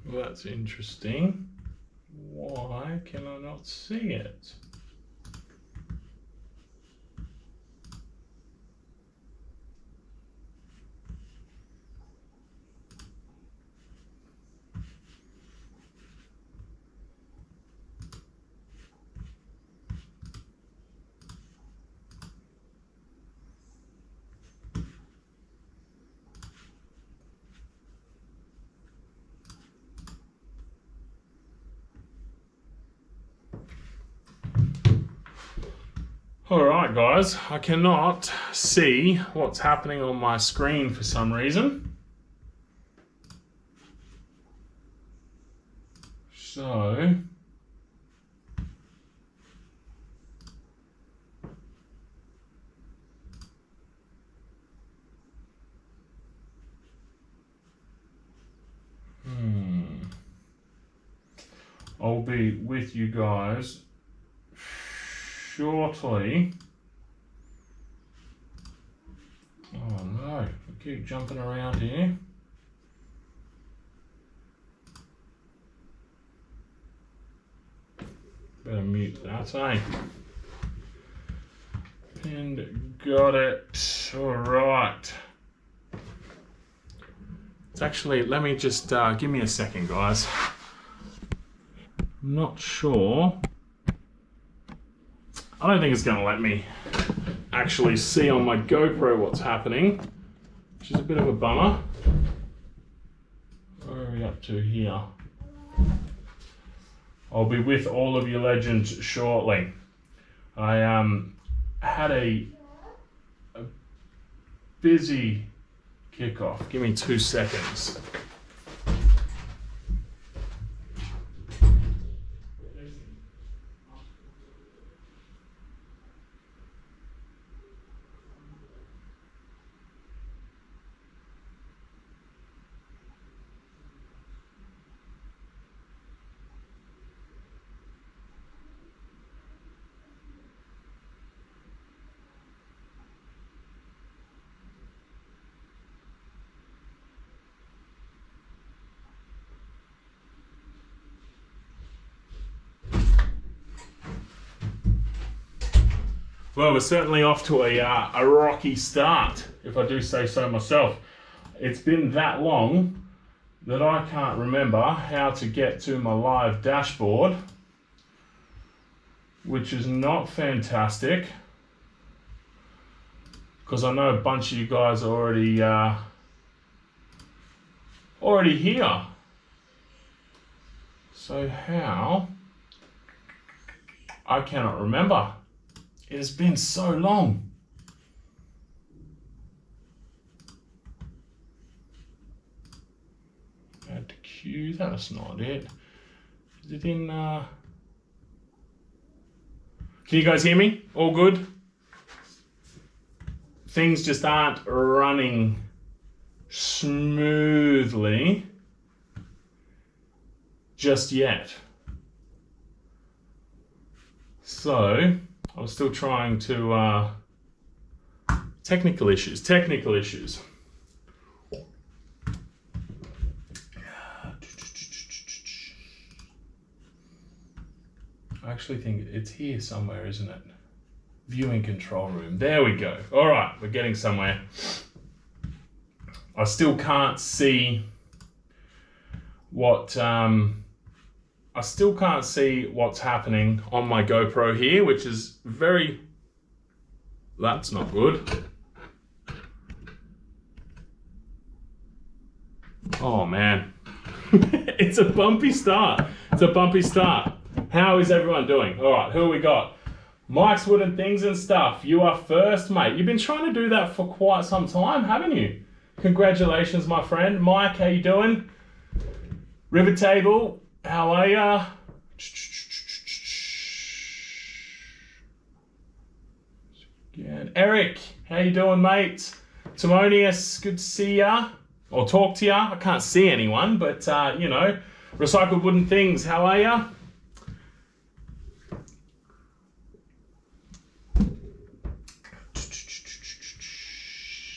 Well, that's interesting. Why can I not see it? Alright guys, I cannot see what's happening on my screen for some reason. So, I'll be with you guys shortly. Oh no, we keep jumping around here. Better mute that, eh? And got it. Alright. It's actually, let me just, give me a second guys. I'm not sure. I don't think it's going to let me actually see on my GoPro what's happening, which is a bit of a bummer. Where are we up to here? I'll be with all of you legends shortly. I had a busy kickoff. Give me 2 seconds. Well, we're certainly off to a rocky start, if I do say so myself. It's been that long that I can't remember how to get to my live dashboard, which is not fantastic, because I know a bunch of you guys are already here. So how? I cannot remember. It has been so long. Add to queue, that's not it. Is it in, Can you guys hear me? All good? Things just aren't running smoothly just yet. So, I was still trying to, technical issues. I actually think it's here somewhere, isn't it? Viewing control room, there we go. All right, we're getting somewhere. I still can't see what, I still can't see what's happening on my GoPro here, which is that's not good. Oh man, it's a bumpy start. How is everyone doing? All right, who we got? Mike's Wooden Things and Stuff. You are first, mate. You've been trying to do that for quite some time, haven't you? Congratulations, my friend. Mike, how you doing? River Table. How are ya? Again. Eric, how you doing, mate? Timonius, good to see ya. Or talk to ya. I can't see anyone, but you know. Recycled Wooden Things, how are ya?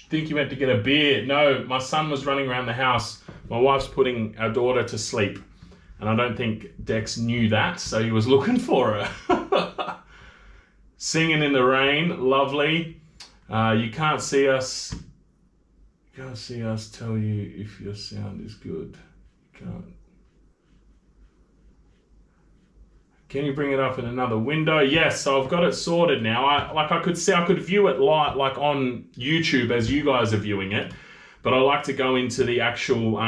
think you went to get a beer. No, my son was running around the house. My wife's putting our daughter to sleep. And I don't think Dex knew that, so he was looking for her. Singing in the rain, lovely. You can't see us. You can't see us. Tell you if your sound is good. You can't. Can you bring it up in another window? Yes, so I've got it sorted now. I could view it like on YouTube as you guys are viewing it, but I like to go into the actual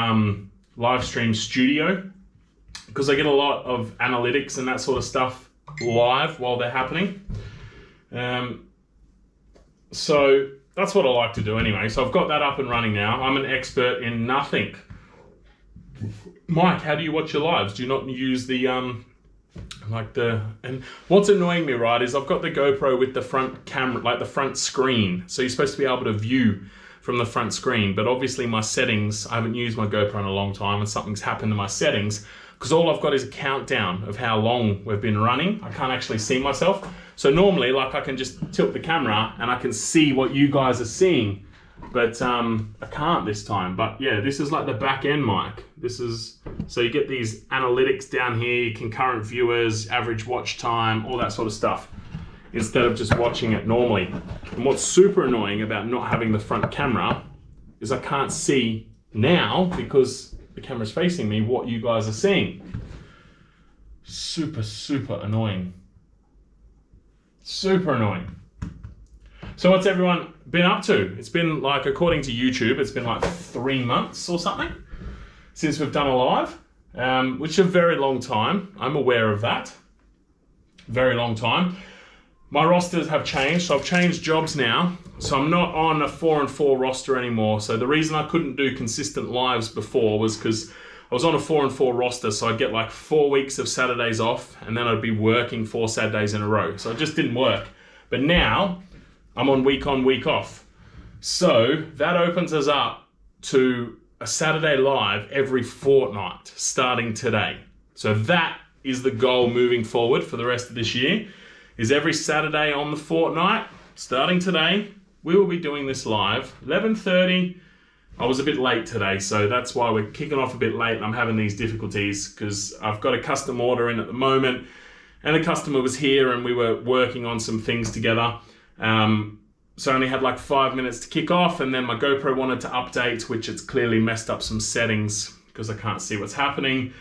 live stream studio because I get a lot of analytics and that sort of stuff live while they're happening. So that's what I like to do anyway. So I've got that up and running now. I'm an expert in nothing. Mike, how do you watch your lives? Do you not use the and what's annoying me, right, is I've got the GoPro with the front camera, like the front screen. So you're supposed to be able to view from the front screen, but obviously my settings, I haven't used my GoPro in a long time and something's happened to my settings because all I've got is a countdown of how long we've been running. I can't actually see myself. So normally, like, I can just tilt the camera and I can see what you guys are seeing, but I can't this time. But yeah, this is like the back end mic. This is, so you get these analytics down here, concurrent viewers, average watch time, all that sort of stuff, instead of just watching it normally. And what's super annoying about not having the front camera is I can't see now because the camera's facing me what you guys are seeing. Super, super annoying. Super annoying. So what's everyone been up to? It's been like, according to YouTube, it's been like 3 months or something since we've done a live, which is a very long time. I'm aware of that. Very long time. My rosters have changed, so I've changed jobs now. So I'm not on a 4-and-4 roster anymore. So the reason I couldn't do consistent lives before was because I was on a 4-and-4 roster, so I'd get like 4 weeks of Saturdays off, and then I'd be working 4 Saturdays in a row. So it just didn't work. But now I'm on, week off. So that opens us up to a Saturday live every fortnight, starting today. So that is the goal moving forward for the rest of this year, is every Saturday on the fortnight, starting today, we will be doing this live, 11:30. I was a bit late today, so that's why we're kicking off a bit late and I'm having these difficulties because I've got a custom order in at the moment and the customer was here and we were working on some things together. So I only had like 5 minutes to kick off, and then my GoPro wanted to update, which it's clearly messed up some settings because I can't see what's happening.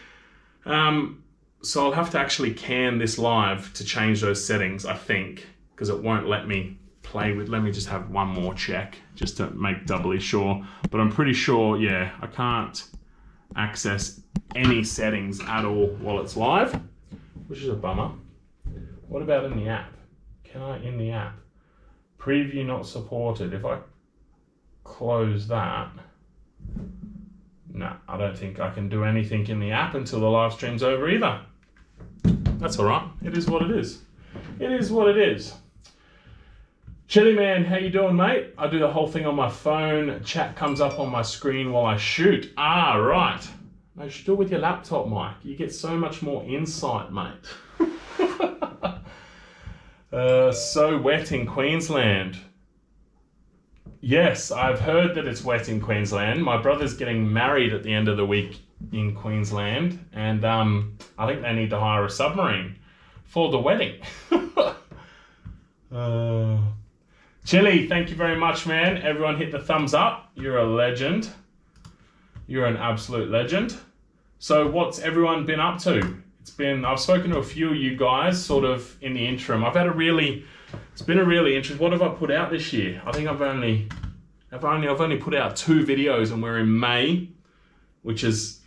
So I'll have to actually can this live to change those settings, I think, because it won't let me play with. Let me just have one more check just to make doubly sure. But I'm pretty sure, yeah, I can't access any settings at all while it's live, which is a bummer. What about in the app? Can I in the app? Preview not supported. If I close that, no, I don't think I can do anything in the app until the live stream's over either. That's all right. It is what it is. It is what it is. Chili Man, how you doing, mate? I do the whole thing on my phone. Chat comes up on my screen while I shoot. Ah, right. No, you should do it with your laptop, Mike. You get so much more insight, mate. So wet in Queensland. Yes, I've heard that it's wet in Queensland. My brother's getting married at the end of the week in Queensland, and I think they need to hire a submarine for the wedding. Chili, thank you very much, man. Everyone hit the thumbs up. You're a legend. You're an absolute legend. So what's everyone been up to? I've spoken to a few of you guys sort of in the interim. It's been a really interesting, what have I put out this year? I think I've only put out 2 videos and we're in May, which is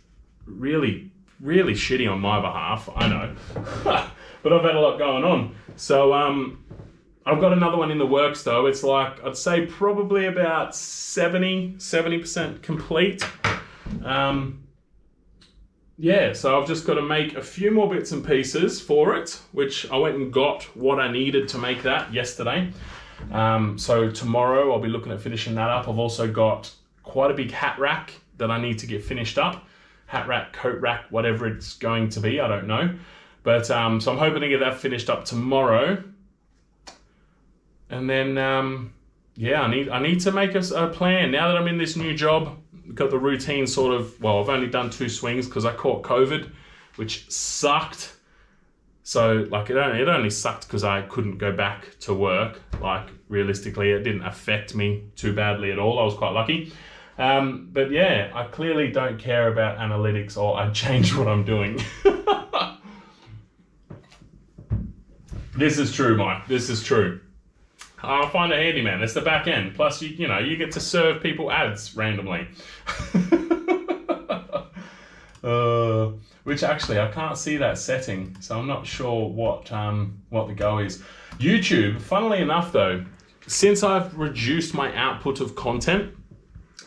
really, really shitty on my behalf, I know. But I've had a lot going on. So I've got another one in the works though. It's like, I'd say probably about 70% complete. Yeah, so I've just got to make a few more bits and pieces for it, which I went and got what I needed to make that yesterday. So tomorrow I'll be looking at finishing that up. I've also got quite a big hat rack that I need to get finished up. Hat rack, coat rack, whatever it's going to be, I don't know. But so I'm hoping to get that finished up tomorrow. And then, yeah, I need to make a plan. Now that I'm in this new job, got the routine sort of, well, I've only done 2 swings because I caught COVID, which sucked. So like it only sucked because I couldn't go back to work. Like realistically, it didn't affect me too badly at all. I was quite lucky. But yeah, I clearly don't care about analytics, or I'd change what I'm doing. This is true, Mike. This is true. I'll find a handyman. It's the back end. Plus, you know, you get to serve people ads randomly. Which actually, I can't see that setting, so I'm not sure what the go is. YouTube, funnily enough though, since I've reduced my output of content,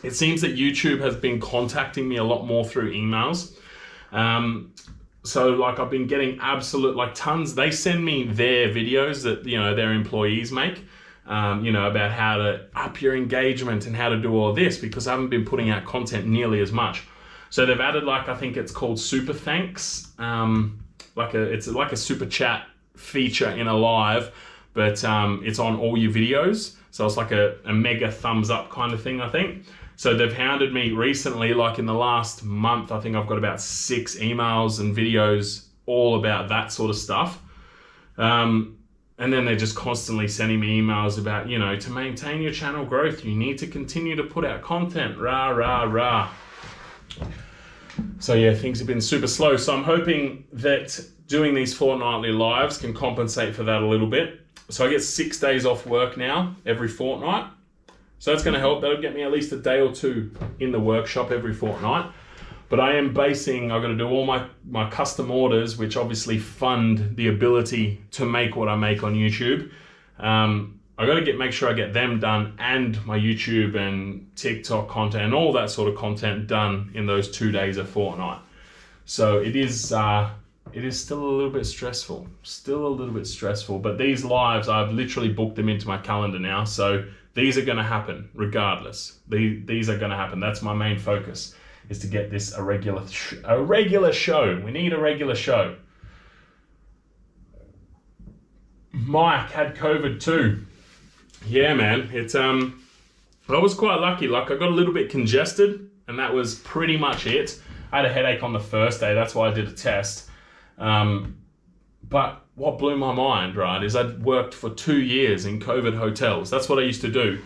it seems that YouTube has been contacting me a lot more through emails. So like I've been getting tons. They send me their videos that, you know, their employees make, you know, about how to up your engagement and how to do all this, because I haven't been putting out content nearly as much. So they've added, like, I think it's called Super Thanks. It's like a super chat feature in a live, but it's on all your videos. So it's like a mega thumbs up kind of thing, I think. So they've hounded me recently, like in the last month, I think I've got about 6 emails and videos all about that sort of stuff. And then they're just constantly sending me emails about, you know, to maintain your channel growth, you need to continue to put out content, rah, rah, rah. So yeah, things have been super slow. So I'm hoping that doing these fortnightly lives can compensate for that a little bit. So I get 6 days off work now, every fortnight. So that's going to help. That'll get me at least a day or 2 in the workshop every fortnight. But I am I've got to do all my custom orders, which obviously fund the ability to make what I make on YouTube. I got to make sure I get them done, and my YouTube and TikTok content and all that sort of content done in those 2 days a fortnight. So it is still a little bit stressful. But these lives, I've literally booked them into my calendar now. So these are going to happen regardless. These are going to happen. That's my main focus, is to get this a regular show. We need a regular show. Mike had COVID too. Yeah, man. I was quite lucky. Like, I got a little bit congested, and that was pretty much it. I had a headache on the first day. That's why I did a test. But what blew my mind, right, is I'd worked for 2 years in COVID hotels. That's what I used to do.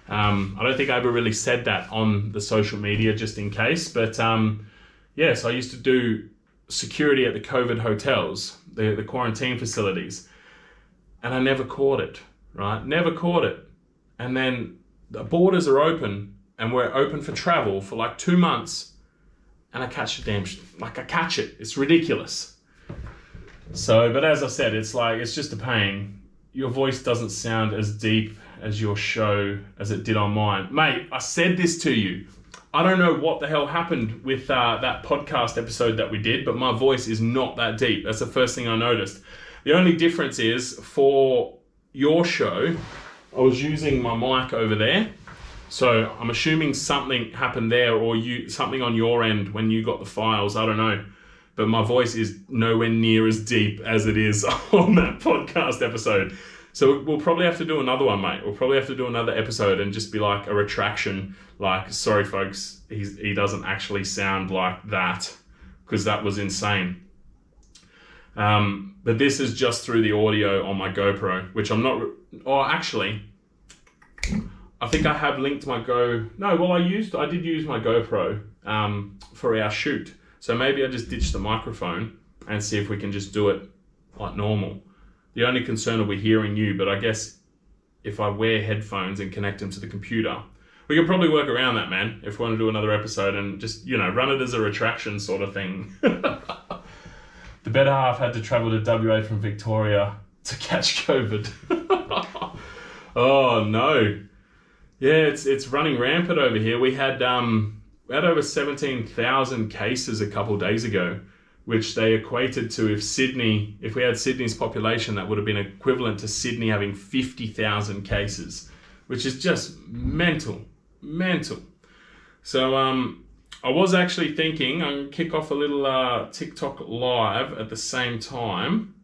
I don't think I ever really said that on the social media, just in case. But yeah, so I used to do security at the COVID hotels, the quarantine facilities. And I never caught it, right? Never caught it. And then the borders are open, and we're open for travel for like 2 months. And I catch I catch it. It's ridiculous. So, but as I said, it's just a pain. Your voice doesn't sound as deep as your show as it did on mine. Mate, I said this to you. I don't know what the hell happened with that podcast episode that we did, but my voice is not that deep. That's the first thing I noticed. The only difference is, for your show, I was using my mic over there. So I'm assuming something happened there, or something on your end when you got the files. I don't know. But my voice is nowhere near as deep as it is on that podcast episode. So we'll probably have to do another one, mate. We'll probably have to do another episode and just be like a retraction. Like, sorry, folks, he doesn't actually sound like that, because that was insane. But this is just through the audio on my GoPro, which I'm not... Oh, actually, I think I have linked my I did use my GoPro for our shoot. So maybe I just ditch the microphone and see if we can just do it like normal. The only concern will be hearing you, but I guess if I wear headphones and connect them to the computer, we can probably work around that, man, if we want to do another episode and just, run it as a retraction sort of thing. The better half had to travel to WA from Victoria to catch COVID. Oh, no. Yeah, it's running rampant over here. We had over 17,000 cases a couple of days ago, which they equated to if we had Sydney's population, that would have been equivalent to Sydney having 50,000 cases, which is just mental. So I was actually thinking I'll kick off a little TikTok live at the same time,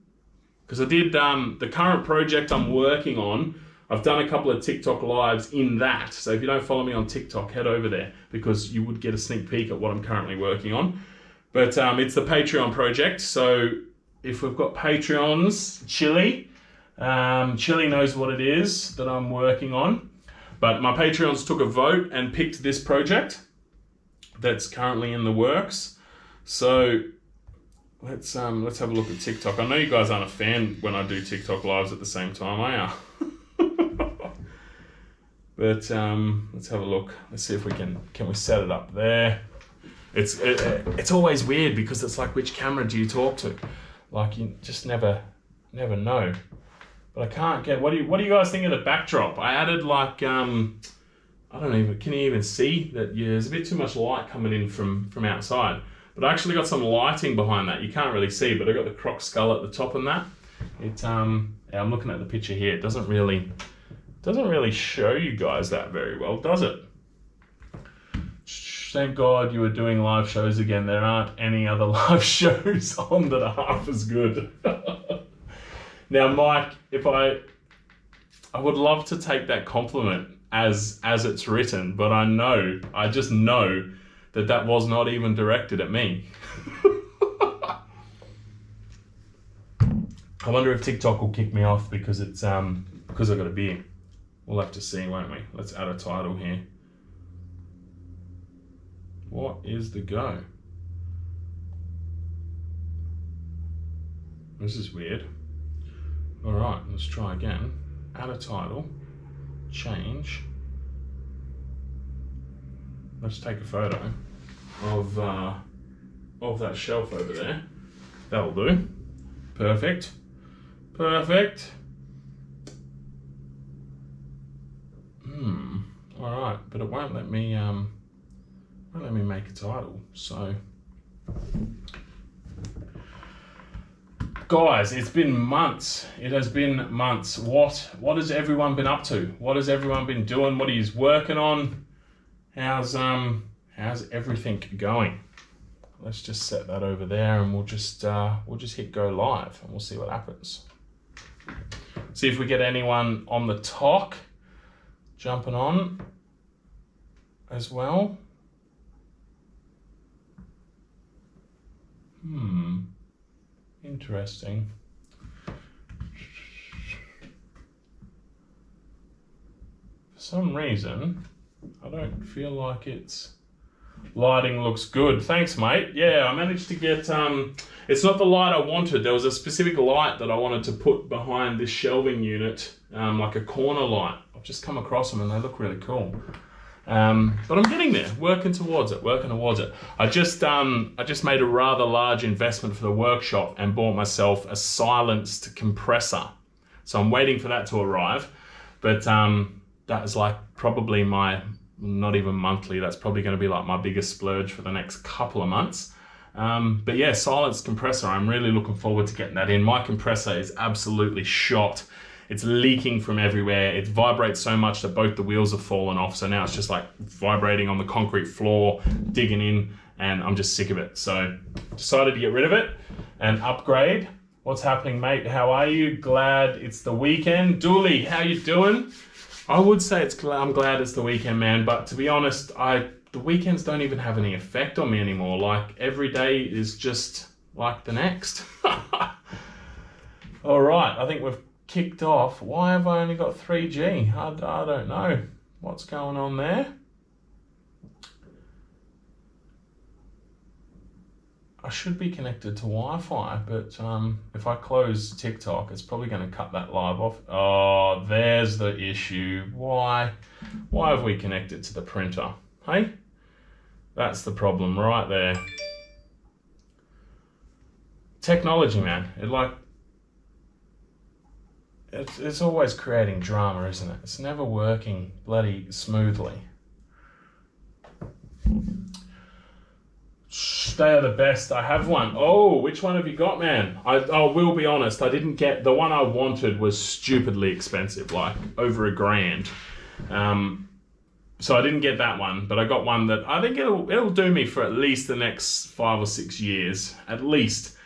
because I did the current project I'm working on. I've done a couple of TikTok lives in that. So if you don't follow me on TikTok, head over there because you would get a sneak peek at what I'm currently working on. But it's the Patreon project. So if we've got Patreons, Chili knows what it is that I'm working on. But my Patreons took a vote and picked this project that's currently in the works. So let's have a look at TikTok. I know you guys aren't a fan when I do TikTok lives at the same time, are you? But let's have a look. Let's see if we can we set it up there. It's always weird because it's like, which camera do you talk to? Like, you just never know. But I can't get, what do you guys think of the backdrop? I added like, I don't even, can you even see that? Yeah, there's a bit too much light coming in from outside. But I actually got some lighting behind that. You can't really see, but I got the croc skull at the top and that. Yeah, I'm looking at the picture here. It doesn't really show you guys that very well, does it? Thank God you were doing live shows again. There aren't any other live shows on that are half as good. Now, Mike, if I would love to take that compliment as it's written, but I just know that was not even directed at me. I wonder if TikTok will kick me off because it's because I've got a beard. We'll have to see, won't we? Let's add a title here. What is the go? This is weird. All right, let's try again. Add a title, change. Let's take a photo of that shelf over there. That'll do. Perfect. Perfect. All right, but it won't let me make a title. So, guys, it's been months. It has been months. What has everyone been up to? What has everyone been doing? What are you working on? How's everything going? Let's just set that over there, and we'll just hit go live, and we'll see what happens. See if we get anyone on the talk jumping on as well. Interesting. For some reason, I don't feel like it's... Lighting looks good. Thanks, mate. Yeah, I managed to get... it's not the light I wanted. There was a specific light that I wanted to put behind this shelving unit, like a corner light. I've just come across them and they look really cool. But I'm getting there, working towards it. I just made a rather large investment for the workshop and bought myself a silenced compressor. So I'm waiting for that to arrive. But that is like probably my, not even monthly, that's probably going to be like my biggest splurge for the next couple of months. But yeah, silenced compressor, I'm really looking forward to getting that in. My compressor is absolutely shot. It's leaking from everywhere. It vibrates so much that both the wheels have fallen off. So now it's just like vibrating on the concrete floor, digging in, and I'm just sick of it. So decided to get rid of it and upgrade. What's happening, mate? How are you? Glad it's the weekend. Dooley, how you doing? I would say I'm glad it's the weekend, man. But to be honest, the weekends don't even have any effect on me anymore. Like every day is just like the next. All right, I think we've kicked off. Why have I only got 3G? I don't know what's going on there. I should be connected to Wi-Fi, but if I close TikTok, it's probably going to cut that live off. Oh, there's the issue. Why have we connected to the printer? Hey, that's the problem right there. Technology, man. It's always creating drama, isn't it? It's never working bloody smoothly. They are the best. I have one. Oh, which one have you got, man? I will be honest, I didn't get... The one I wanted was stupidly expensive, like over $1,000. So I didn't get that one, but I got one that I think it'll do me for at least the next 5 or 6 years. At least.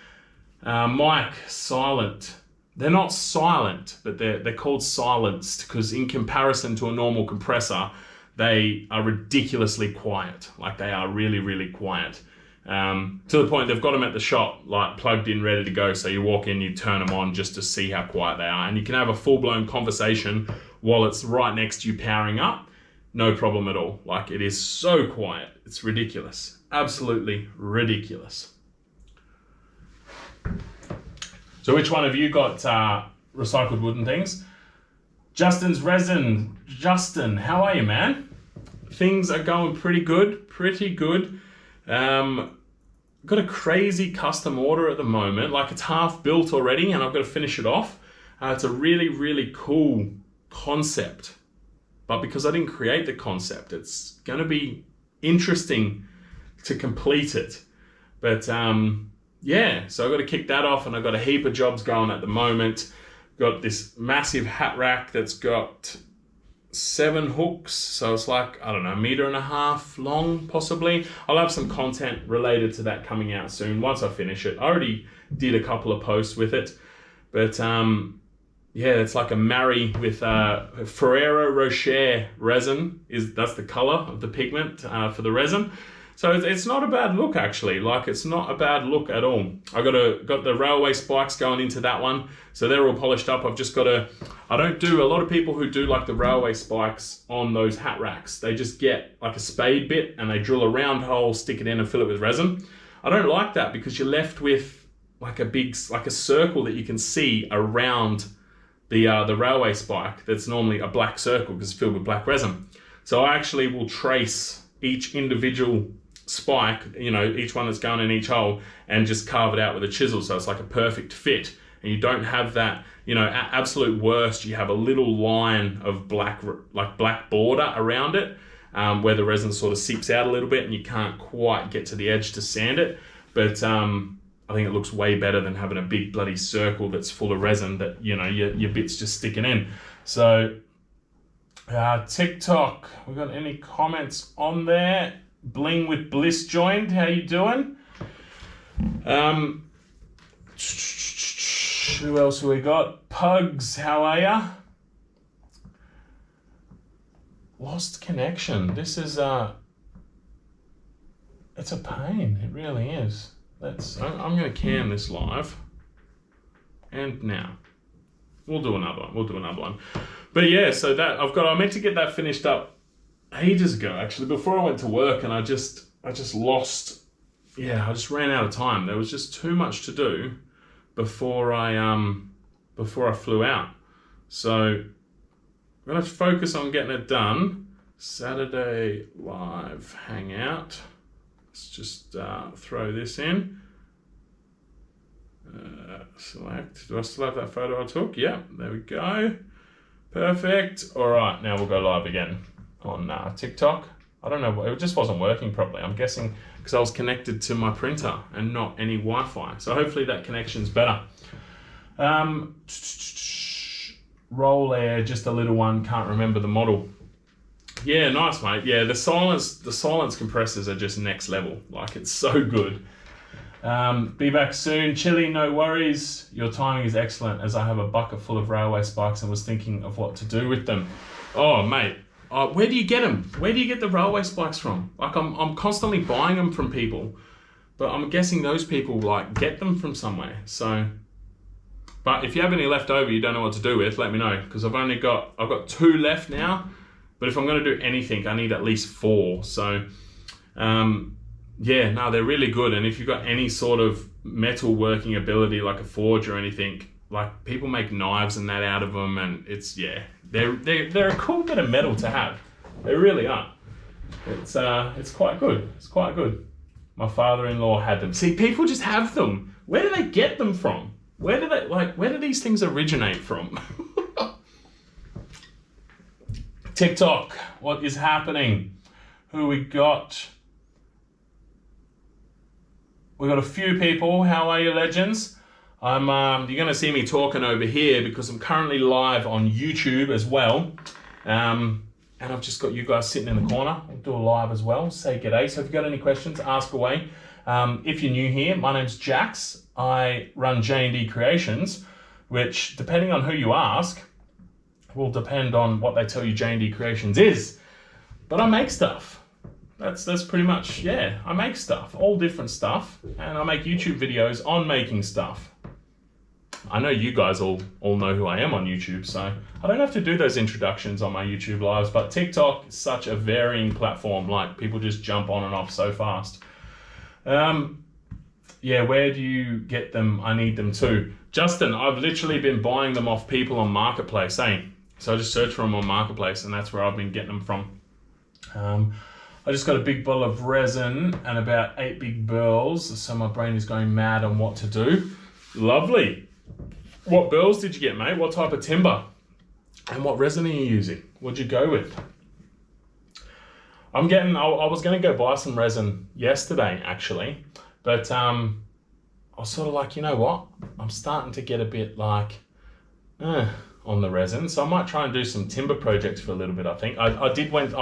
Mic Silent they're not silent, but they're called silenced because in comparison to a normal compressor, they are ridiculously quiet. Like they are really, really quiet. To the point they've got them at the shop, like plugged in, ready to go. So you walk in, you turn them on just to see how quiet they are. And you can have a full-blown conversation while it's right next to you powering up. No problem at all. Like it is so quiet. It's ridiculous. Absolutely ridiculous. So which one of you got recycled wooden things? Justin's resin. Justin, how are you, man? Things are going pretty good, got a crazy custom order at the moment. Like it's half built already and I've got to finish it off. It's a really, really cool concept. But because I didn't create the concept, it's going to be interesting to complete it. But yeah, so I've got to kick that off and I've got a heap of jobs going at the moment. Got this massive hat rack that's got 7 hooks. So it's like, I don't know, 1.5 meters long, possibly. I'll have some content related to that coming out soon once I finish it. I already did a couple of posts with it. But yeah, it's like a marry with Ferrero Rocher resin. That's the color of the pigment for the resin. So it's not a bad look actually. Like it's not a bad look at all. I got the railway spikes going into that one, so they're all polished up. I've just got to. I don't do a lot of people who do like the railway spikes on those hat racks. They just get like a spade bit and they drill a round hole, stick it in, and fill it with resin. I don't like that because you're left with like a circle that you can see around the railway spike. That's normally a black circle because it's filled with black resin. So I actually will trace each individual spike, you know, each one that's going in each hole, and just carve it out with a chisel so it's like a perfect fit. And you don't have that, you know, at absolute worst, you have a little line of black border around it where the resin sort of seeps out a little bit and you can't quite get to the edge to sand it. But I think it looks way better than having a big bloody circle that's full of resin that, you know, your bit's just sticking in. So TikTok, we got any comments on there? Bling with Bliss joined. How you doing? Who else have we got? Pugs, how are ya? Lost connection. This is it's a pain. It really is. I'm going to cam this live. And now we'll do another one. But yeah, so that I meant to get that finished up ages ago actually, before I went to work, and I just lost, I just ran out of time. There was just too much to do before I flew out. So I'm gonna focus on getting it done. Saturday live hangout. Let's just throw this in. Select. Do I still have that photo I took? Yeah, there we go. Perfect. All right, now we'll go live again on TikTok. I don't know, it just wasn't working properly. I'm guessing because I was connected to my printer and not any Wi-Fi. So hopefully that connection's better. Roll Air, just a little one, can't remember the model. Yeah, nice, mate. Yeah, the silence compressors are just next level. Like, it's so good. Be back soon. Chili, no worries. Your timing is excellent, as I have a bucket full of railway spikes and was thinking of what to do with them. Oh, mate. Where do you get them? Where do you get the railway spikes from? Like, I'm constantly buying them from people, but I'm guessing those people like get them from somewhere. So, but if you have any left over you don't know what to do with, let me know, because I've got 2 left now. But if I'm going to do anything, I need at least 4. So, yeah, no, they're really good. And if you've got any sort of metal working ability, like a forge or anything, like people make knives and that out of them, and it's, yeah, they're a cool bit of metal to have. They really are. It's quite good. It's quite good. My father-in-law had them. See, people just have them. Where do they get them from? Where do these things originate from? TikTok, what is happening? Who we got? We got a few people. How are you, legends? You're going to see me talking over here because I'm currently live on YouTube as well. And I've just got you guys sitting in the corner. I'll do a live as well. Say g'day. So if you've got any questions, ask away. If you're new here, my name's Jax. I run jndcreations. which, depending on who you ask, will depend on what they tell you J&D Creations is. But I make stuff. That's pretty much, yeah, I make stuff, all different stuff, and I make YouTube videos on making stuff. I know you guys all know who I am on YouTube, so I don't have to do those introductions on my YouTube lives, but TikTok is such a varying platform, like people just jump on and off so fast. Yeah, where do you get them? I need them too. Justin, I've literally been buying them off people on Marketplace, eh? So I just search for them on Marketplace, and that's where I've been getting them from. I just got a big bottle of resin and about 8 big burls, so my brain is going mad on what to do. Lovely. What burls did you get, mate? What type of timber? And what resin are you using? What'd you go with? I was going to go buy some resin yesterday, actually, but I was sort of like, you know what? I'm starting to get a bit like, on the resin, so I might try and do some timber projects for a little bit. I think I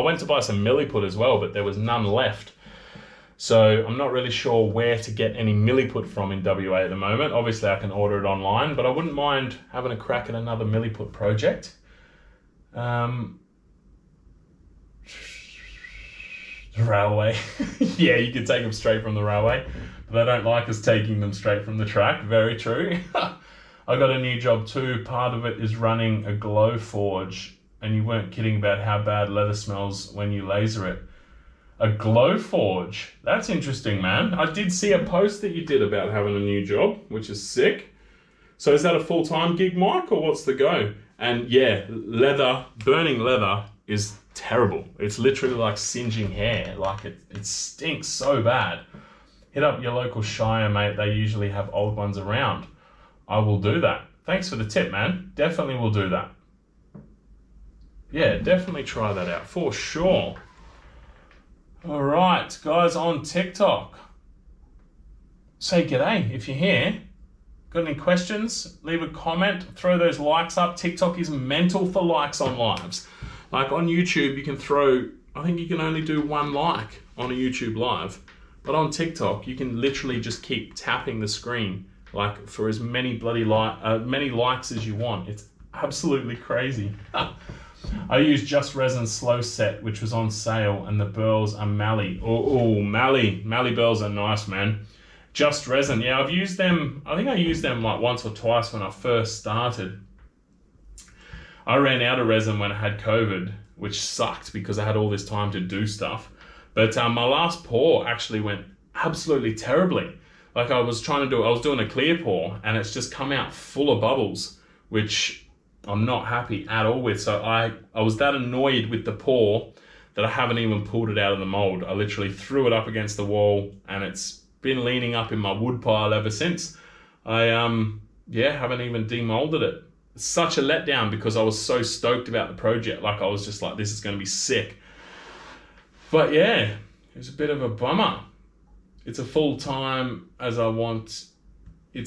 went to buy some milliput as well, but there was none left, so I'm not really sure where to get any milliput from in WA at the moment. Obviously I can order it online, but I wouldn't mind having a crack at another milliput project. The railway. Yeah, you could take them straight from the railway, but they don't like us taking them straight from the track. Very true. I got a new job too. Part of it is running a glow forge, and you weren't kidding about how bad leather smells when you laser it. A glow forge? That's interesting, man. I did see a post that you did about having a new job, which is sick. So is that a full-time gig, Mike, or what's the go? And yeah, burning leather is terrible. It's literally like singeing hair. Like it stinks so bad. Hit up your local shire, mate. They usually have old ones around. I will do that. Thanks for the tip, man. Definitely will do that. Yeah, definitely try that out for sure. All right, guys on TikTok. Say g'day if you're here. Got any questions? Leave a comment. Throw those likes up. TikTok is mental for likes on lives. Like on YouTube, you can throw, I think you can only do 1 like on a YouTube live. But on TikTok, you can literally just keep tapping the screen like for as many many likes as you want. It's absolutely crazy. I used Just Resin Slow Set, which was on sale, and the burls are Mali. Oh, Mali burls are nice, man. Just Resin, yeah, I've used them. I think I used them like once or twice when I first started. I ran out of resin when I had COVID, which sucked because I had all this time to do stuff. But my last pour actually went absolutely terribly. Like I was doing a clear pour, and it's just come out full of bubbles, which I'm not happy at all with. So I was that annoyed with the pour that I haven't even pulled it out of the mold. I literally threw it up against the wall, and it's been leaning up in my wood pile ever since. I haven't even demolded it. It's such a letdown because I was so stoked about the project. Like I was just like, this is going to be sick. But yeah, it was a bit of a bummer. It's as full-time as I want in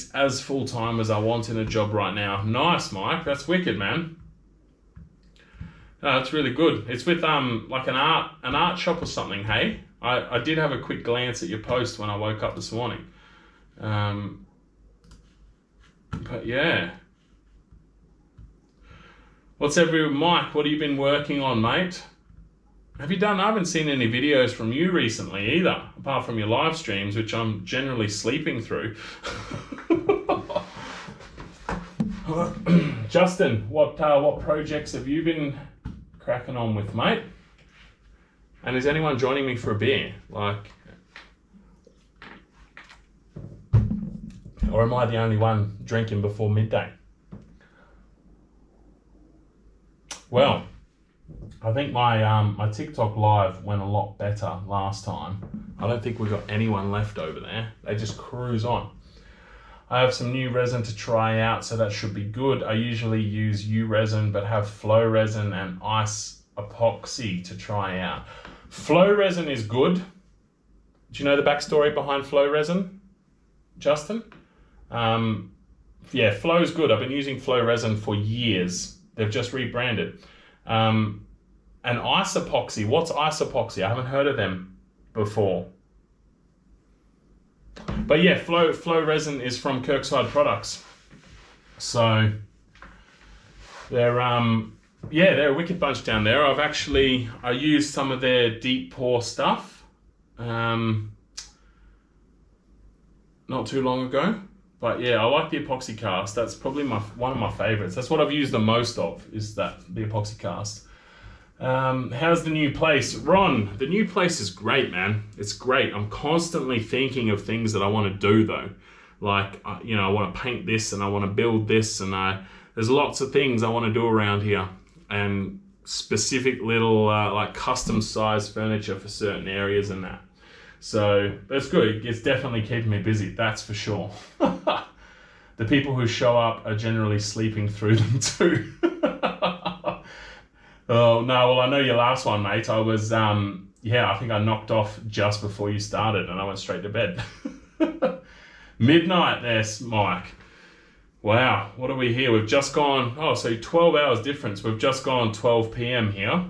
a job right now. Nice, Mike. That's wicked, man. No, that's really good. It's with like an art shop or something, hey? I did have a quick glance at your post when I woke up this morning. But yeah. Mike, what have you been working on, mate? I haven't seen any videos from you recently either, apart from your live streams, which I'm generally sleeping through. Justin, what projects have you been cracking on with, mate? And is anyone joining me for a beer? Like, or am I the only one drinking before midday? Well, I think my TikTok live went a lot better last time. I don't think we got anyone left over there. They just cruise on. I have some new resin to try out, so that should be good. I usually use U resin, but have flow resin and ice epoxy to try out. Flow resin is good. Do you know the backstory behind flow resin, Justin? Yeah, flow is good. I've been using flow resin for years. They've just rebranded. And ice epoxy. What's ice epoxy? I haven't heard of them before. But yeah, flow resin is from Kirkside Products. So they're yeah, they're a wicked bunch down there. I used some of their deep pour stuff not too long ago. But yeah, I like the epoxy cast. That's probably one of my favorites. That's what I've used the most of, is the epoxy cast. How's the new place? Ron, the new place is great, man. It's great. I'm constantly thinking of things that I want to do though. Like, you know, I want to paint this and I want to build this, and there's lots of things I want to do around here, and specific little like custom sized furniture for certain areas and that. So that's good. It's definitely keeping me busy, that's for sure. The people who show up are generally sleeping through them too. Oh, no, well, I know your last one, mate. I was, yeah, I think I knocked off just before you started and I went straight to bed. Midnight there, Mike. Wow, what are we here? We've just gone, oh, so 12 hours difference. We've just gone 12 p.m. here.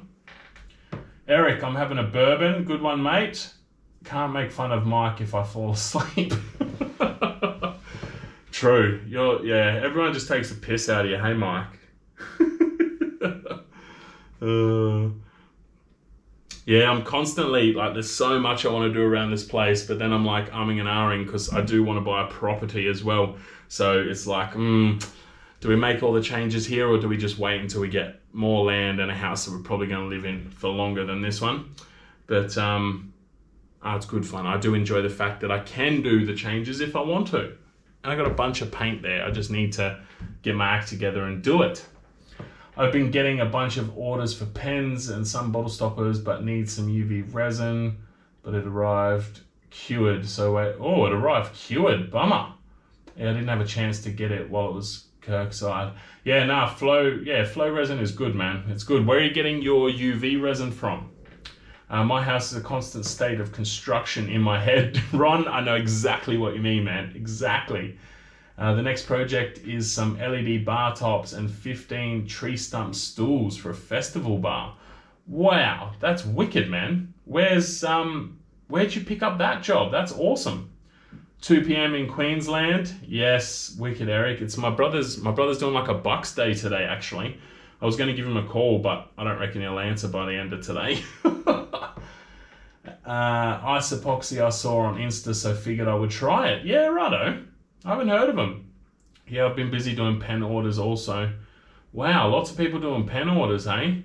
Eric, I'm having a bourbon. Good one, mate. Can't make fun of Mike if I fall asleep. True. Yeah, everyone just takes the piss out of you. Hey, Mike. Yeah, I'm constantly, like, there's so much I want to do around this place, but then I'm like umming and ahhing because I do want to buy a property as well. So it's like, do we make all the changes here, or do we just wait until we get more land and a house that we're probably going to live in for longer than this one? But it's good fun. I do enjoy the fact that I can do the changes if I want to. And I got a bunch of paint there. I just need to get my act together and do it. I've been getting a bunch of orders for pens and some bottle stoppers, but need some UV resin, but it arrived cured. So, it arrived cured, bummer. Yeah, I didn't have a chance to get it while it was Kirkside. Yeah, nah, flow resin is good, man. It's good. Where are you getting your UV resin from? My house is a constant state of construction in my head. Ron, I know exactly what you mean, man. Exactly. The next project is some LED bar tops and 15 tree stump stools for a festival bar. Wow, that's wicked, man. Where'd you pick up that job? That's awesome. 2 p.m. in Queensland. Yes, wicked, Eric. It's my brother's doing like a Bucks day today, actually. I was going to give him a call, but I don't reckon he'll answer by the end of today. Ice epoxy I saw on Insta, so figured I would try it. Yeah, righto. I haven't heard of them. Yeah, I've been busy doing pen orders also. Wow, lots of people doing pen orders, eh?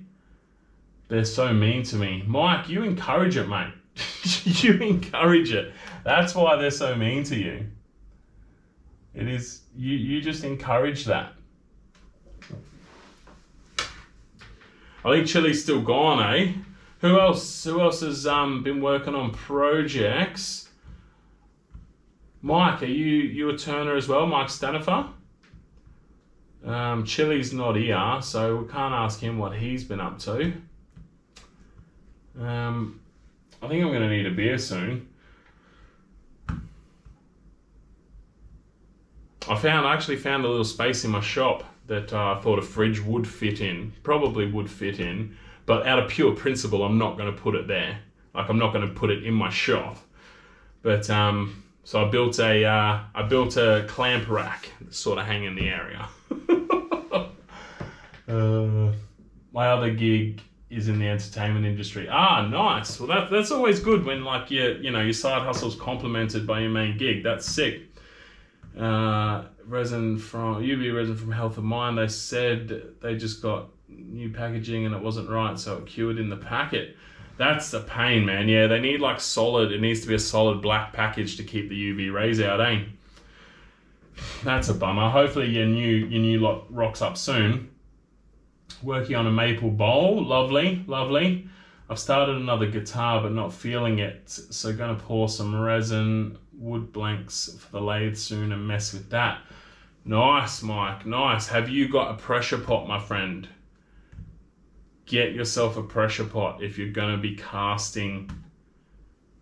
They're so mean to me. Mike, you encourage it, mate. You encourage it. That's why they're so mean to you. It is, you just encourage that. I think Chili's still gone, eh? Who else has been working on projects? Mike, are you a turner as well? Mike Stanifer? Chili's not here, so we can't ask him what he's been up to. I think I'm going to need a beer soon. I actually found a little space in my shop that I thought a fridge would fit in. Probably would fit in, but out of pure principle, I'm not going to put it there. Like, I'm not going to put it in my shop. But so I built a clamp rack to sort of hang in the area. My other gig is in the entertainment industry. Ah, nice. Well, that's always good when, like, your side hustle's complemented by your main gig. That's sick. UV resin from Health of Mind. They said they just got new packaging and it wasn't right, so it cured in the packet. That's the pain, man. Yeah, they need like solid. It needs to be a solid black package to keep the UV rays out, eh? That's a bummer. Hopefully your new lot rocks up soon. Working on a maple bowl. Lovely, lovely. I've started another guitar but not feeling it, so gonna pour some resin wood blanks for the lathe soon and mess with that. Nice, Mike, nice. Have you got a pressure pot, my friend? Get yourself a pressure pot if you're gonna be casting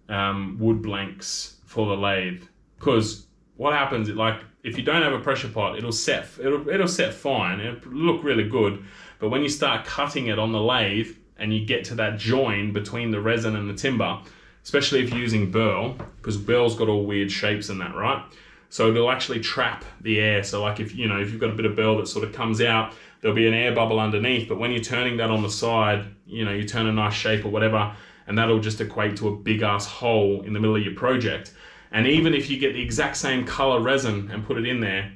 wood blanks for the lathe. Because what happens, like, if you don't have a pressure pot, it'll set fine, it'll look really good, but when you start cutting it on the lathe and you get to that join between the resin and the timber, especially if you're using burl, because burl's got all weird shapes and that, right? So it'll actually trap the air. So like if you've got a bit of bell that sort of comes out, there'll be an air bubble underneath. But when you're turning that on the side, you turn a nice shape or whatever, and that'll just equate to a big ass hole in the middle of your project. And even if you get the exact same color resin and put it in there,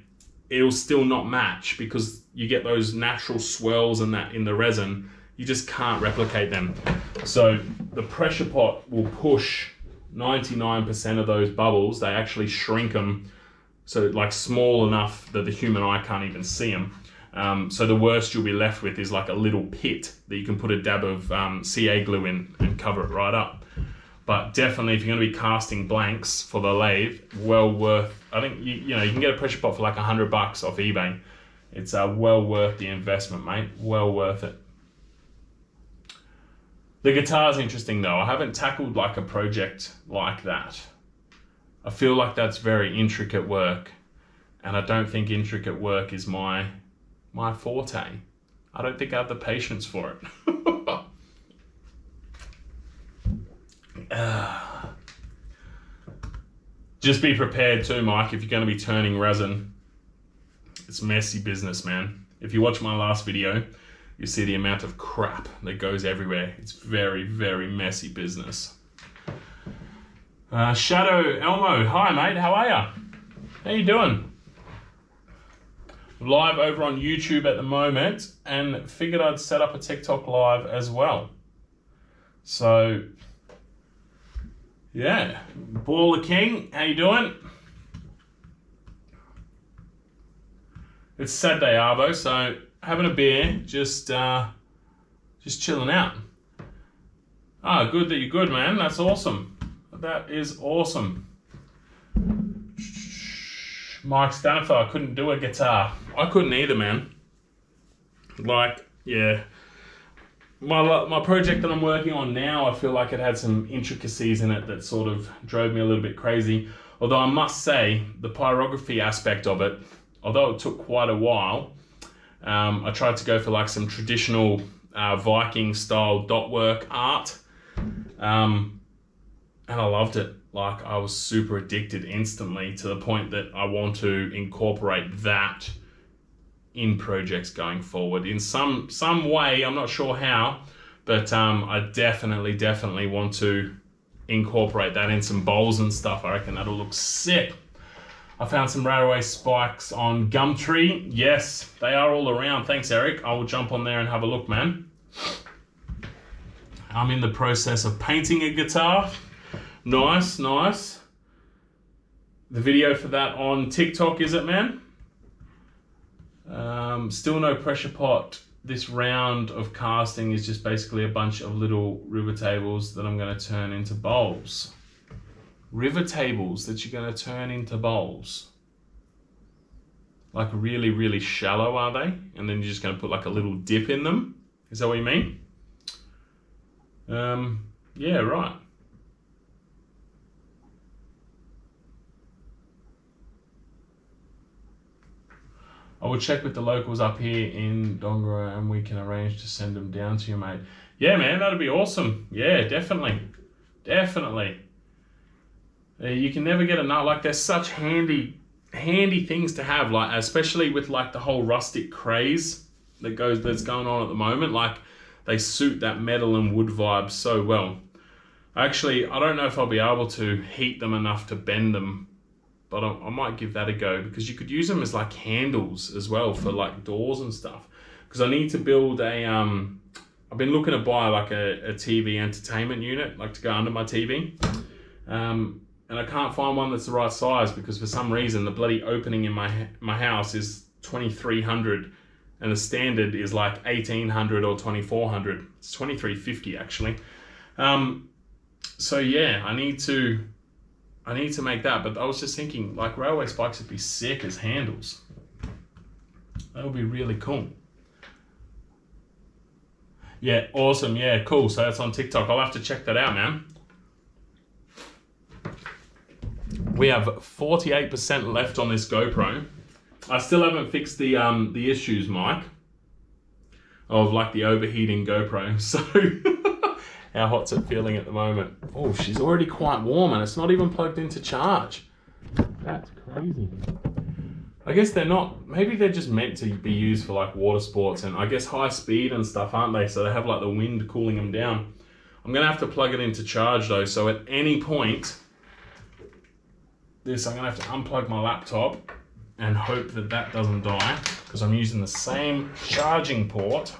it'll still not match because you get those natural swirls and that in the resin. You just can't replicate them. So the pressure pot will push 99% of those bubbles. They actually shrink them so like small enough that the human eye can't even see them. So the worst you'll be left with is like a little pit that you can put a dab of CA glue in and cover it right up. But definitely, if you're going to be casting blanks for the lathe, well worth. I think you can get a pressure pot for like $100 off eBay. It's well worth the investment, mate. Well worth it. The guitar's interesting though. I haven't tackled like a project like that. I feel like that's very intricate work, and I don't think intricate work is my forte. I don't think I have the patience for it. Just be prepared too, Mike, if you're going to be turning resin. It's messy business, man. If you watch my last video, you see the amount of crap that goes everywhere. It's very, very messy business. Shadow Elmo, hi mate, how are ya? How you doing? Live over on YouTube at the moment, and figured I'd set up a TikTok live as well. So, yeah, Baller King, how you doing? It's Saturday, Arvo, so having a beer, just chilling out. Ah, good that you're good, man. That's awesome. That is awesome. Mike Stanifer, I couldn't do a guitar. I couldn't either, man. Like, yeah. My project that I'm working on now, I feel like it had some intricacies in it that sort of drove me a little bit crazy. Although I must say, the pyrography aspect of it, although it took quite a while, I tried to go for like some traditional Viking style dot work art. And I loved it. Like, I was super addicted instantly to the point that I want to incorporate that in projects going forward in some way. I'm not sure how, but I definitely want to incorporate that in some bowls and stuff. I reckon that'll look sick. I found some railway spikes on Gumtree. Yes, they are all around. Thanks, Eric. I will jump on there and have a look, man. I'm in the process of painting a guitar. Nice, nice. The video for that on TikTok, is it, man? Still no pressure pot. This round of casting is just basically a bunch of little river tables that I'm going to turn into bowls. River tables that you're going to turn into bowls. Like really, really shallow, are they? And then you're just going to put like a little dip in them? Is that what you mean? Yeah, right. I will check with the locals up here in Dongara and we can arrange to send them down to you, mate. Yeah, man, that'd be awesome. Yeah, definitely. Definitely. You can never get enough. Like, they're such handy things to have, like, especially with like the whole rustic craze that's going on at the moment. Like, they suit that metal and wood vibe so well. Actually, I don't know if I'll be able to heat them enough to bend them, but I might give that a go, because you could use them as like handles as well for like doors and stuff. Because I need to build a, I've been looking to buy like a TV entertainment unit, like to go under my TV. And I can't find one that's the right size, because for some reason the bloody opening in my house is 2300 and the standard is like 1800 or 2400. It's 2350 actually. So yeah, I need to make that, but I was just thinking like railway spikes would be sick as handles. That would be really cool. Yeah, awesome. Yeah, cool. So that's on TikTok. I'll have to check that out, man. We have 48% left on this GoPro. I still haven't fixed the issues, Mike, of like the overheating GoPro. So how hot's it feeling at the moment? Oh, she's already quite warm and it's not even plugged into charge. That's crazy. I guess they're not, maybe they're just meant to be used for like water sports and I guess high speed and stuff, aren't they? So they have like the wind cooling them down. I'm gonna have to plug it into charge though, so at any point, I'm gonna have to unplug my laptop and hope that that doesn't die because I'm using the same charging port.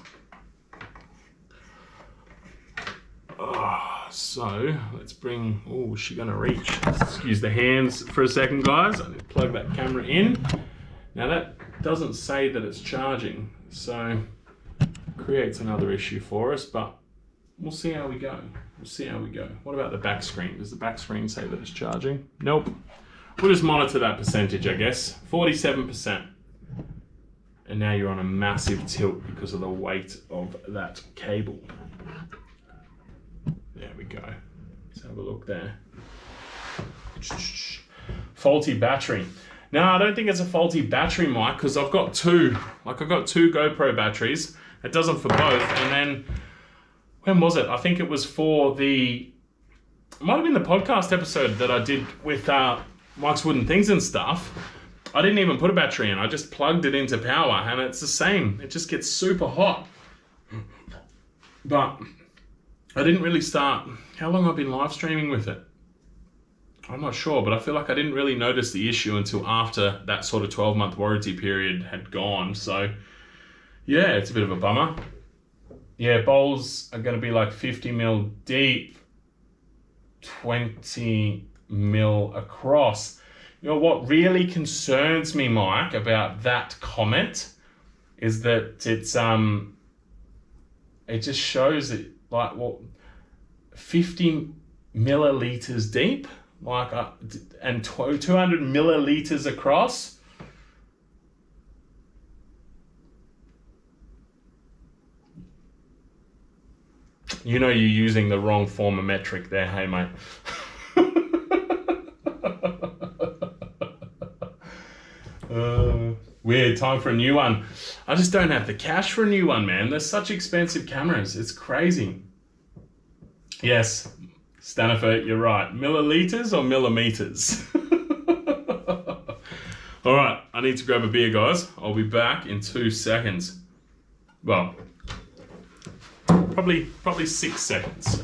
So let's bring, oh, is she gonna reach? Excuse the hands for a second, guys. I need to plug that camera in. Now that doesn't say that it's charging, so creates another issue for us, but we'll see how we go. We'll see how we go. What about the back screen? Does the back screen say that it's charging? Nope. We'll just monitor that percentage, I guess. 47%. And now you're on a massive tilt because of the weight of that cable. There we go. Let's have a look there. Faulty battery. No, I don't think it's a faulty battery, Mike, because I've got two. Like, I've got two GoPro batteries. It does them for both. And then, when was it? I think it was for the... It might have been the podcast episode that I did with Mike's Wooden Things and stuff. I didn't even put a battery in. I just plugged it into power, and it's the same. It just gets super hot. But I didn't really start... How long I've been live streaming with it? I'm not sure, but I feel like I didn't really notice the issue until after that sort of 12-month warranty period had gone. So, yeah, it's a bit of a bummer. Yeah, bowls are going to be like 50 mil deep, 20 mil across. You know, what really concerns me, Mike, about that comment is that it's, it just shows it like, what, 50 milliliters deep? Like, and 200 milliliters across. You know you're using the wrong form of metric there, hey mate. Weird, time for a new one. I just don't have the cash for a new one, man. They're such expensive cameras. It's crazy. Yes. Stanifer, you're right. Milliliters or millimeters? All right, I need to grab a beer, guys. I'll be back in 2 seconds. Well, probably 6 seconds.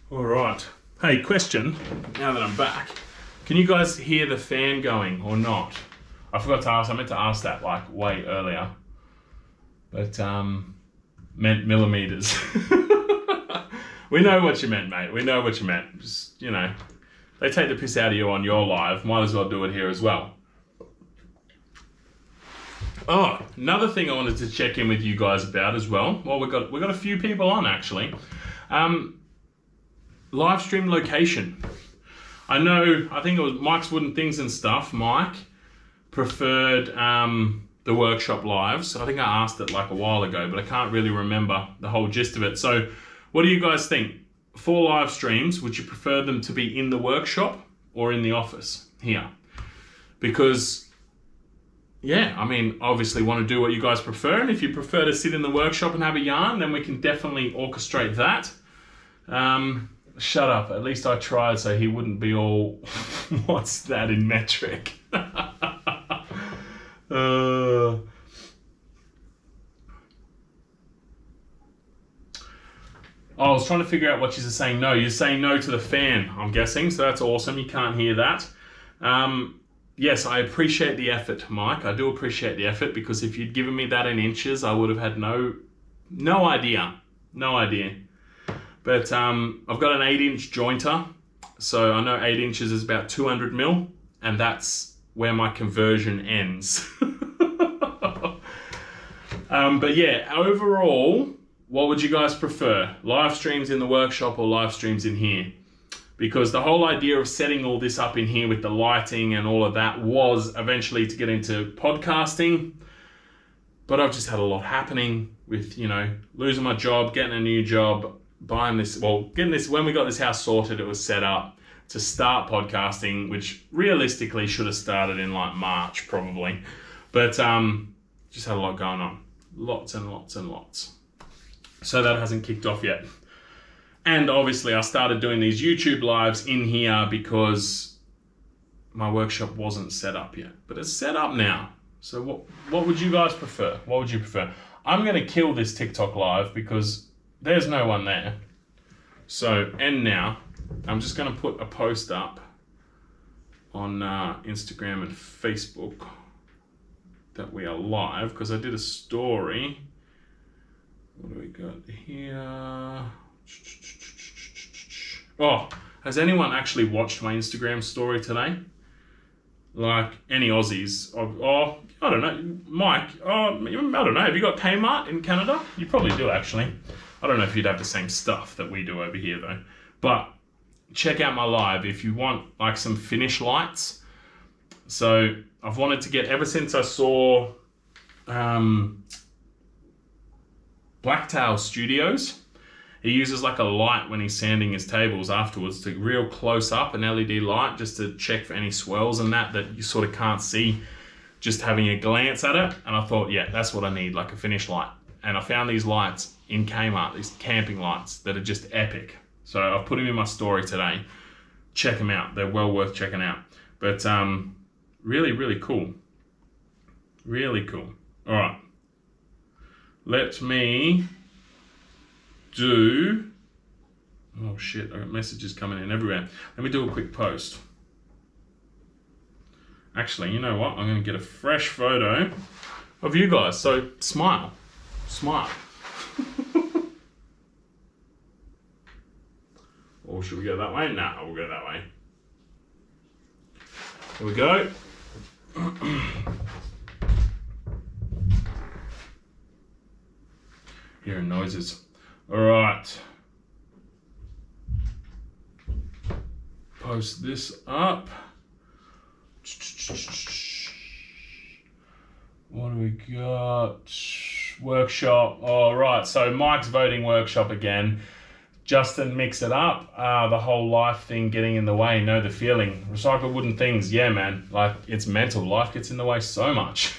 All right. Hey, question, now that I'm back. Can you guys hear the fan going or not? I forgot to ask. I meant to ask that like way earlier. But, meant millimeters. We know what you meant, mate. We know what you meant. Just, you know, they take the piss out of you on your live. Might as well do it here as well. Oh, another thing I wanted to check in with you guys about as well. Well, we've got a few people on actually. Live stream location. I know, I think it was Mike's Wooden Things and Stuff. Mike preferred the workshop lives. I think I asked it like a while ago, but I can't really remember the whole gist of it. So what do you guys think? For live streams, would you prefer them to be in the workshop or in the office here? Because, yeah, I mean, obviously want to do what you guys prefer. And if you prefer to sit in the workshop and have a yarn, then we can definitely orchestrate that. Shut up. At least I tried so he wouldn't be all, what's that in metric? I was trying to figure out what you're saying no. You're saying no to the fan, I'm guessing, so that's awesome. You can't hear that. Yes, I appreciate the effort, Mike. I do appreciate the effort because if you'd given me that in inches, I would have had no idea. No idea. But I've got an 8-inch jointer, so I know 8 inches is about 200 mil, and that's where my conversion ends. But yeah, overall, what would you guys prefer? Live streams in the workshop or live streams in here? because the whole idea of setting all this up in here with the lighting and all of that was eventually to get into podcasting. But I've just had a lot happening with, you know, losing my job, getting a new job, buying this, well, getting this, when we got this house sorted, it was set up to start podcasting, which realistically should have started in like March probably. But just had a lot going on. Lots and lots and lots. So that hasn't kicked off yet. And obviously I started doing these YouTube lives in here because my workshop wasn't set up yet. But it's set up now. So what would you guys prefer? What would you prefer? I'm going to kill this TikTok live because there's no one there. So end now. I'm just going to put a post up on Instagram and Facebook that we are live because I did a story. What do we got here? Oh, has anyone actually watched my Instagram story today? Like any Aussies? Oh, I don't know. Mike, I don't know. Have you got Kmart in Canada? You probably do, actually. I don't know if you'd have the same stuff that we do over here, though. But check out my live if you want like some finish lights. So I've wanted to get, ever since I saw Blacktail Studios, he uses like a light when he's sanding his tables afterwards to real close up, an LED light, just to check for any swirls and that you sort of can't see just having a glance at it. And I thought, yeah, that's what I need, like a finish light. And I found these lights in Kmart, these camping lights that are just epic. So I've put them in my story today. Check them out. They're well worth checking out. But really, really cool. Really cool. All right. Let me do... Oh shit, I got messages coming in everywhere. Let me do a quick post. Actually, you know what? I'm going to get a fresh photo of you guys. So smile. Smile. Or should we go that way? Nah, we'll go that way. Here we go. Hearing noises. All right. Post this up. What do we got? Workshop. All right. So Mike's voting workshop again. Justin, mix it up. The whole life thing getting in the way. Know the feeling. Recycle wooden things. Yeah, man. Like, it's mental. Life gets in the way so much.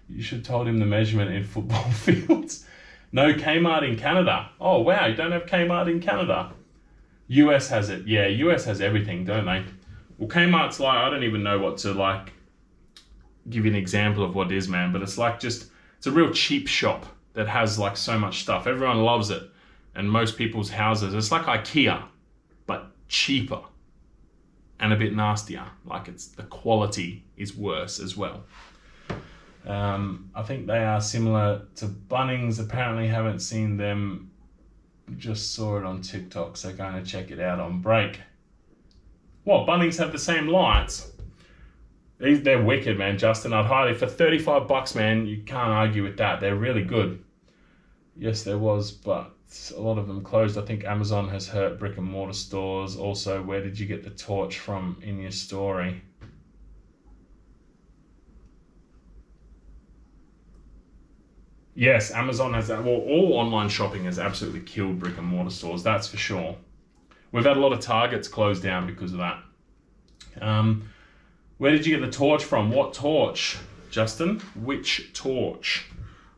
You should have told him the measurement in football fields. No Kmart in Canada. Oh, wow. You don't have Kmart in Canada. US has it. Yeah, US has everything, don't they? Well, Kmart's like, I don't even know what to, like, give you an example of what it is, man. But it's like just, it's a real cheap shop that has, like, so much stuff. Everyone loves it. And most people's houses, it's like IKEA, but cheaper and a bit nastier. Like, it's, the quality is worse as well. I think they are similar to Bunnings. Apparently haven't seen them, just saw it on TikTok, so going to check it out on break. What, Bunnings have the same lights? They're wicked, man, Justin. I'd highly, for 35 bucks, man, you can't argue with that. They're really good. Yes, there was, but a lot of them closed. I think Amazon has hurt brick and mortar stores. Also, where did you get the torch from in your story? Yes, Amazon has that. Well, all online shopping has absolutely killed brick and mortar stores, that's for sure. We've had a lot of Targets closed down because of that. Where did you get the torch from? What torch, Justin? Which torch?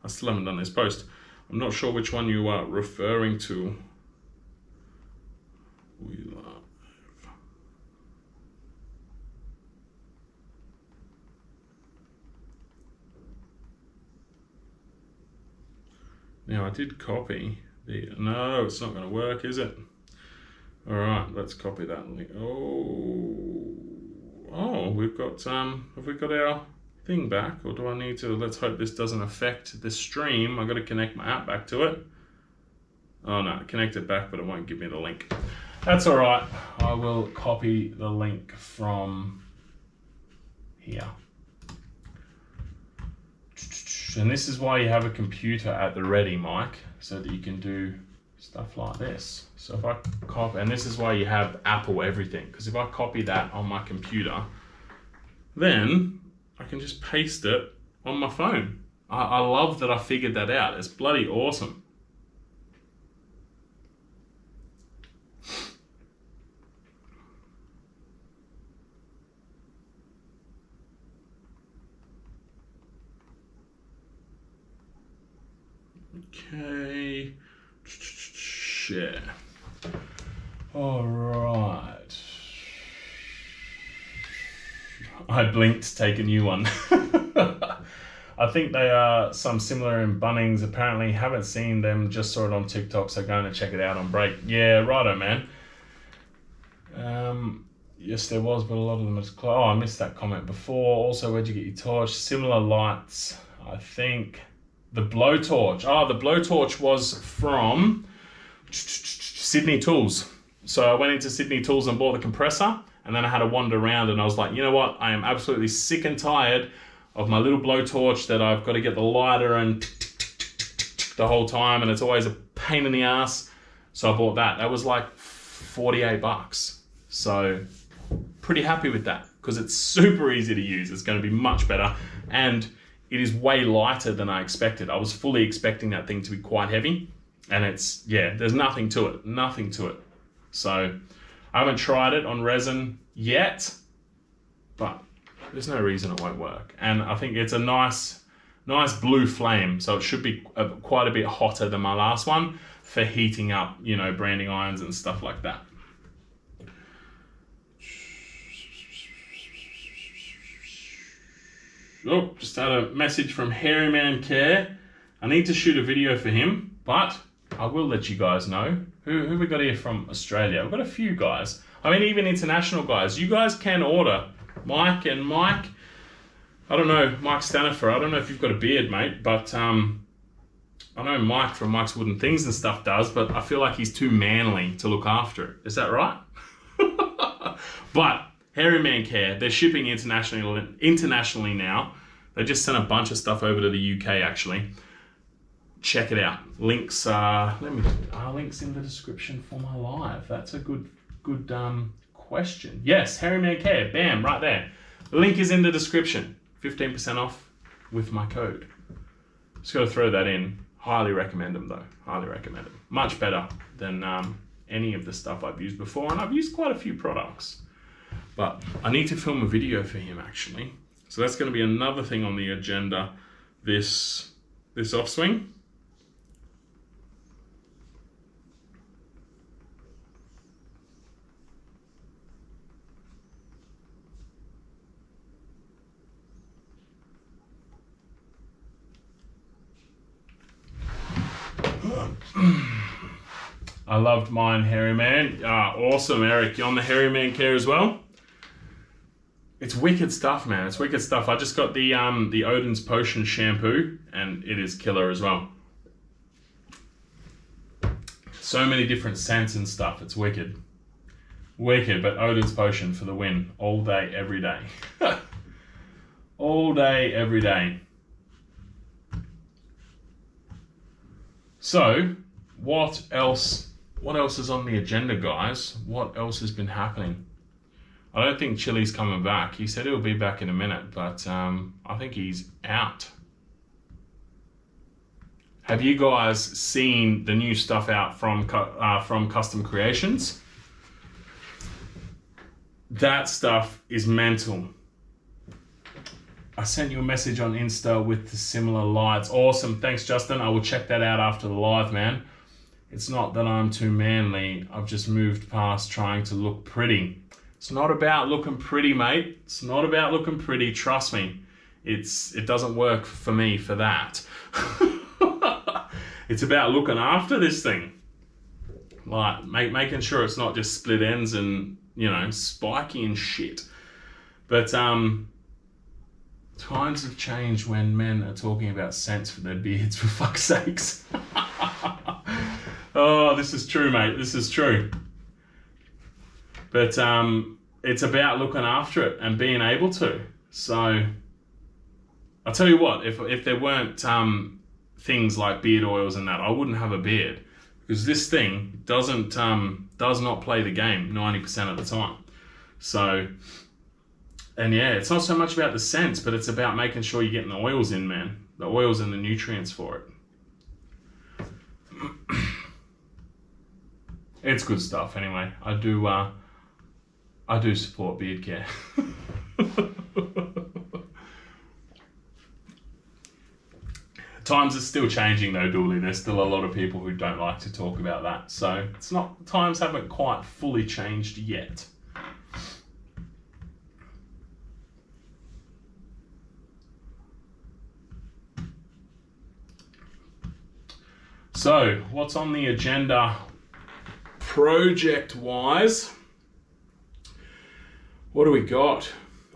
I still haven't done this post. I'm not sure which one you are referring to. We live. Now I did copy the, no, it's not going to work, is it? All right, let's copy that link. Oh, we've got, have we got our thing back, or do I need to, let's hope this doesn't affect the stream. I've got to connect my app back to it. Oh no, connect it back, but it won't give me the link. That's all right. I will copy the link from here. And this is why you have a computer at the ready, Mike, so that you can do stuff like this. So if I copy, and this is why you have Apple everything, because if I copy that on my computer, then I can just paste it on my phone. I love that I figured that out. It's bloody awesome. Okay, share. All right. I blinked to take a new one. I think they are some similar in Bunnings. Apparently, haven't seen them, just saw it on TikTok, so going to check it out on break. Yeah, righto, man. Yes, there was, but a lot of them is closed. Oh, I missed that comment before. Also, where'd you get your torch? Similar lights, I think. The blowtorch. Oh, the blowtorch was from Sydney Tools. So I went into Sydney Tools and bought the compressor, and then I had to wander around, and I was like, you know what? I am absolutely sick and tired of my little blowtorch that I've got to get the lighter and the whole time, and it's always a pain in the ass. So I bought that. That was like 48 bucks. So pretty happy with that, because it's super easy to use. It's going to be much better, and it is way lighter than I expected. I was fully expecting that thing to be quite heavy, and it's, yeah, there's nothing to it, nothing to it. So I haven't tried it on resin yet, but there's no reason it won't work. And I think it's a nice blue flame, so it should be quite a bit hotter than my last one for heating up, you know, branding irons and stuff like that. Oh, just had a message from Hairy Man Care. I need to shoot a video for him, but I will let you guys know. Who we got here from Australia? We've got a few guys. I mean, even international guys. You guys can order. Mike, I don't know, Mike Stanifer, I don't know if you've got a beard, mate, but I know Mike from Mike's Wooden Things and stuff does, but I feel like he's too manly to look after it. Is that right? But Hairy Man Care, they're shipping internationally now. They just sent a bunch of stuff over to the UK, actually. Check it out. Links links in the description for my live. That's a good question. Yes, Hairy Man Care, bam, right there. The link is in the description. 15% off with my code. Just got to throw that in. Highly recommend them though. Highly recommend them. Much better than any of the stuff I've used before, and I've used quite a few products. But I need to film a video for him actually. So that's going to be another thing on the agenda this off swing. I loved mine, Hairy Man. Awesome, Eric. You on the Hairy Man Care as well? It's wicked stuff, man. It's wicked stuff. I just got the Odin's Potion shampoo, and it is killer as well. So many different scents and stuff. It's wicked. Wicked, but Odin's Potion for the win. All day, every day. All day, every day. So, what else is on the agenda, guys? What else has been happening? I don't think Chili's coming back. He said he'll be back in a minute, but I think he's out. Have you guys seen the new stuff out from Custom Creations? That stuff is mental. I sent you a message on Insta with the similar lights. Awesome, thanks Justin. I will check that out after the live, man. It's not that I'm too manly. I've just moved past trying to look pretty. It's not about looking pretty, mate. It's not about looking pretty, trust me. It doesn't work for me for that. It's about looking after this thing. Like, making sure it's not just split ends and, you know, spiky and shit. But, times have changed when men are talking about scents for their beards, for fuck's sakes. Oh, this is true, mate. This is true. But it's about looking after it and being able to. So I'll tell you what, if there weren't things like beard oils and that, I wouldn't have a beard. because this thing does not play the game 90% of the time. So, and yeah, it's not so much about the scents, but it's about making sure you're getting the oils in, man. The oils and the nutrients for it. It's good stuff anyway. I do support beard care. Times are still changing though, Dooley. There's still a lot of people who don't like to talk about that. So it's not, times haven't quite fully changed yet. So what's on the agenda project-wise? What do we got?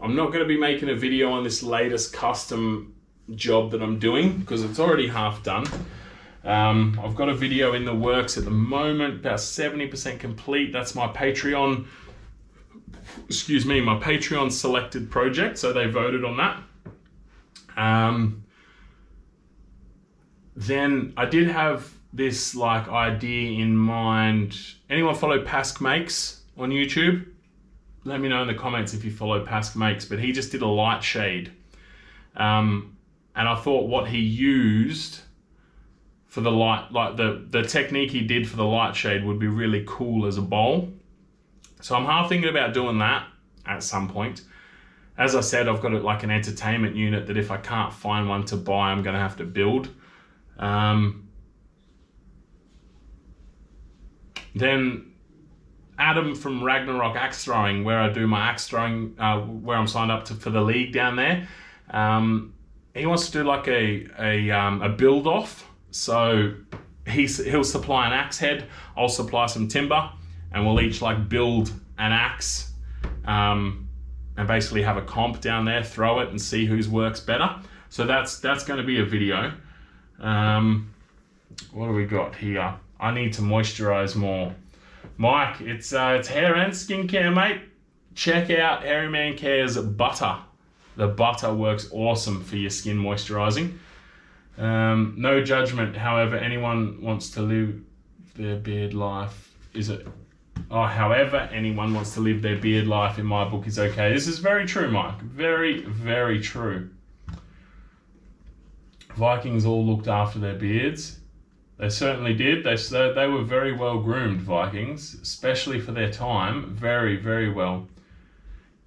I'm not going to be making a video on this latest custom job that I'm doing because it's already half done. I've got a video in the works at the moment, about 70% complete. That's my Patreon, my Patreon selected project. So they voted on that. Then I did have this like idea in mind. Anyone follow Pask Makes on YouTube? Let me know in the comments if you follow Pask Makes, but he just did a light shade. And I thought what he used for the light, like the technique he did for the light shade would be really cool as a bowl. So I'm half thinking about doing that at some point. As I said, I've got like an entertainment unit that if I can't find one to buy, I'm gonna have to build. Then Adam from Ragnarok Axe Throwing, where I do my axe throwing, where I'm signed up for the league down there. He wants to do like a build off. So he'll supply an axe head, I'll supply some timber, and we'll each like build an axe, and basically have a comp down there, throw it and see whose works better. So that's going to be a video. What do we got here? I need to moisturize more. Mike, it's hair and skincare, mate. Check out Hairy Man Care's butter. The butter works awesome for your skin moisturizing. No judgment, however anyone wants to live their beard life, however anyone wants to live their beard life in my book is okay. This is very true, Mike. Very, very true. Vikings all looked after their beards. They certainly did. They were very well groomed, Vikings, especially for their time. Very, very well.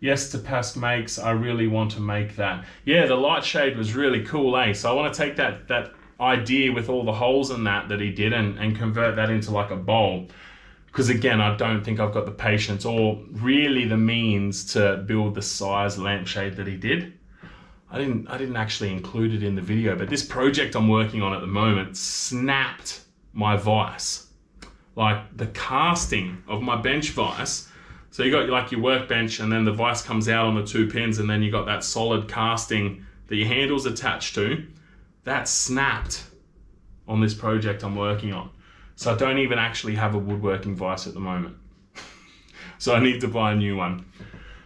Yes, to Pask Makes, I really want to make that. Yeah, the light shade was really cool, eh? So I want to take that idea with all the holes in that he did and convert that into like a bowl. Because again, I don't think I've got the patience or really the means to build the size lampshade that he did. I didn't actually include it in the video, but this project I'm working on at the moment snapped my vise. Like the casting of my bench vise. So you got like your workbench and then the vise comes out on the 2 pins and then you got that solid casting that your handle's attached to. That snapped on this project I'm working on. So I don't even actually have a woodworking vise at the moment. So I need to buy a new one.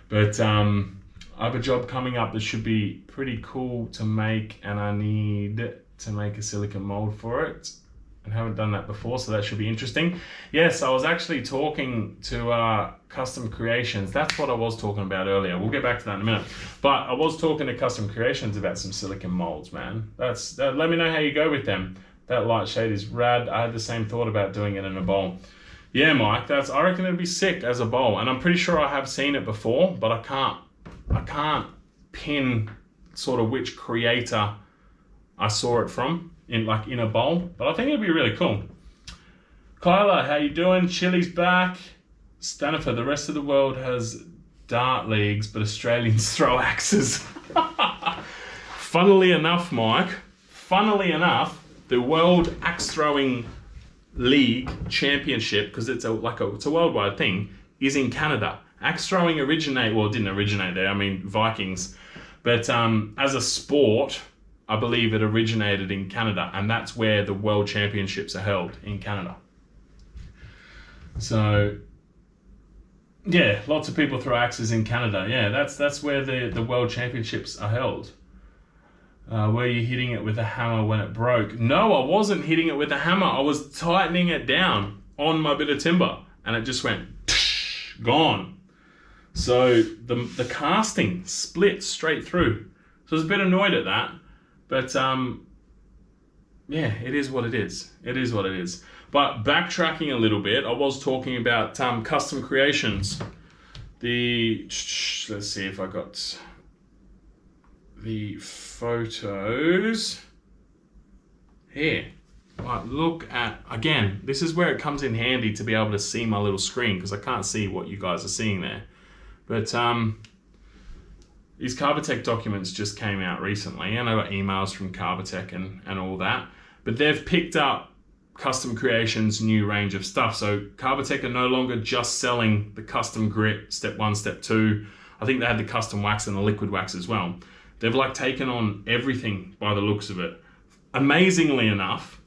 But I have a job coming up that should be pretty cool to make, and I need to make a silicone mold for it. I haven't done that before, so that should be interesting. Yes, I was actually talking to Custom Creations. That's what I was talking about earlier. We'll get back to that in a minute. But I was talking to Custom Creations about some silicone molds, man. Let me know how you go with them. That light shade is rad. I had the same thought about doing it in a bowl. Yeah, Mike, I reckon it'd be sick as a bowl. And I'm pretty sure I have seen it before, but I can't pin sort of which creator I saw it from in a bowl, but I think it'd be really cool. Kyla, how you doing? Chili's back. Stanifer, the rest of the world has dart leagues, but Australians throw axes. Funnily enough, Mike, the World Axe Throwing League Championship, because it's a worldwide thing, is in Canada. Axe throwing didn't originate there, I mean Vikings. But as a sport, I believe it originated in Canada, and that's where the World Championships are held, in Canada. So, yeah, lots of people throw axes in Canada. Yeah, that's where the World Championships are held. Were you hitting it with a hammer when it broke? No, I wasn't hitting it with a hammer. I was tightening it down on my bit of timber, and it just went gone. So the casting split straight through. So I was a bit annoyed at that, but yeah, it is what it is. It is what it is. But backtracking a little bit, I was talking about custom creations. Let's see if I got the photos here. Right, look at, again, this is where it comes in handy to be able to see my little screen, because I can't see what you guys are seeing there. But these Carbatec documents just came out recently, and I got emails from Carbatec and all that. But they've picked up Custom Creations' new range of stuff. So Carbatec are no longer just selling the custom grit, step 1, step 2. I think they had the custom wax and the liquid wax as well. They've like taken on everything by the looks of it. Amazingly enough,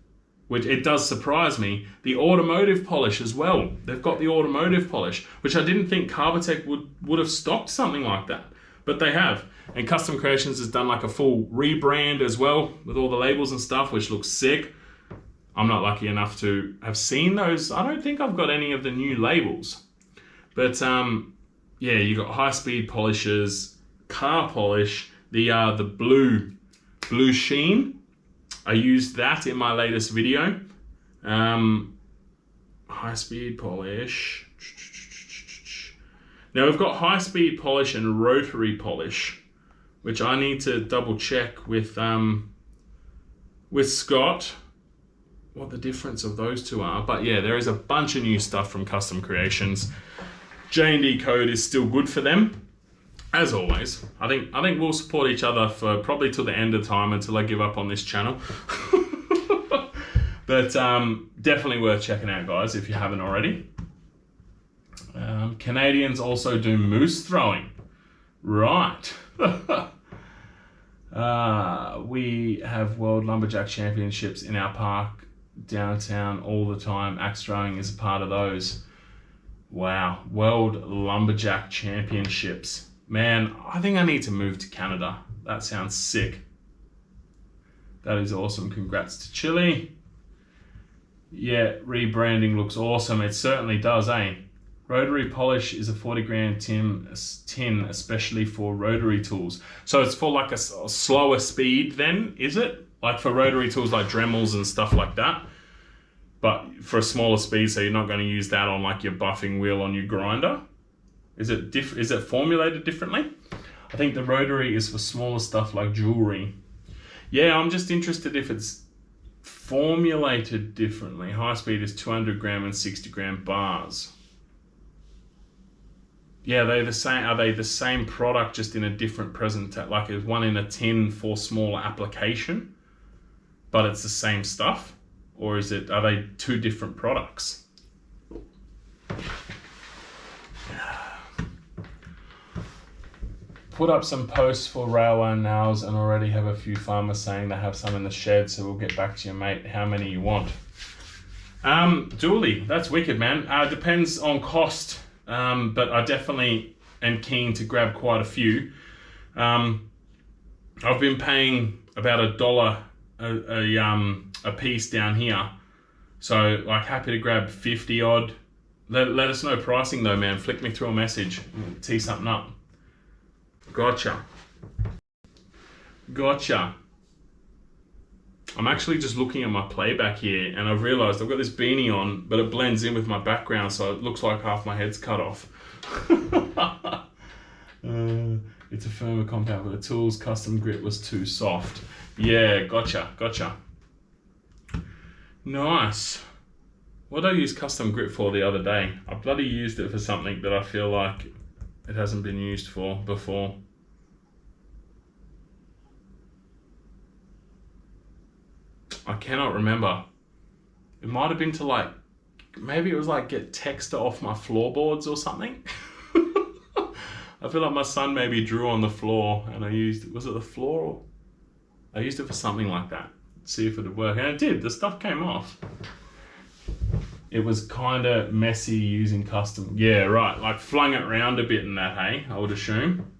which it does surprise me, the automotive polish as well. They've got the automotive polish, which I didn't think Carbatec would have stocked something like that, but they have. And Custom Creations has done like a full rebrand as well with all the labels and stuff, which looks sick. I'm not lucky enough to have seen those. I don't think I've got any of the new labels, but yeah, you got high-speed polishes, car polish, the blue sheen. I used that in my latest video. High-speed polish. Now we've got high-speed polish and rotary polish, which I need to double check with Scott what the difference of those two are. But yeah, there is a bunch of new stuff from Custom Creations. J&D code is still good for them. As always, I think we'll support each other for probably till the end of time, until I give up on this channel. But definitely worth checking out, guys, if you haven't already. Canadians also do moose throwing. Right. We have World Lumberjack Championships in our park downtown all the time. Axe throwing is a part of those. Wow. World Lumberjack Championships. Man, I think I need to move to Canada. That sounds sick. That is awesome. Congrats to Chile. Yeah, rebranding looks awesome. It certainly does, eh? Rotary polish is a 40 gram tin, especially for rotary tools. So it's for like a slower speed then, is it? Like for rotary tools like Dremels and stuff like that. But for a smaller speed, so you're not going to use that on like your buffing wheel on your grinder. Is it formulated differently? I think the rotary is for smaller stuff like jewelry. Yeah, I'm just interested if it's formulated differently. High speed is 200 gram and 60 gram bars. Yeah, they're the same. Are they the same product, just in a different presentation? Like there's one in a tin for smaller application, but it's the same stuff? Or are they two different products? Put up some posts for railway nails and already have a few farmers saying they have some in the shed, so we'll get back to you, mate. How many you want? Dually, that's wicked, man. Depends on cost, but I definitely am keen to grab quite a few. I've been paying about $1 a piece down here, so like happy to grab 50 odd. Let us know pricing though, man. Flick me through a message. We'll tee something up. Gotcha. I'm actually just looking at my playback here, and I've realized I've got this beanie on, but it blends in with my background, so it looks like half my head's cut off. It's a firmer compound, but the tool's custom grit was too soft. Yeah, gotcha. Nice. What did I use custom grit for the other day? I bloody used it for something that I feel like it hasn't been used for before. I cannot remember. It might have been to like, maybe it was like get texture off my floorboards or something. I feel like my son maybe drew on the floor and I used, was it the floor? I used it for something like that. See if it would work. And it did, the stuff came off. It was kind of messy using custom. Yeah, right, like flung it around a bit in that, hey, I would assume.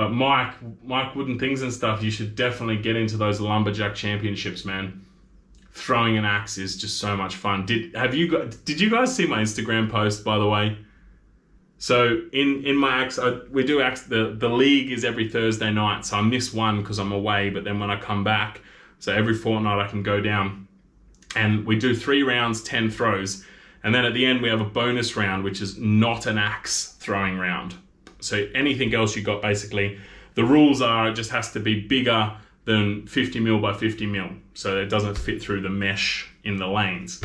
Mike Wooden Things and Stuff, you should definitely get into those lumberjack championships, man. Throwing an axe is just so much fun. Did you guys see my Instagram post, by the way? So in my axe, we do axe, the league is every Thursday night, so I miss one because I'm away, but then when I come back, so every fortnight I can go down, and we do 3 rounds, 10 throws, and then at the end we have a bonus round, which is not an axe throwing round. So anything else you got, basically, the rules are it just has to be bigger than 50 mil by 50 mil, so it doesn't fit through the mesh in the lanes.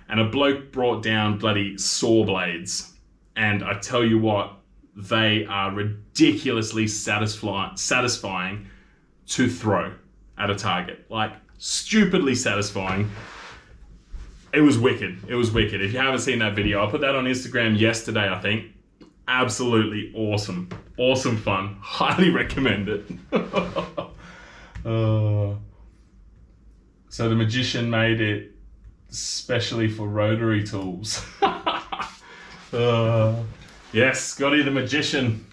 And a bloke brought down bloody saw blades, and I tell you what, they are ridiculously satisfying to throw at a target. Like, stupidly satisfying. It was wicked. It was wicked. If you haven't seen that video, I put that on Instagram yesterday, I think. Absolutely awesome. Awesome fun. Highly recommend it. So the magician made it specially for rotary tools. Yes, Scotty the magician.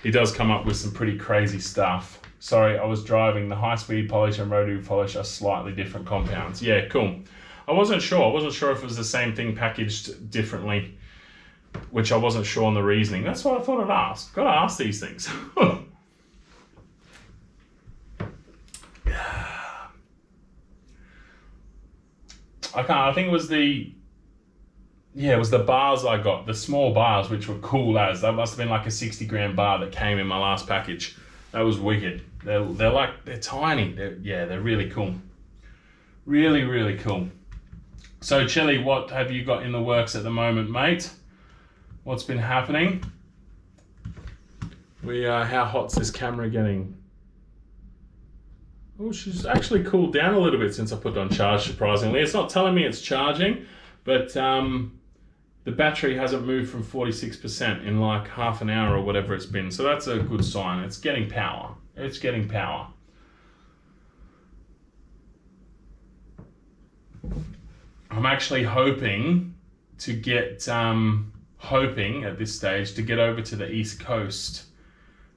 He does come up with some pretty crazy stuff. Sorry, I was driving. The high-speed polish and rotary polish are slightly different compounds. Yeah, cool. I wasn't sure. I wasn't sure if it was the same thing packaged differently, which I wasn't sure on the reasoning. That's why I thought I'd ask. Got to ask these things. I think it was the bars I got, the small bars, which were cool as. That must have been like a 60-gram bar that came in my last package. That was wicked. They're tiny. They're really cool. Really, really cool. So, Chili, what have you got in the works at the moment, mate? What's been happening? How hot's this camera getting? Oh, she's actually cooled down a little bit since I put it on charge, surprisingly. It's not telling me it's charging, but the battery hasn't moved from 46% in like half an hour or whatever it's been. So that's a good sign. It's getting power. It's getting power. I'm actually hoping to get, at this stage to get over to the East Coast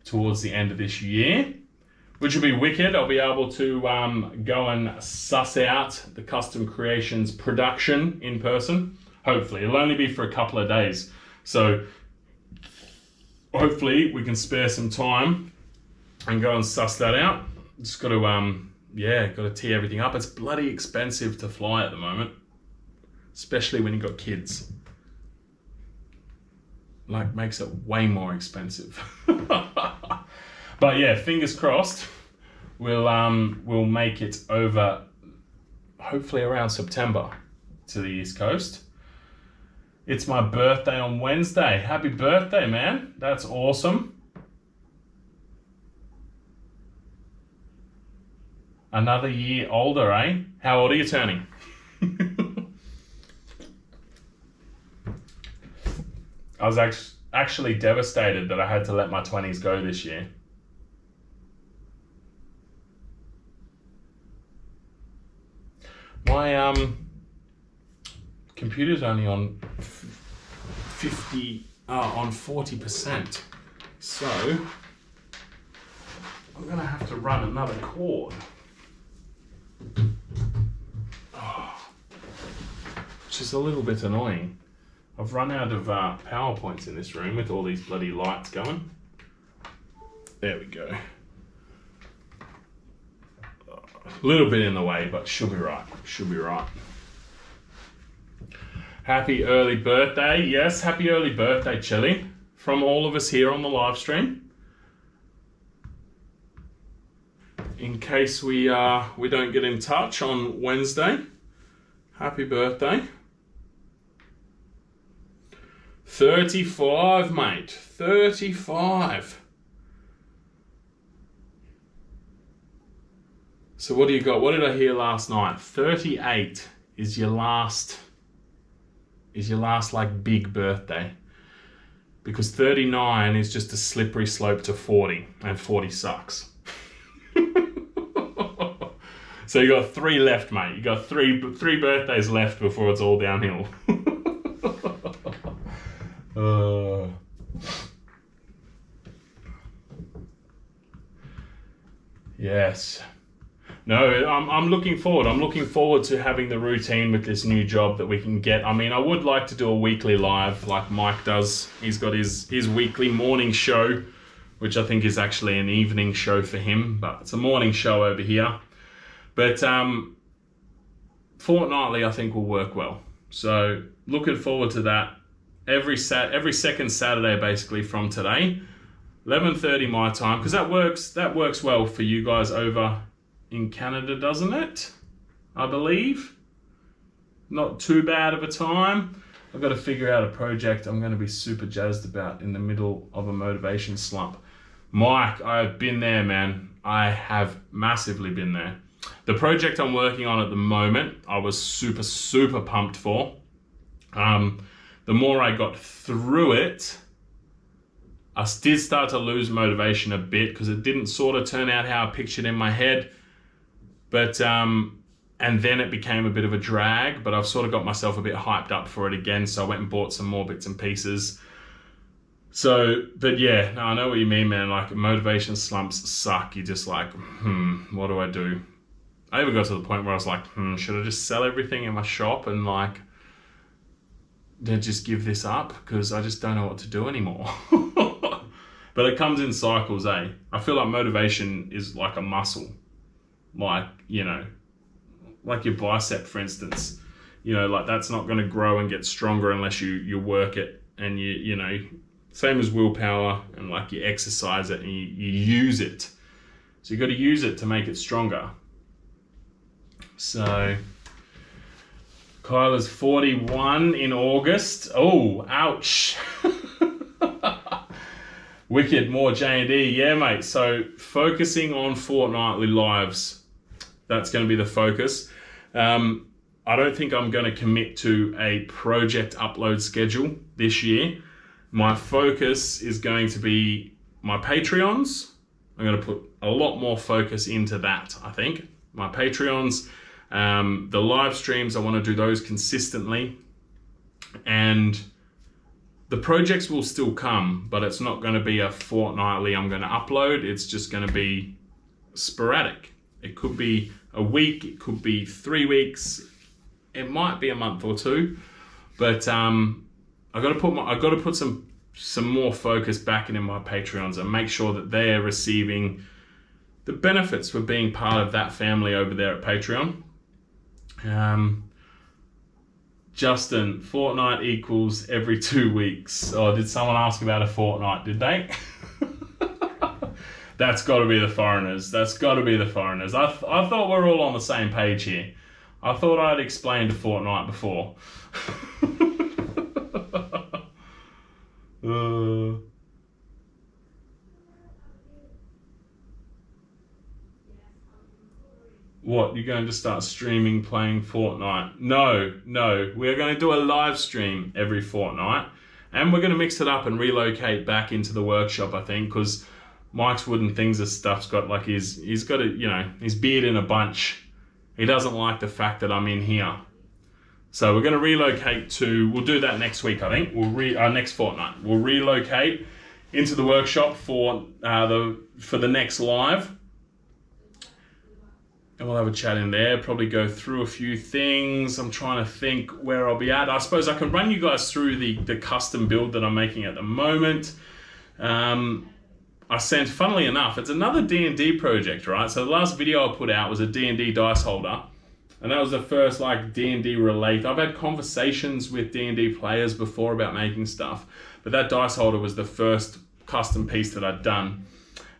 towards the end of this year, which will be wicked. I'll be able to go and suss out the Custom Creations production in person. Hopefully. It'll only be for a couple of days. So hopefully we can spare some time and go and suss that out. Just got to, got to tee everything up. It's bloody expensive to fly at the moment, especially when you've got kids. Like, makes it way more expensive. But yeah, fingers crossed, we'll make it over, hopefully around September, to the East Coast. It's my birthday on Wednesday. Happy birthday, man. That's awesome. Another year older, eh? How old are you turning? I was actually devastated that I had to let my 20s go this year. My computer's only on 40%, so I'm gonna have to run another cord. Which is a little bit annoying. I've run out of PowerPoints in this room with all these bloody lights going. There we go. A little bit in the way, but should be right. Should be right. Happy early birthday. Yes, happy early birthday, Chili. From all of us here on the live stream. In case we don't get in touch on Wednesday. Happy birthday. 35, mate. 35. So what do you got? What did I hear last night? 38 is your last like big birthday. Because 39 is just a slippery slope to 40, and 40 sucks. So you got 3 left, mate. You got three birthdays left before it's all downhill. Yes. No, I'm looking forward. I'm looking forward to having the routine with this new job that we can get. I mean, I would like to do a weekly live like Mike does. He's got his weekly morning show, which I think is actually an evening show for him, but it's a morning show over here. But fortnightly, I think will work well. So looking forward to that. Every second Saturday, basically from today, 11:30 my time, because that works well for you guys over in Canada, doesn't it? I believe. Not too bad of a time. I've got to figure out a project I'm going to be super jazzed about in the middle of a motivation slump. Mike, I've been there, man. I have massively been there. The project I'm working on at the moment, I was super, super pumped for. The more I got through it, I did start to lose motivation a bit because it didn't sort of turn out how I pictured in my head. But, and then it became a bit of a drag, but I've sort of got myself a bit hyped up for it again. So I went and bought some more bits and pieces. So, but yeah, no, I know what you mean, man. Like motivation slumps suck. You're just like, what do I do? I even got to the point where I was like, should I just sell everything in my shop and like, then just give this up? Because I just don't know what to do anymore. But it comes in cycles, eh? I feel like motivation is like a muscle. Like, you know, like your bicep, for instance, you know, like that's not going to grow and get stronger unless you work it and you know, same as willpower and like you exercise it and you use it. So you got to use it to make it stronger. So Kyla's 41 in August. Oh, ouch. Wicked, more J&D. Yeah, mate. So focusing on fortnightly lives. That's going to be the focus. I don't think I'm going to commit to a project upload schedule this year. My focus is going to be my Patreons. I'm going to put a lot more focus into that, I think. My Patreons, the live streams, I want to do those consistently. And the projects will still come, but it's not going to be a fortnightly I'm going to upload. It's just going to be sporadic. It could be a week, it could be 3 weeks, it might be a month or two, but I've got to put some more focus back into my Patreons and make sure that they're receiving the benefits for being part of that family over there at Patreon. Justin, fortnight equals every 2 weeks. Oh, did someone ask about a fortnight, did they? That's got to be the foreigners. That's got to be the foreigners. I thought we're all on the same page here. I thought I'd explained a fortnight before. What, you're going to start streaming playing Fortnite? No. We're going to do a live stream every fortnight. And we're going to mix it up and relocate back into the workshop, I think, because Mike's Wooden Things and stuff's got like he's got a, you know, his beard in a bunch. He doesn't like the fact that I'm in here. So we're going to relocate to, we'll do that next week, I think. Next fortnight. We'll relocate into the workshop for the next live. And we'll have a chat in there, probably go through a few things. I'm trying to think where I'll be at. I suppose I can run you guys through the custom build that I'm making at the moment. I sent, funnily enough, it's another D&D project, right? So the last video I put out was a D&D dice holder. And that was the first like D&D relate. I've had conversations with D&D players before about making stuff, but that dice holder was the first custom piece that I'd done.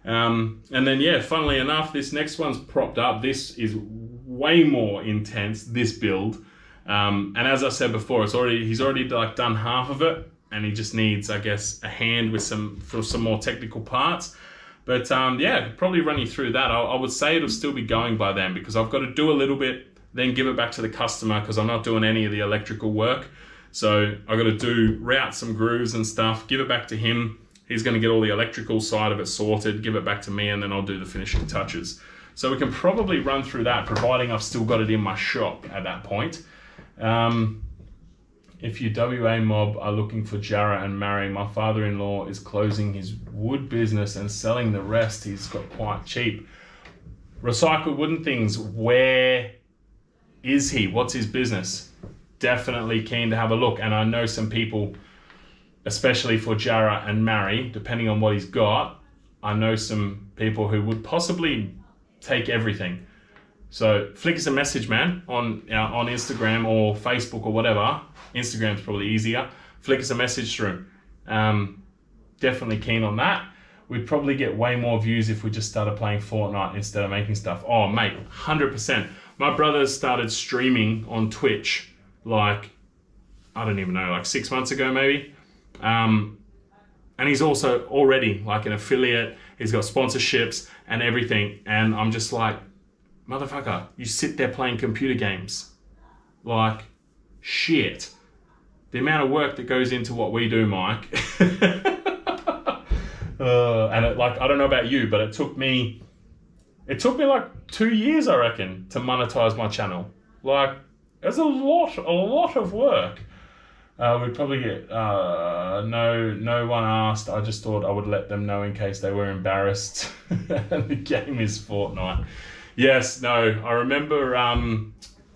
And then, yeah, funnily enough, this next one's propped up. This is way more intense, this build. And as I said before, he's already like done half of it, and he just needs, I guess, a hand with some more technical parts. But yeah, probably run you through that. I would say it'll still be going by then, because I've got to do a little bit, then give it back to the customer, because I'm not doing any of the electrical work. So I've got to route some grooves and stuff, give it back to him. He's going to get all the electrical side of it sorted, give it back to me, and then I'll do the finishing touches. So we can probably run through that, providing I've still got it in my shop at that point. If you WA mob are looking for Jarrah and Mary, my father-in-law is closing his wood business and selling the rest he's got quite cheap. Recycled wooden things, where is he? What's his business? Definitely keen to have a look. And I know some people, especially for Jarrah and Mary, depending on what he's got, I know some people who would possibly take everything. So flick us a message, man, on Instagram or Facebook or whatever. Instagram's probably easier. Flick us a message through. Definitely keen on that. We'd probably get way more views if we just started playing Fortnite instead of making stuff. Oh, mate, 100%. My brother started streaming on Twitch, like, I don't even know, like 6 months ago maybe. And he's also already like an affiliate. He's got sponsorships and everything. And I'm just like, motherfucker, you sit there playing computer games. Like, shit. The amount of work that goes into what we do, Mike. And I don't know about you, but it took me like 2 years, I reckon, to monetize my channel. Like, there's a lot of work. We'd probably get, no one asked. I just thought I would let them know in case they were embarrassed. And the game is Fortnite. Yes, no, I remember I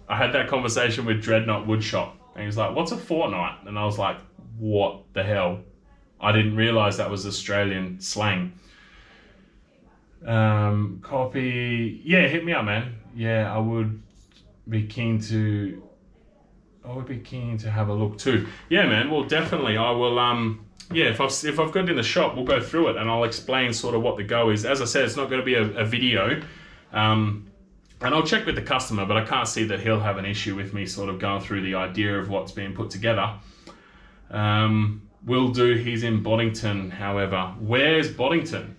had that conversation with Dreadnought Woodshop. And he was like, what's a Fortnite? And I was like, what the hell? I didn't realize that was Australian slang. Copy. Yeah, hit me up, man. Yeah, I would be keen to have a look too. Yeah, man. Well, definitely. I will. Yeah, if I've got it in the shop, we'll go through it and I'll explain sort of what the go is. As I said, it's not going to be a video. And I'll check with the customer, but I can't see that he'll have an issue with me sort of going through the idea of what's being put together. Will do. He's in Boddington, however. Where's Boddington?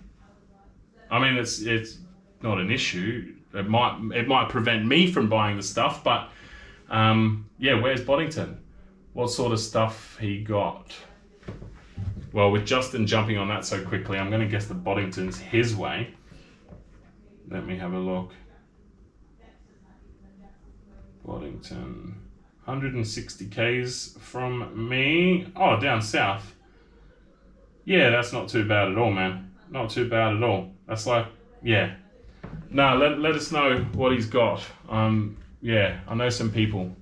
I mean, it's not an issue. It might prevent me from buying the stuff, but yeah, where's Boddington? What sort of stuff he got? Well, with Justin jumping on that so quickly, I'm going to guess that Boddington's his way. Let me have a look. Boddington. 160 k's from me. Oh, down south. Yeah, that's not too bad at all, man. Not too bad at all. That's like, yeah. No, let us know what he's got. Yeah, I know some people.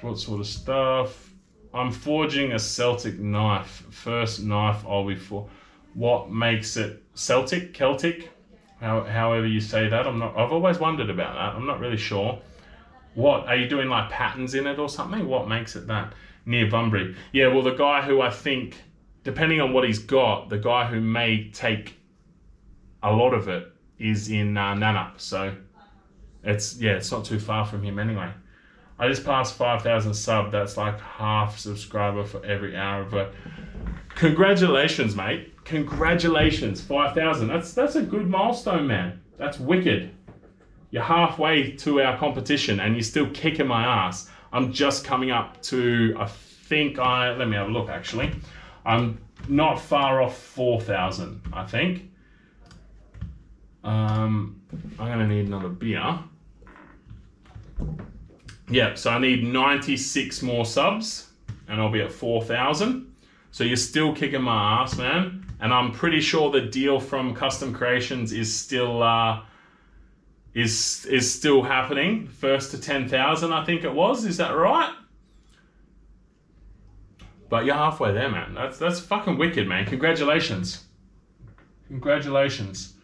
What sort of stuff? I'm forging a Celtic knife. First knife I'll be for. What makes it Celtic? Celtic? However you say that. I've always wondered about that. I'm not really sure. What, are you doing like patterns in it or something? What makes it that? Near Bunbury. Yeah, well, the guy who I think, depending on what he's got, the guy who may take a lot of it is in Nannup. So it's not too far from him anyway. I just passed 5,000 sub. That's like half subscriber for every hour of work. Congratulations, mate. Congratulations, 5,000. That's a good milestone, man. That's wicked. You're halfway to our competition and you're still kicking my ass. I'm just coming up to, let me have a look actually. I'm not far off 4,000, I think. I'm gonna need another beer. Yeah, so I need 96 more subs and I'll be at 4,000. So you're still kicking my ass, man. And I'm pretty sure the deal from Custom Creations is still still happening. First to 10,000, I think it was. Is that right? But you're halfway there, man. That's fucking wicked, man. Congratulations. Congratulations.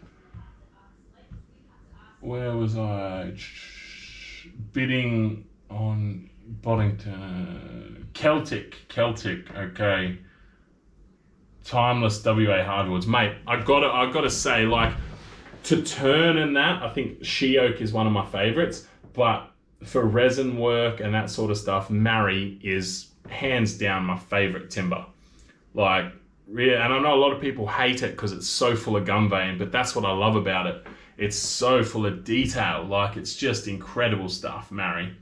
Where was I? Bidding on Boddington. Celtic. Okay. Timeless WA hardwoods, mate. I gotta say, like, to turn and that, I think she oak is one of my favorites. But for resin work and that sort of stuff, Mary is hands down my favorite timber. Like, yeah, and I know a lot of people hate it because it's so full of gum vein, but that's what I love about it. It's so full of detail. Like, it's just incredible stuff, Mary.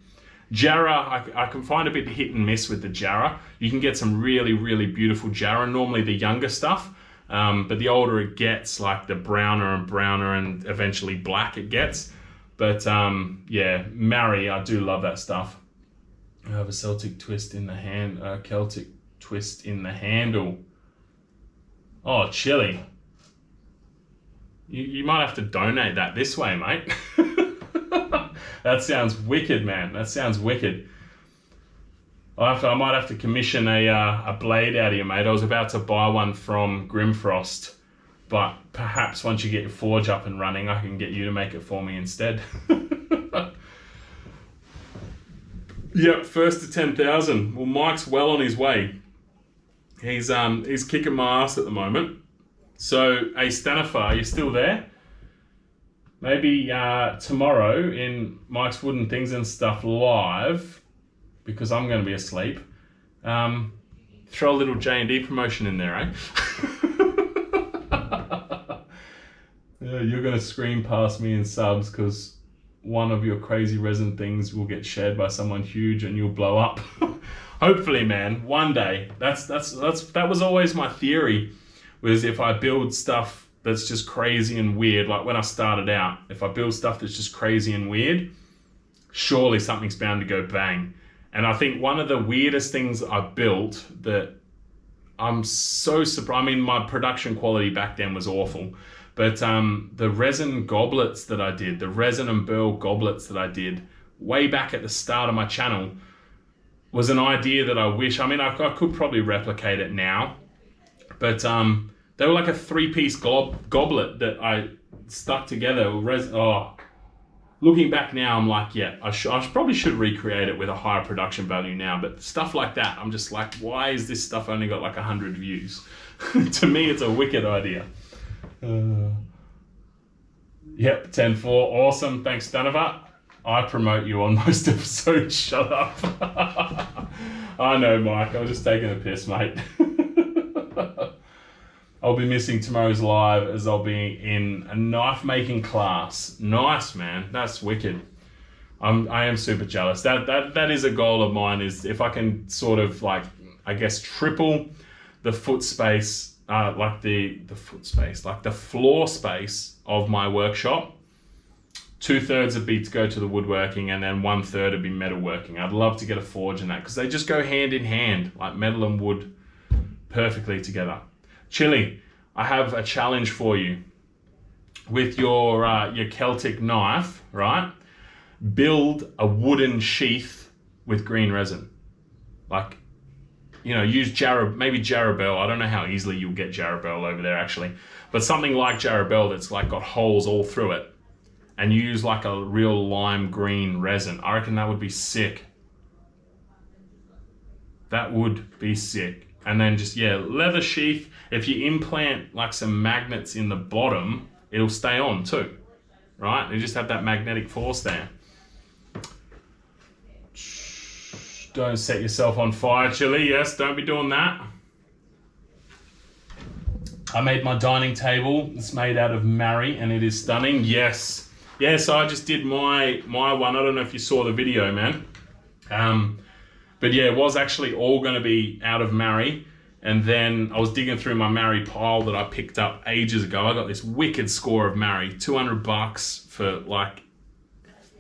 Jarrah, I can find a bit hit and miss with the Jarrah. You can get some really, really beautiful Jarrah, normally the younger stuff. But the older it gets, like the browner and eventually black it gets. But yeah, Mary, I do love that stuff. I have a Celtic twist in the hand, Celtic twist in the handle. Oh, chilly. You might have to donate that this way, mate. That sounds wicked, man. That sounds wicked. I might have to commission a blade out of you, mate. I was about to buy one from Grimfrost, but perhaps once you get your forge up and running, I can get you to make it for me instead. Yep, first to 10,000. Well, Mike's well on his way. He's kicking my ass at the moment. So, hey, Stanifer, are you still there? Maybe tomorrow in Mike's Wooden Things and Stuff live, because I'm going to be asleep, throw a little J&D promotion in there, eh? Yeah, you're going to scream past me in subs because one of your crazy resin things will get shared by someone huge and you'll blow up. Hopefully, man, one day. That was always my theory, was if I build stuff that's just crazy and weird, like when I started out, if I build stuff that's just crazy and weird, surely something's bound to go bang. And I think one of the weirdest things I built that I'm so surprised, I mean, my production quality back then was awful, but the resin goblets that I did, the resin and burl goblets that I did way back at the start of my channel was an idea that I wish, I mean, I could probably replicate it now, but they were like a 3-piece goblet that I stuck together. Looking back now, I'm like, yeah, I probably should recreate it with a higher production value now, but stuff like that, I'm just like, why is this stuff only got like 100 views? To me, it's a wicked idea. Yep, 10-4, awesome, thanks, Danova. I promote you on most episodes, shut up. I know, Mike, I was just taking a piss, mate. I'll be missing tomorrow's live as I'll be in a knife making class. Nice, man. That's wicked. I am super jealous. That is a goal of mine, is if I can sort of like, I guess, triple the foot space, like the floor space of my workshop. 2/3 would be to go to the woodworking, and then 1/3 would be metalworking. I'd love to get a forge in that because they just go hand in hand, like metal and wood perfectly together. Chili, I have a challenge for you. With your Celtic knife, right? Build a wooden sheath with green resin. Like, you know, use maybe Jarabelle. I don't know how easily you'll get Jarabelle over there actually, but something like Jarabelle that's like got holes all through it, and you use like a real lime green resin. I reckon that would be sick. That would be sick. And then just, yeah, leather sheath. If you implant like some magnets in the bottom, it'll stay on too, right? You just have that magnetic force there. Don't set yourself on fire, Chili. Yes, don't be doing that. I made my dining table. It's made out of marry and it is stunning. Yes. Yes, I just did my one. I don't know if you saw the video, man. But yeah, it was actually all going to be out of marry. And then I was digging through my marry pile that I picked up ages ago. I got this wicked score of marry, $200 for like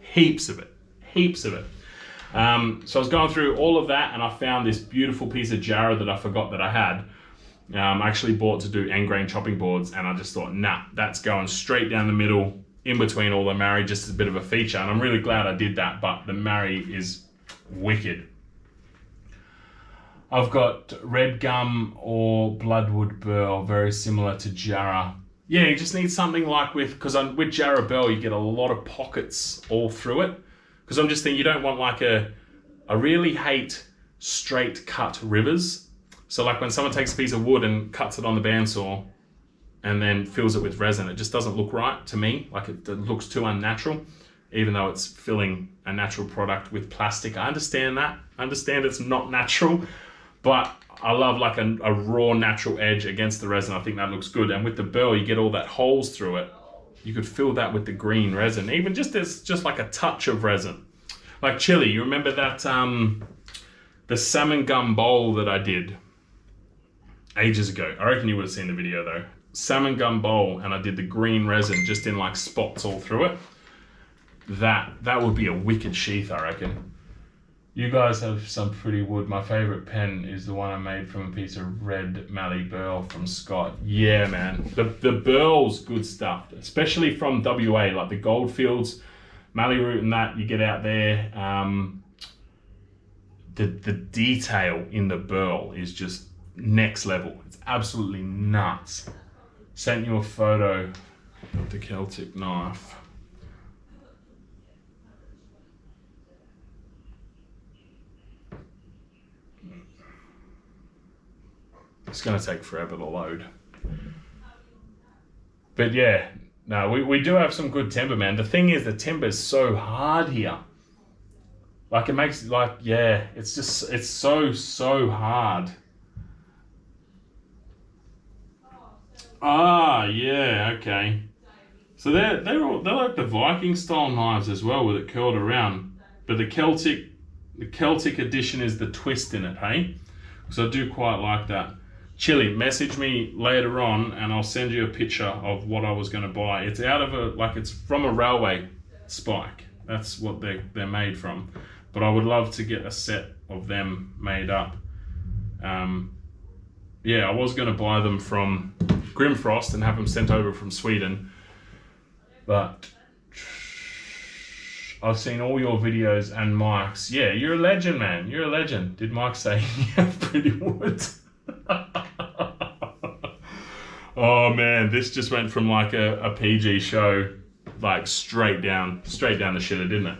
heaps of it, heaps of it. So I was going through all of that and I found this beautiful piece of jarrah that I forgot that I had. I actually bought to do end grain chopping boards, and I just thought, nah, that's going straight down the middle in between all the marry, just as a bit of a feature. And I'm really glad I did that, but the marry is wicked. I've got red gum or bloodwood burl, very similar to jarrah. Yeah, you just need something like because with Jarabelle, you get a lot of pockets all through it. Because I'm just thinking, you don't want like I really hate straight cut rivers. So like when someone takes a piece of wood and cuts it on the bandsaw and then fills it with resin, it just doesn't look right to me. Like it looks too unnatural, even though it's filling a natural product with plastic. I understand that. I understand it's not natural, but I love like a raw natural edge against the resin. I think that looks good. And with the burl, you get all that holes through it. You could fill that with the green resin, even just like a touch of resin. Like Chili, you remember that the salmon gum bowl that I did ages ago? I reckon you would have seen the video though. Salmon gum bowl, and I did the green resin just in like spots all through it. That would be a wicked sheath, I reckon. You guys have some pretty wood. My favourite pen is the one I made from a piece of red mallee burl from Scott. Yeah, man. The burl's good stuff, especially from WA, like the Goldfields, mallee root and that you get out there. The detail in the burl is just next level. It's absolutely nuts. Sent you a photo of the Celtic knife. It's going to take forever to load. But yeah, no, we do have some good timber, man. The thing is, the timber is so hard here. Like, it makes, like, yeah, it's just, it's so hard. Ah, yeah, okay. So they're like the Viking style knives as well, with it curled around. But the Celtic edition is the twist in it, hey? So I do quite like that. Chili, message me later on and I'll send you a picture of what I was going to buy. It's out of it's from a railway spike. That's what they're made from. But I would love to get a set of them made up. Yeah, I was going to buy them from Grimfrost and have them sent over from Sweden. But I've seen all your videos and Mike's. Yeah, you're a legend, man. You're a legend. Did Mike say you have pretty wood? Oh man, this just went from like a PG show, like straight down the shitter, didn't it?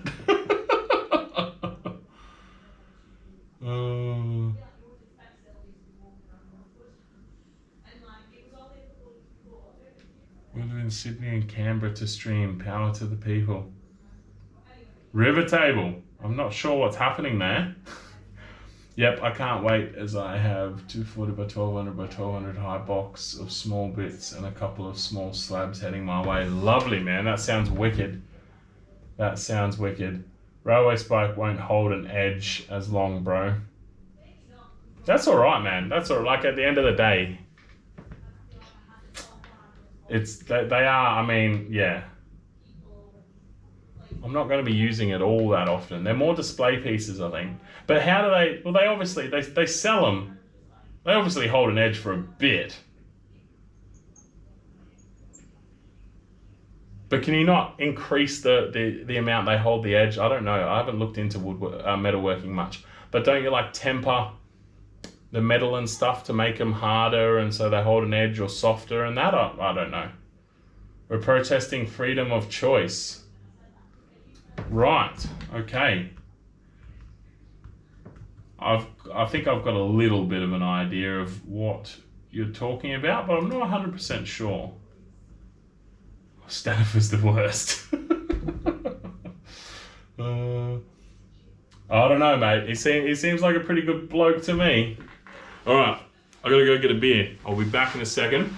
We live in Sydney and Canberra to stream. Power to the people. River table. I'm not sure what's happening there. Yep, I can't wait, as I have 240 by 1200 by 1200 high box of small bits and a couple of small slabs heading my way. Lovely, man. That sounds wicked. That sounds wicked. Railway spike won't hold an edge as long, bro. That's all right, man. That's all right. Like, at the end of the day, they are, I mean, yeah. I'm not going to be using it all that often. They're more display pieces, I think. But how do they... Well, they obviously... They sell them. They obviously hold an edge for a bit. But can you not increase the amount they hold the edge? I don't know. I haven't looked into metalworking much. But don't you like temper the metal and stuff to make them harder and so they hold an edge or softer and that? I don't know. We're protesting freedom of choice. Right, okay. I think I've got a little bit of an idea of what you're talking about, but I'm not 100% sure. Staniff is the worst. I don't know, mate. He seems like a pretty good bloke to me. All right, I gotta go get a beer. I'll be back in a second.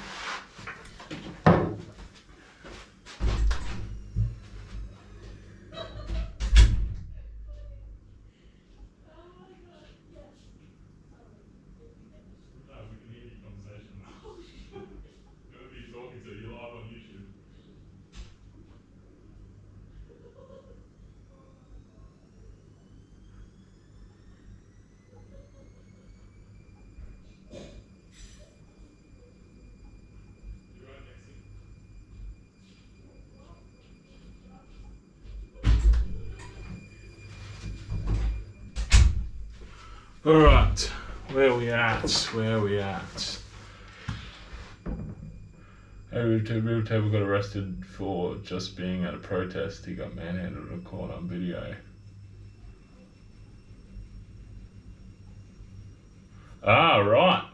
All right, where are we at? Real Table got arrested for just being at a protest. He got manhandled and caught on video. Ah, right.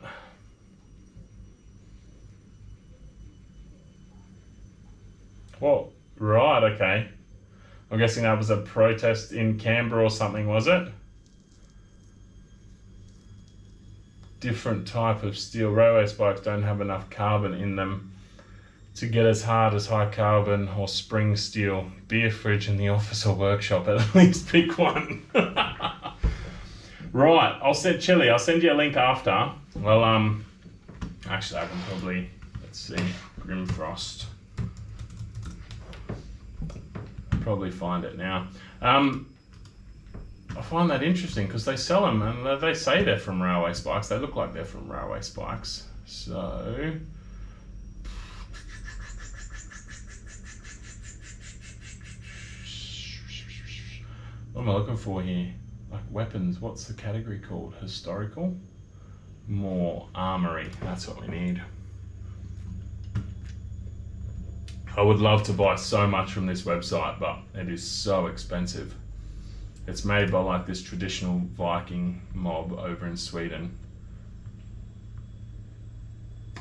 Well, right, okay. I'm guessing that was a protest in Canberra or something, was it? Different type of steel. Railway spikes don't have enough carbon in them to get as hard as high carbon or spring steel. Beer fridge in the office or workshop, at least pick one. Right, I'll send you a link after. Well, actually I can probably, let's see, Grimfrost. Probably find it now. I find that interesting because they sell them and they say they're from railway spikes. They look like they're from railway spikes. So, what am I looking for here? Like weapons, what's the category called? Historical? More armory, that's what we need. I would love to buy so much from this website, but it is so expensive. It's made by like this traditional Viking mob over in Sweden.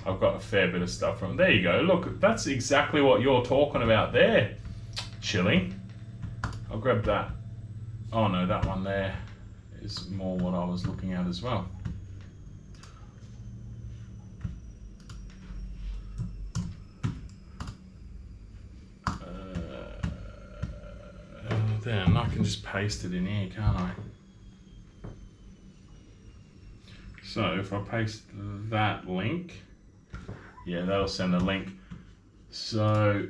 I've got a fair bit of stuff from, there you go, look, that's exactly what you're talking about there, Chili. I'll grab that. Oh no, that one there is more what I was looking at as well. Then I can just paste it in here, can't I? So if I paste that link, yeah, that'll send a link. So,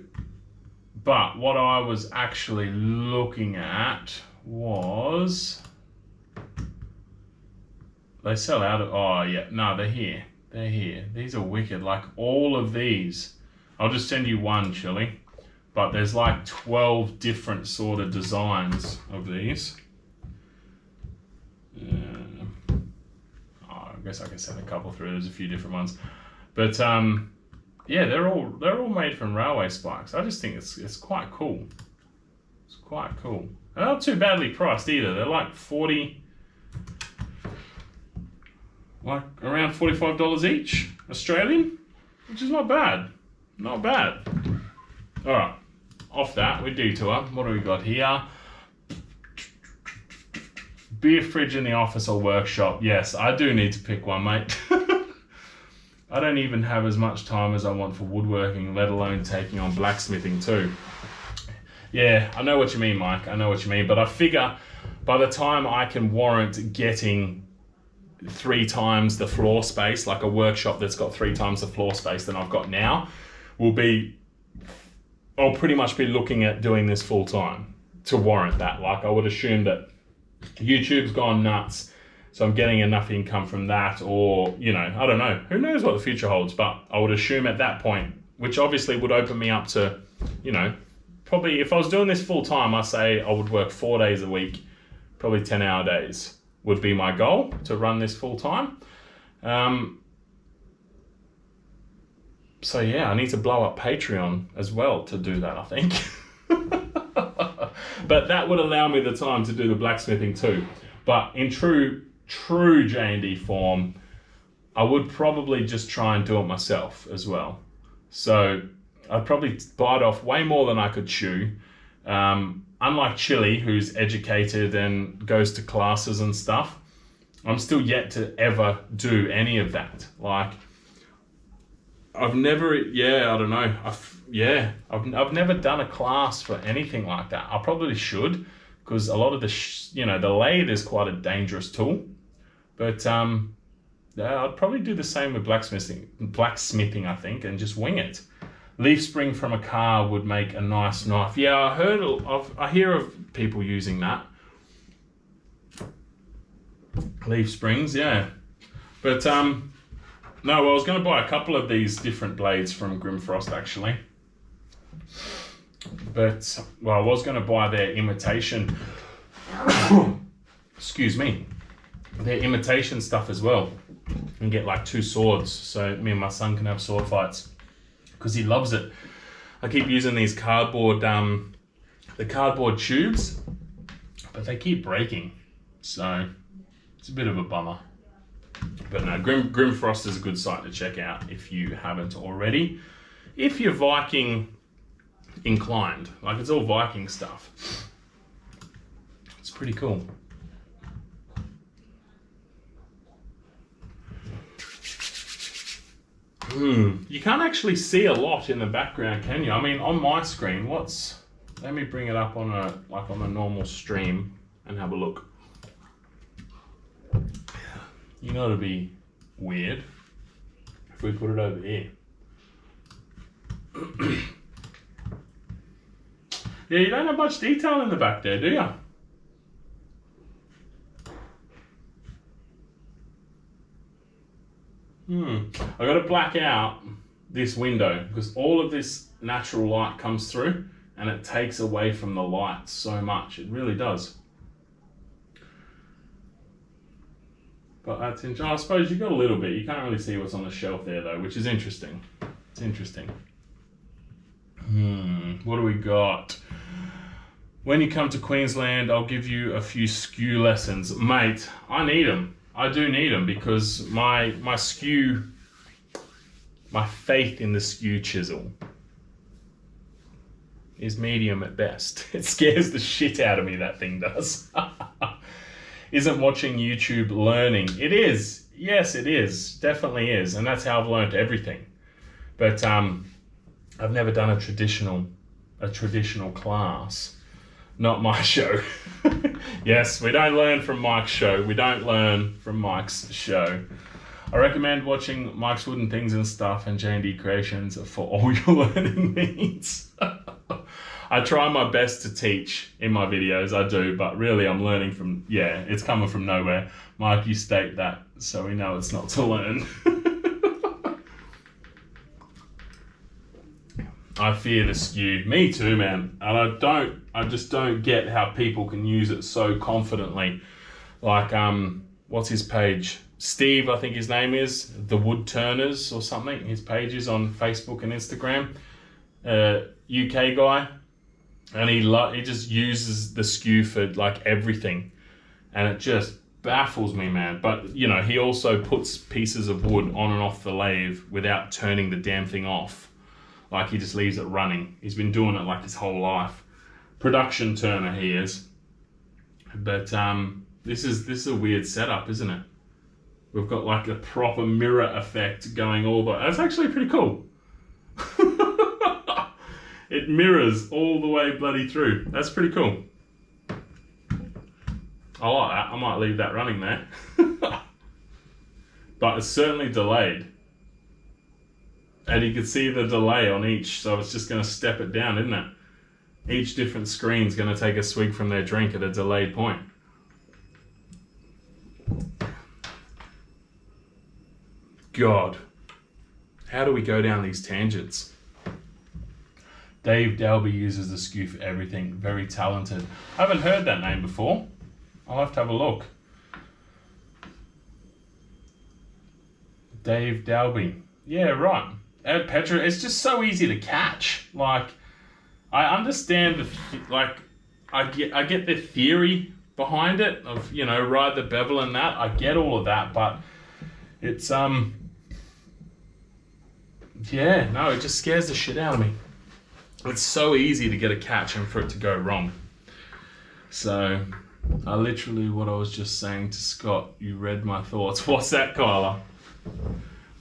but what I was actually looking at was, they sell out of, oh yeah, no, they're here. They're here. These are wicked, like all of these. I'll just send you one, Chili. But there's like 12 different sort of designs of these. I guess I can send a couple through. There's a few different ones, but yeah, they're all made from railway spikes. I just think it's quite cool. It's quite cool. They're not too badly priced either. They're like around $45 each Australian, which is not bad. Not bad. All right. Off that, we detour. What do we got here? Beer fridge in the office or workshop. Yes, I do need to pick one, mate. I don't even have as much time as I want for woodworking, let alone taking on blacksmithing too. Yeah, I know what you mean, Mike. I know what you mean. But I figure by the time I can warrant getting 3 times the floor space, like a workshop that's got 3 times the floor space than I've got now, I'll pretty much be looking at doing this full time to warrant that. Like I would assume that YouTube's gone nuts, so I'm getting enough income from that, or, you know, I don't know. Who knows what the future holds, but I would assume at that point, which obviously would open me up to, you know, probably if I was doing this full time, I say I would work 4 days a week, probably 10-hour days would be my goal to run this full time. So yeah, I need to blow up Patreon as well to do that, I think. But that would allow me the time to do the blacksmithing too. But in true J&D form, I would probably just try and do it myself as well. So I'd probably bite off way more than I could chew. Unlike Chili, who's educated and goes to classes and stuff, I'm still yet to ever do any of that. Like, I've never, I don't know. I've never done a class for anything like that. I probably should, because a lot of the lathe is quite a dangerous tool. But I'd probably do the same with blacksmithing, I think, and just wing it. Leaf spring from a car would make a nice knife. Yeah, I hear of people using that. Leaf springs, yeah. But no, well, I was going to buy a couple of these different blades from Grimfrost, actually. But, well, I was going to buy their imitation, excuse me, their imitation stuff as well, and get like 2 swords, so me and my son can have sword fights, because he loves it. I keep using these cardboard, the cardboard tubes, but they keep breaking, so it's a bit of a bummer. But no, Grimfrost is a good site to check out if you haven't already. If you're Viking inclined, like it's all Viking stuff. It's pretty cool. You can't actually see a lot in the background, can you? I mean, on my screen, let me bring it up on a normal stream and have a look. You know, it'd be weird if we put it over here. Yeah, you don't have much detail in the back there, do you? I got to black out this window because all of this natural light comes through and it takes away from the light so much. It really does. But that's interesting. I suppose you got a little bit. You can't really see what's on the shelf there though, which is interesting. It's interesting. What do we got? When you come to Queensland, I'll give you a few skew lessons. Mate, I need them. I do need them because my skew, my faith in the skew chisel is medium at best. It scares the shit out of me, that thing does. Isn't watching YouTube learning? It is. Yes, it is. Definitely is. And that's how I've learned everything. But I've never done a traditional class. Not my show. Yes, we don't learn from Mike's show. We don't learn from Mike's show. I recommend watching Mike's Wooden Things and Stuff and J&D Creations for all your learning needs. I try my best to teach in my videos, I do, but really I'm learning from, it's coming from nowhere. Mike, you state that, so we know it's not to learn. I fear the skew. Me too, man. And I just don't get how people can use it so confidently. Like, what's his page? Steve, I think his name is, The Wood Turners or something. His page is on Facebook and Instagram. UK guy. And he just uses the skew for like everything. And it just baffles me, man. But, you know, he also puts pieces of wood on and off the lathe without turning the damn thing off. Like, he just leaves it running. He's been doing it like his whole life. Production turner he is. But this is a weird setup, isn't it? We've got like a proper mirror effect going all the way. That's actually pretty cool. It mirrors all the way bloody through. That's pretty cool. I like that. I might leave that running there. But it's certainly delayed. And you can see the delay on each, so it's just going to step it down, isn't it? Each different screen's going to take a swig from their drink at a delayed point. God, how do we go down these tangents? Dave Dalby uses the skew for everything. Very talented. I haven't heard that name before. I'll have to have a look. Dave Dalby. Yeah, right. Ed Petra, it's just so easy to catch. Like, I understand I get the theory behind it of, you know, ride the bevel and that. I get all of that, but it's it just scares the shit out of me. It's so easy to get a catch and for it to go wrong. So, I literally, what I was just saying to Scott, you read my thoughts. What's that, Kyla?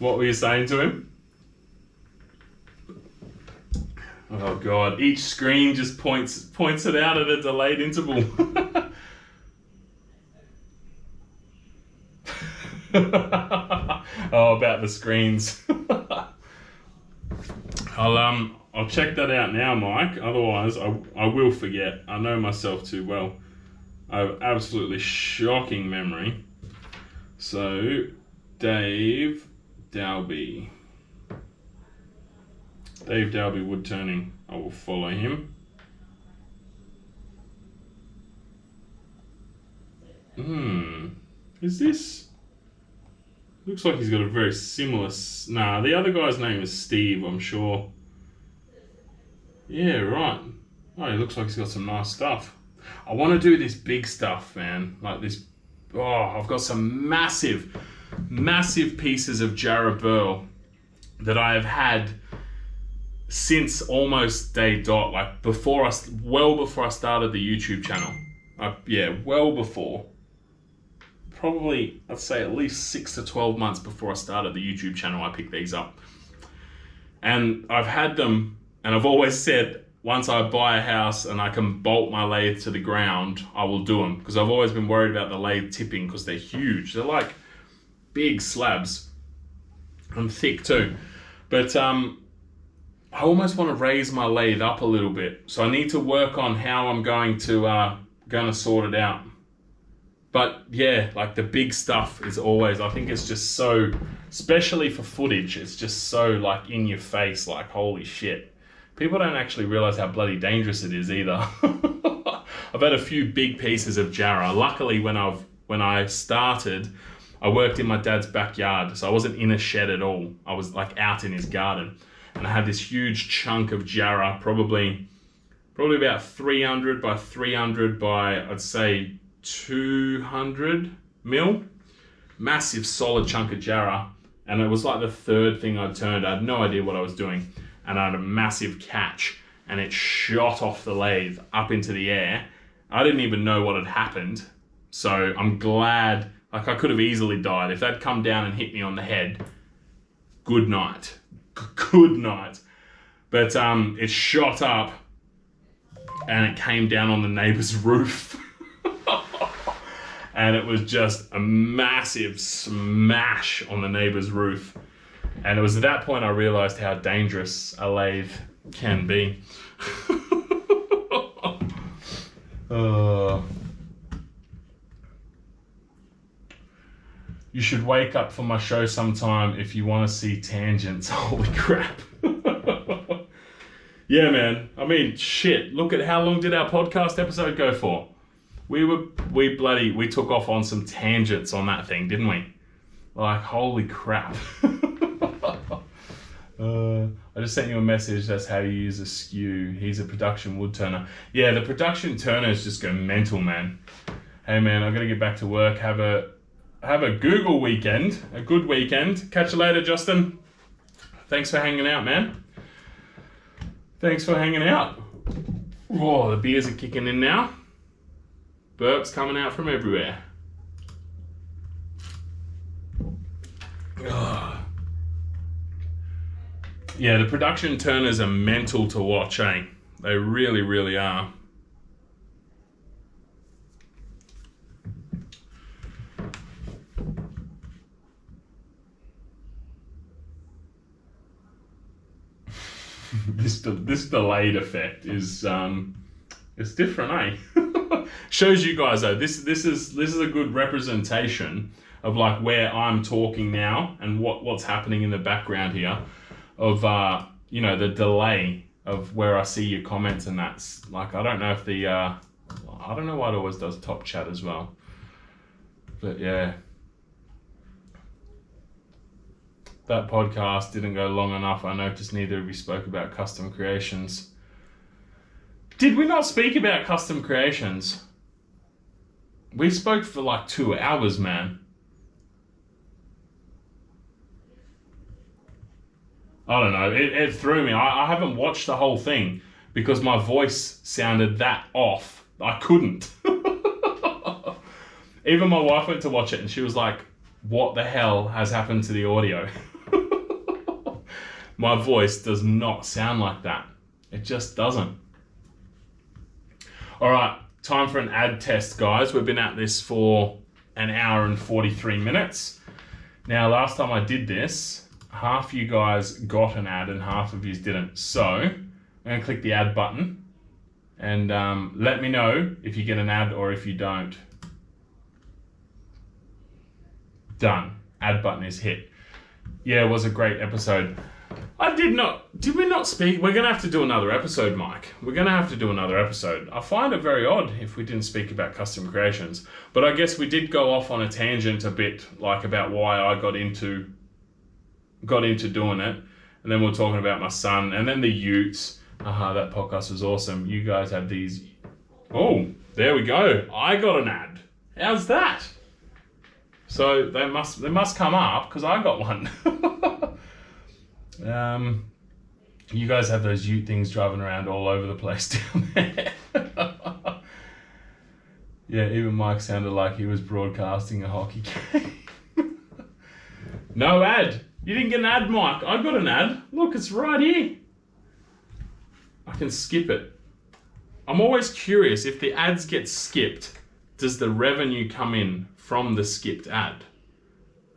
What were you saying to him? Oh God, each screen just points it out at a delayed interval. Oh, about the screens. I'll check that out now, Mike. Otherwise, I will forget. I know myself too well. I have absolutely shocking memory. So, Dave Dalby. Dave Dalby wood turning. I will follow him. Is this? Looks like he's got a very similar. Nah, the other guy's name is Steve, I'm sure. Yeah, right. Oh, he looks like he's got some nice stuff. I want to do this big stuff, man. Like this. Oh, I've got some massive pieces of Jarrah burl that I have had since almost day dot, like well before I started the YouTube channel. Well before. Probably, I'd say at least 6 to 12 months before I started the YouTube channel, I picked these up. And I've had them, and I've always said, once I buy a house and I can bolt my lathe to the ground, I will do them. Because I've always been worried about the lathe tipping because they're huge. They're like big slabs and thick too. But I almost want to raise my lathe up a little bit. So I need to work on how I'm going to sort it out. But yeah, like the big stuff is always, I think it's just so, especially for footage, it's just so like in your face, like holy shit. People don't actually realize how bloody dangerous it is either. I've had a few big pieces of jarrah. Luckily, when I started, I worked in my dad's backyard, so I wasn't in a shed at all. I was like out in his garden, and I had this huge chunk of jarrah, probably about 300 by 300 by, I'd say, 200 mil. Massive solid chunk of jarrah, and it was like the third thing I'd turned. I had no idea what I was doing, and I had a massive catch, and it shot off the lathe up into the air. I didn't even know what had happened, so I'm glad. Like, I could have easily died. If they'd come down and hit me on the head, good night. Good night. But it shot up and it came down on the neighbor's roof. And it was just a massive smash on the neighbor's roof. And it was at that point I realized how dangerous a lathe can be. You should wake up for my show sometime if you want to see tangents. Holy crap. Yeah, man. I mean, shit. Look at how long did our podcast episode go for? We took off on some tangents on that thing, didn't we? Like, holy crap. I just sent you a message. That's how you use a skew. He's a production wood turner. Yeah, the production turners just go mental, man. Hey, man, I've got to get back to work. Have a Google weekend, a good weekend. Catch you later, Justin. Thanks for hanging out, man. Thanks for hanging out. Oh, the beers are kicking in now. Burps coming out from everywhere. Oh. Yeah, the production turners are mental to watch, eh? They really, really are. This delayed effect is it's different, eh? Shows you guys though. This is a good representation of like where I'm talking now and what's happening in the background here, of you know, the delay of where I see your comments, and that's like, I don't know if the I don't know why it always does top chat as well, but yeah. That podcast didn't go long enough. I noticed neither of you spoke about custom creations. Did we not speak about custom creations? We spoke for like 2 hours, man. I don't know. It threw me. I haven't watched the whole thing because my voice sounded that off. I couldn't. Even my wife went to watch it and she was like, what the hell has happened to the audio? My voice does not sound like that. It just doesn't. All right, time for an ad test, guys. We've been at this for an hour and 43 minutes. Now, last time I did this, half you guys got an ad and half of you didn't. So I'm going to click the ad button and let me know if you get an ad or if you don't. Done. Ad button is hit. Yeah, it was a great episode. Did we not speak? We're going to have to do another episode, Mike. We're going to have to do another episode. I find it very odd if we didn't speak about custom creations. But I guess we did go off on a tangent a bit, like about why I got into doing it. And then we're talking about my son. And then the Utes. That podcast was awesome. You guys had these. Oh, there we go. I got an ad. How's that? So they must come up because I got one. You guys have those Ute things driving around all over the place down there. Yeah, even Mike sounded like he was broadcasting a hockey game. No ad. You didn't get an ad, Mike. I got an ad. Look, it's right here. I can skip it. I'm always curious, if the ads get skipped, does the revenue come in from the skipped ad?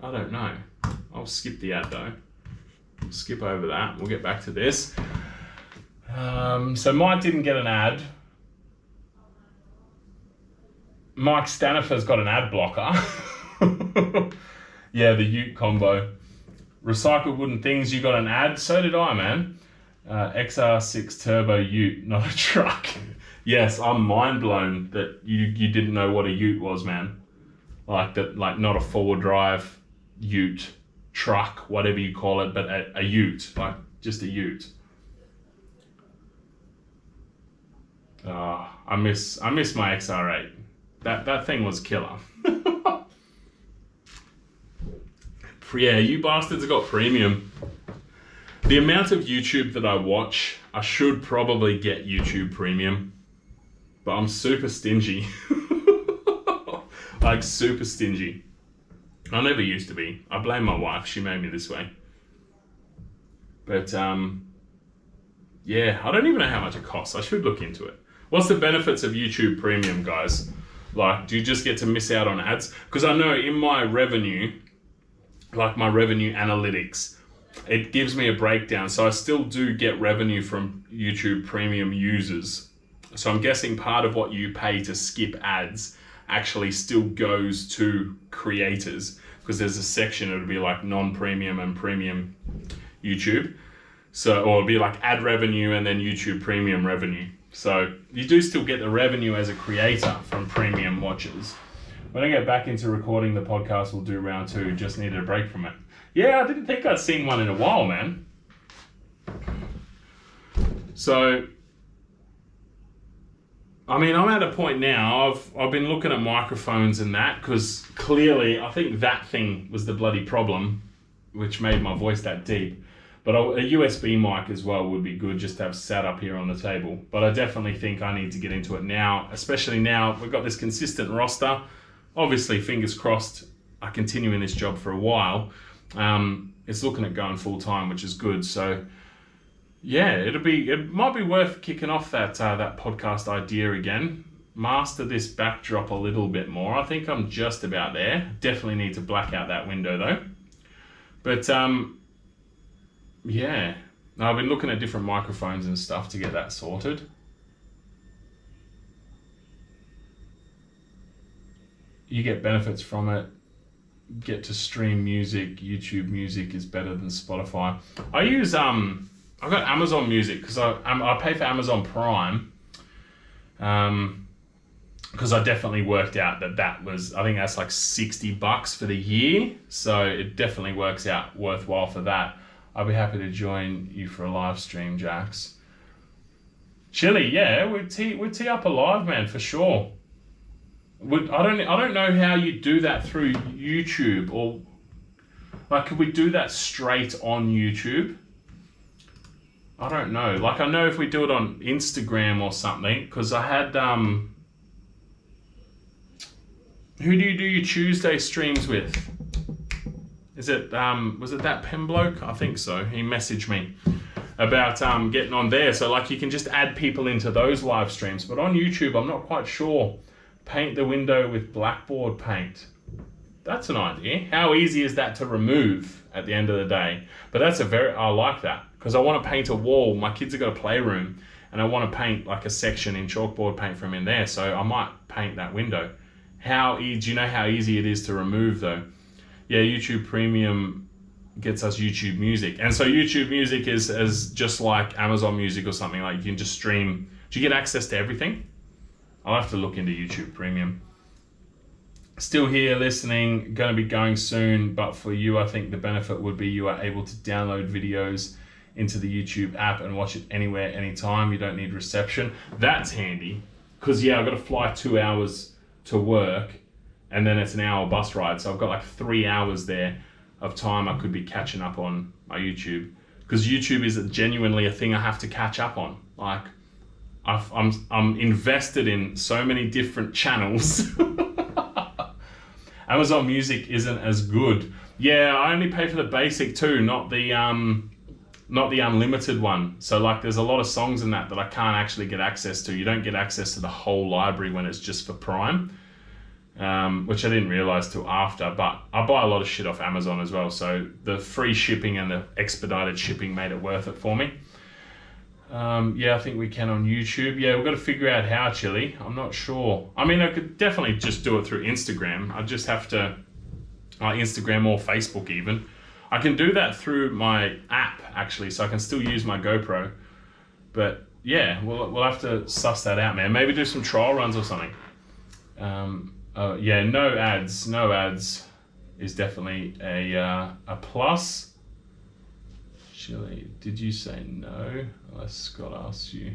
I don't know. I'll skip the ad though. Skip over that. We'll get back to this. So Mike didn't get an ad. Mike Stanifer's got an ad blocker. Yeah, the Ute combo. Recycled Wooden Things, you got an ad. So did I, man. XR6 Turbo Ute, not a truck. Yes, I'm mind blown that you didn't know what a Ute was, man. Like that, like not a 4-drive Ute, truck, whatever you call it, but a Ute, like just a Ute. I miss my XR8. That thing was killer. Yeah, you bastards have got premium. The amount of YouTube that I watch, I should probably get YouTube Premium, but I'm super stingy. Like super stingy. I never used to be. I blame my wife. She made me this way. But yeah, I don't even know how much it costs. I should look into it. What's the benefits of YouTube Premium, guys? Like, do you just get to miss out on ads? Because I know in my revenue, like my revenue analytics, it gives me a breakdown. So I still do get revenue from YouTube Premium users. So I'm guessing part of what you pay to skip ads actually still goes to creators, because there's a section, it'll be like non-premium and premium YouTube. So, or it'll be like ad revenue and then YouTube Premium revenue. So you do still get the revenue as a creator from premium watchers. When I get back into recording the podcast, we'll do round 2. Just needed a break from it. Yeah, I didn't think I'd seen one in a while, man. So, I mean, I'm at a point now, I've been looking at microphones and that, because clearly I think that thing was the bloody problem, which made my voice that deep. But a USB mic as well would be good just to have sat up here on the table. But I definitely think I need to get into it now, especially now we've got this consistent roster. Obviously, fingers crossed, I continue in this job for a while. It's looking at going full time, which is good. So yeah, it might be worth kicking off that podcast idea again. Master this backdrop a little bit more. I think I'm just about there. Definitely need to black out that window though. But yeah, I've been looking at different microphones and stuff to get that sorted. You get benefits from it. Get to stream music. YouTube Music is better than Spotify. I use I've got Amazon Music because I pay for Amazon Prime. Because I definitely worked out that was, I think that's like $60 for the year. So it definitely works out worthwhile for that. I'll be happy to join you for a live stream, Jax. Chili, yeah, we'd tee up a live, man, for sure. I don't know how you do that through YouTube, or like, could we do that straight on YouTube? I don't know. Like, I know if we do it on Instagram or something, because I had who do you do your Tuesday streams with? Is it was it that pen bloke? I think so. He messaged me about getting on there. So like, you can just add people into those live streams. But on YouTube, I'm not quite sure. Paint the window with blackboard paint. That's an idea. How easy is that to remove at the end of the day? But that's I like that, because I want to paint a wall. My kids have got a playroom and I want to paint like a section in chalkboard paint from in there. So I might paint that window. Do you know how easy it is to remove though? Yeah, YouTube Premium gets us YouTube Music. And so YouTube Music is just like Amazon Music or something. Like, you can just stream. Do you get access to everything? I'll have to look into YouTube Premium. Still here listening, going to be going soon. But for you, I think the benefit would be you are able to download videos into the YouTube app and watch it anywhere, anytime. You don't need reception. That's handy. Because yeah, I've got to fly 2 hours to work. And then it's an hour bus ride. So I've got like 3 hours there of time I could be catching up on my YouTube. Because YouTube is genuinely a thing I have to catch up on. Like, I'm invested in so many different channels. Amazon Music isn't as good. Yeah, I only pay for the basic too, not the unlimited one. So like, there's a lot of songs in that I can't actually get access to. You don't get access to the whole library when it's just for Prime. Which I didn't realize till after, but I buy a lot of shit off Amazon as well, so the free shipping and the expedited shipping made it worth it for me. Yeah, I think we can on YouTube. Yeah, we've got to figure out how, Chili. I'm not sure. I mean, I could definitely just do it through Instagram. I just have to, Instagram or Facebook even. I can do that through my app, actually, so I can still use my GoPro. But yeah, we'll have to suss that out, man. Maybe do some trial runs or something. Yeah, no ads. No ads is definitely a plus. Chili, did you say no? Unless Scott asked you.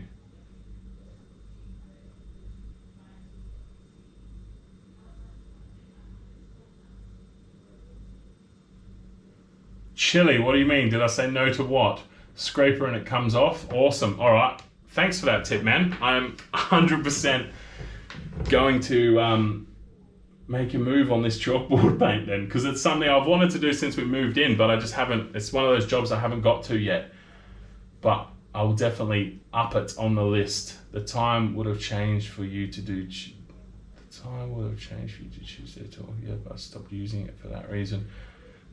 Chili, what do you mean? Did I say no to what? Scraper and it comes off? Awesome. All right. Thanks for that tip, man. I'm 100% going to make a move on this chalkboard paint then, because it's something I've wanted to do since we moved in, but I just haven't. It's one of those jobs I haven't got to yet. But I will definitely up it on the list. The time would have changed for you to do. The time would have changed for you to Tuesday talk. Yeah, but I stopped using it for that reason.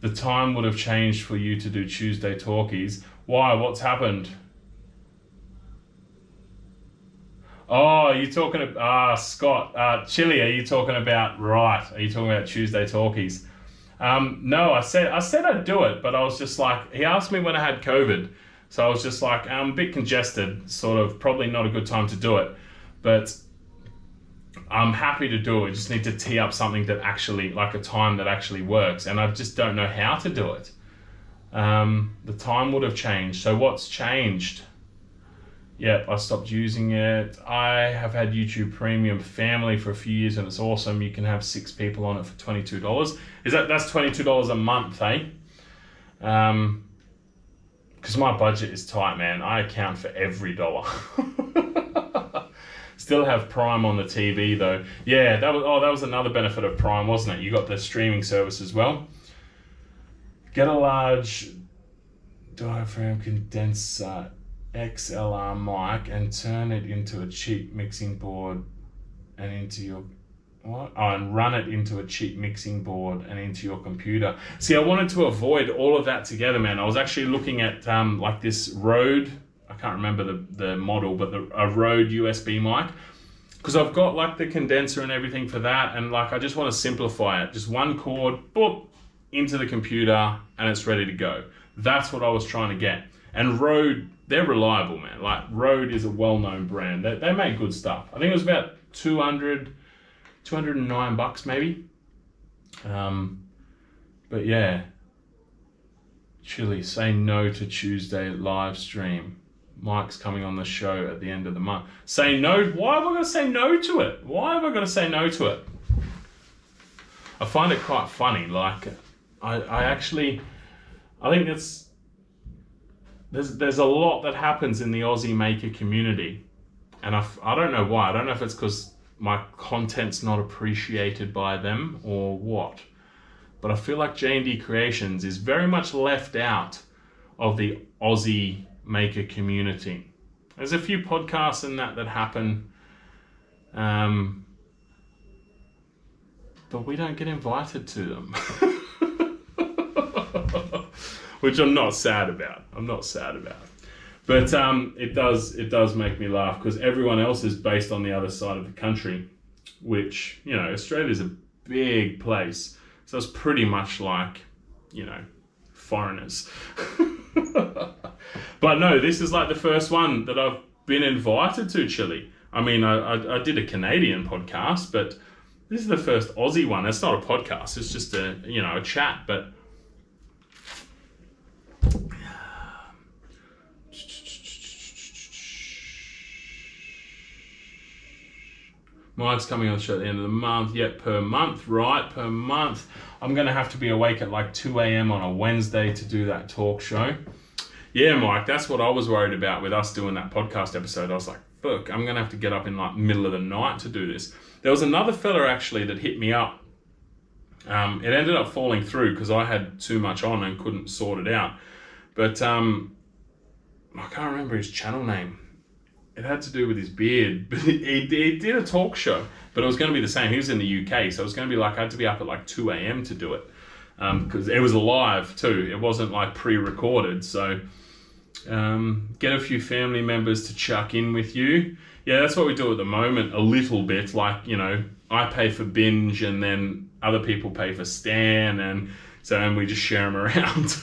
The time would have changed for you to do Tuesday talkies. Why? What's happened? Oh, you're talking about Scott. Chili, are you talking about right? Are you talking about Tuesday talkies? No, I said I'd do it, but I was just like, he asked me when I had COVID. So I was just like, I'm a bit congested, sort of, probably not a good time to do it, but I'm happy to do it. Just need to tee up something that actually, like a time that actually works, and I just don't know how to do it. The time would have changed. So what's changed? Yep, I stopped using it. I have had YouTube Premium Family for a few years, and it's awesome. You can have 6 people on it for $22. That's $22 a month, eh? Because my budget is tight, man. I account for every dollar. Still have Prime on the TV though. Yeah, that was another benefit of Prime, wasn't it? You got the streaming service as well. Get a large diaphragm condenser XLR mic and turn it into a cheap mixing board and into your and run it into a cheap mixing board and into your computer. See, I wanted to avoid all of that together, man. I was actually looking at like this Rode, I can't remember the model, but a Rode USB mic, because I've got like the condenser and everything for that, and like I just want to simplify it. Just one cord, boop, into the computer, and it's ready to go. That's what I was trying to get. And Rode, they're reliable, man. Like Rode is a well-known brand. They make good stuff. I think it was about $209 maybe. But yeah, Chili, say no to Tuesday live stream. Mike's coming on the show at the end of the month. Say no. Why have I got to say no to it? Why have I got to say no to it? I find it quite funny. Like, I think there's a lot that happens in the Aussie maker community, and I don't know why. I don't know if it's because my content's not appreciated by them or what, but I feel like jndcreations is very much left out of the Aussie maker community. There's a few podcasts and that happen, but we don't get invited to them. Which I'm not sad about. But it does make me laugh, because everyone else is based on the other side of the country, which, you know, Australia's a big place. So it's pretty much like, you know, foreigners. But no, this is like the first one that I've been invited to, Chili. I mean, I did a Canadian podcast, but this is the first Aussie one. It's not a podcast. It's just a chat, but Mike's coming on the show at the end of the month. Yep, per month, right? Per month. I'm going to have to be awake at like 2 a.m. on a Wednesday to do that talk show. Yeah, Mike, that's what I was worried about with us doing that podcast episode. I was like, fuck, I'm going to have to get up in like middle of the night to do this. There was another fella actually that hit me up. It ended up falling through because I had too much on and couldn't sort it out. But I can't remember his channel name. It had to do with his beard. But he did a talk show, but it was going to be the same. He was in the UK, so it was going to be like, I had to be up at like 2 a.m. to do it. Because it was live too. It wasn't like pre-recorded. So Get a few family members to chuck in with you. Yeah, that's what we do at the moment, a little bit. Like, you know, I pay for Binge and then other people pay for Stan, and we just share them around.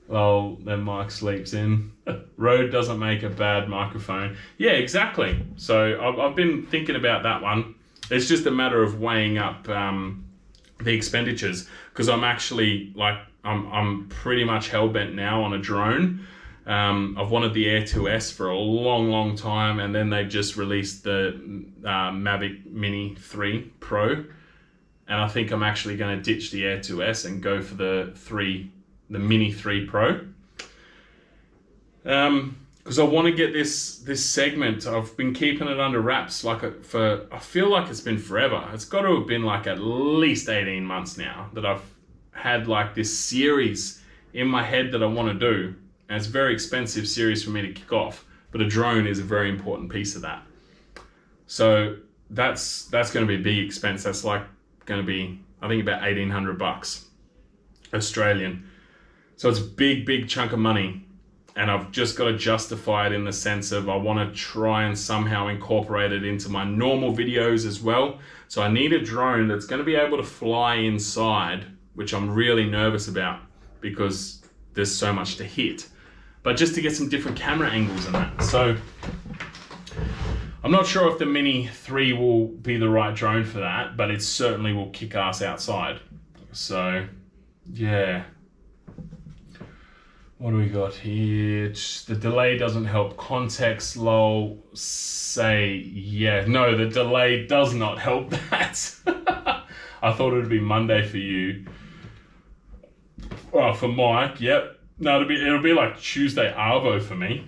Well, then Mike sleeps in. Rode doesn't make a bad microphone. Yeah, exactly. So I've been thinking about that one. It's just a matter of weighing up the expenditures, because I'm actually like, I'm pretty much hell-bent now on a drone. I've wanted the Air 2S for a long time, and then they just released the Mavic Mini 3 Pro, and I think I'm actually going to ditch the Air 2S and go for the Mini 3 Pro, because I want to get this segment. I've been keeping it under wraps I feel like it's been forever. It's got to have been like at least 18 months now that I've had like this series in my head that I want to do. And it's a very expensive series for me to kick off, but a drone is a very important piece of that. So that's going to be a big expense. That's like going to be, I think, about $1,800 Australian. So it's a big chunk of money, and I've just got to justify it in the sense of I want to try and somehow incorporate it into my normal videos as well. So I need a drone that's going to be able to fly inside, which I'm really nervous about because there's so much to hit, but just to get some different camera angles and that. So I'm not sure if the Mini 3 will be the right drone for that, but it certainly will kick ass outside. So yeah. What do we got here? The delay doesn't help. Context, lol, say yeah. No, the delay does not help that. I thought it would be Monday for you. Well, for Mike, yep. No, it'll be like Tuesday arvo for me.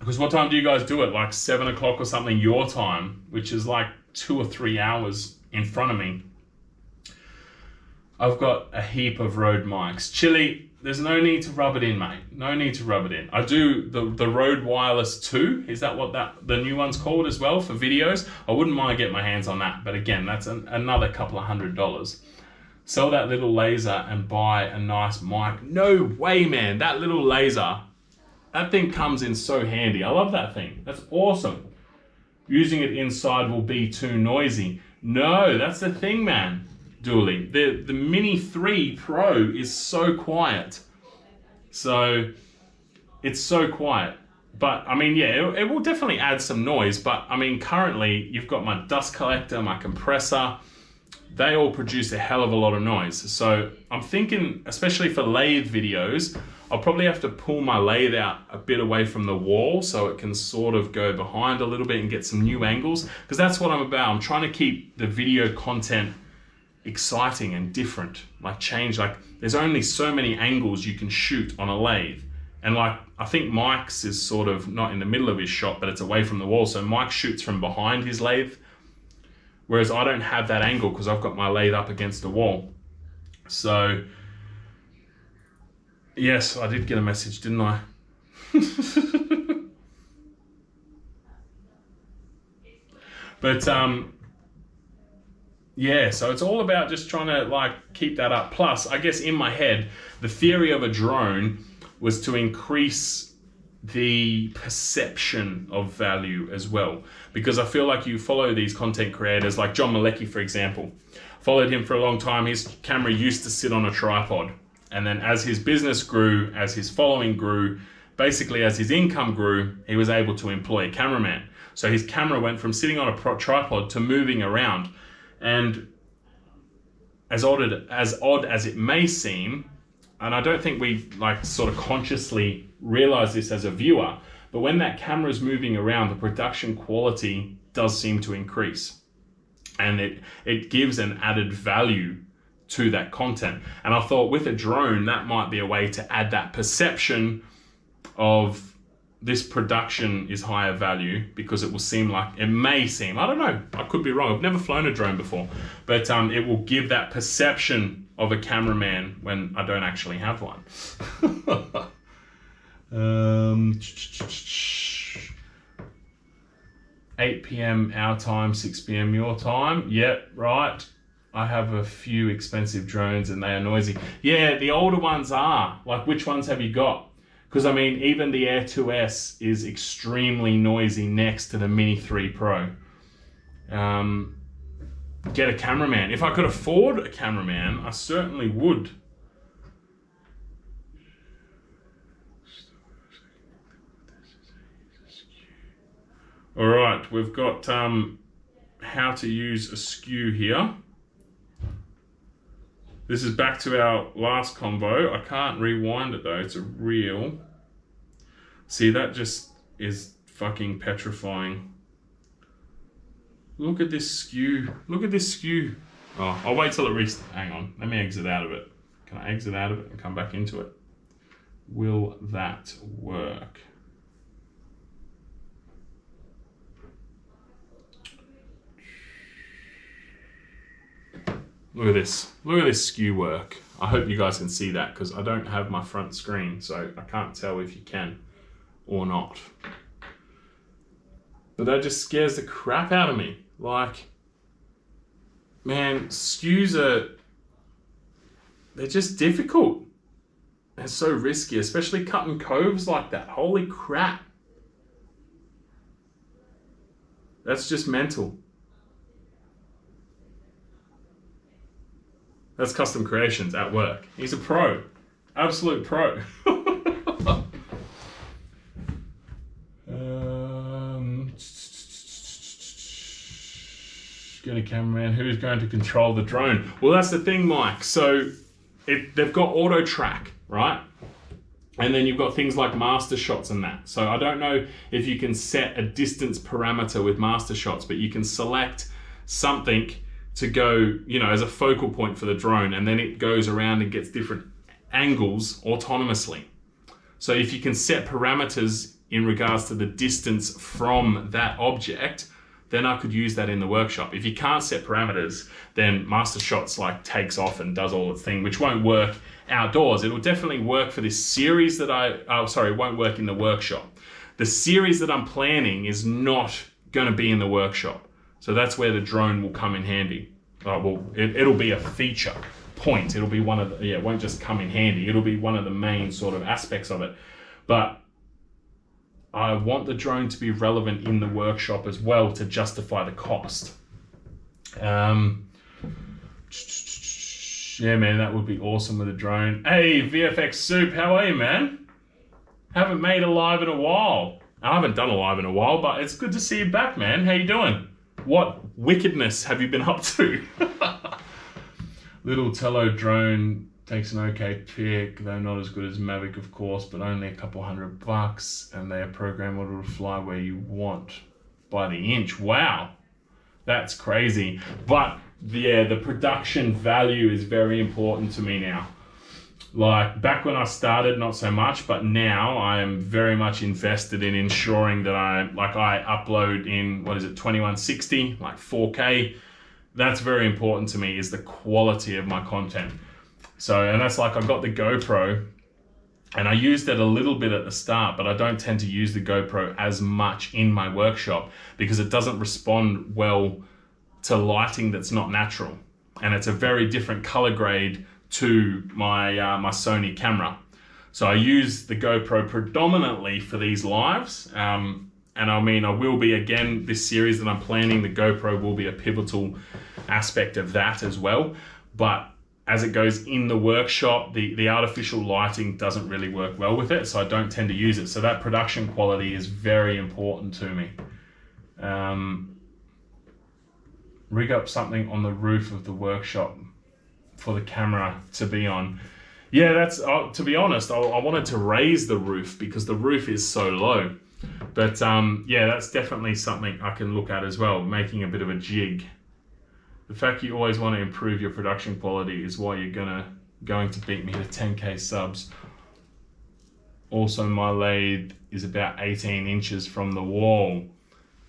Because what time do you guys do it? Like 7 o'clock or something your time, which is like 2 or 3 hours in front of me. I've got a heap of Rode mics. Chili, there's no need to rub it in, mate. No need to rub it in. I do the Rode Wireless 2. Is that what the new one's called as well for videos? I wouldn't mind getting my hands on that. But again, that's another couple of $100. Sell that little laser and buy a nice mic. No way, man. That little laser, that thing comes in so handy. I love that thing. That's awesome. Using it inside will be too noisy. No, that's the thing, man. Dooley, the Mini 3 Pro is so quiet. So it's so quiet. But I mean, yeah, it will definitely add some noise. But I mean, currently you've got my dust collector, my compressor. They all produce a hell of a lot of noise. So I'm thinking, especially for lathe videos, I'll probably have to pull my lathe out a bit away from the wall so it can sort of go behind a little bit and get some new angles. Because that's what I'm about. I'm trying to keep the video content exciting and different, like change. Like there's only so many angles you can shoot on a lathe, and like I think Mike's is sort of not in the middle of his shot, but it's away from the wall, so Mike shoots from behind his lathe, whereas I don't have that angle because I've got my lathe up against the wall. So yes, I did get a message, didn't I? But yeah, so it's all about just trying to like keep that up. Plus, I guess in my head, the theory of a drone was to increase the perception of value as well. Because I feel like you follow these content creators, like John Malecki, for example. Followed him for a long time. His camera used to sit on a tripod. And then as his business grew, as his following grew, basically as his income grew, he was able to employ a cameraman. So his camera went from sitting on a tripod to moving around. And as odd as it may seem, and I don't think we like sort of consciously realize this as a viewer, but when that camera is moving around, the production quality does seem to increase. And it gives an added value to that content. And I thought with a drone, that might be a way to add that perception of this production is higher value, because it will seem like, it may seem, I don't know, I could be wrong, I've never flown a drone before, but it will give that perception of a cameraman when I don't actually have one. 8 p.m. our time, 6 p.m. your time. Yep, right. I have a few expensive drones and they are noisy. Yeah, the older ones are. Like, which ones have you got? Because I mean, even the Air 2S is extremely noisy next to the Mini 3 Pro. Get a cameraman. If I could afford a cameraman, I certainly would. All right, we've got how to use a skew here. This is back to our last combo. I can't rewind it though, it's a reel. See, that just is fucking petrifying. Look at this skew. Look at this skew. Oh, I'll wait till it restarts. Hang on, let me exit out of it. Can I exit out of it and come back into it? Will that work? Look at this. Look at this skew work. I hope you guys can see that because I don't have my front screen, so I can't tell if you can or not. But that just scares the crap out of me. Like, man, skews they're just difficult. They're so risky, especially cutting coves like that. Holy crap. That's just mental. That's Custom Creations at work. He's a pro. Absolute pro. Get a cameraman. Who's going to control the drone? Well, that's the thing, Mike. So they've got auto track, right? And then you've got things like master shots and that. So I don't know if you can set a distance parameter with master shots, but you can select something to go, you know, as a focal point for the drone, and then it goes around and gets different angles autonomously. So if you can set parameters in regards to the distance from that object, then I could use that in the workshop. If you can't set parameters, then master shots like takes off and does all its thing, which won't work outdoors. It'll definitely work for this series that it won't work in the workshop. The series that I'm planning is not gonna be in the workshop. So that's where the drone will come in handy. Well, it'll be a feature point. It'll be one of the, it won't just come in handy. It'll be one of the main sort of aspects of it. But I want the drone to be relevant in the workshop as well to justify the cost. Yeah, man, that would be awesome with a drone. Hey, VFX Soup, how are you, man? Haven't made a live in a while. I haven't done a live in a while, but it's good to see you back, man. How you doing? What wickedness have you been up to? Little Tello drone takes an okay pic, though not as good as Mavic, of course, but only a couple $100, and they are programmable to fly where you want by the inch. Wow, that's crazy. But yeah, the production value is very important to me now. Like back when I started, not so much, but now I am very much invested in ensuring that I upload in, 2160, like 4K. That's very important to me, is the quality of my content. So, and that's like, I've got the GoPro and I used it a little bit at the start, but I don't tend to use the GoPro as much in my workshop because it doesn't respond well to lighting that's not natural. And it's a very different color grade to my my Sony camera. So I use the GoPro predominantly for these lives. And I mean, I will be, again, this series that I'm planning, the GoPro will be a pivotal aspect of that as well. But as it goes in the workshop, the artificial lighting doesn't really work well with it, so I don't tend to use it. So that production quality is very important to me. Rig up something on the roof of the workshop for the camera to be on. Yeah, that's, to be honest, I wanted to raise the roof because the roof is so low. But yeah, that's definitely something I can look at as well, making a bit of a jig. The fact you always want to improve your production quality is why you're going to beat me to 10K subs. Also, my lathe is about 18 inches from the wall.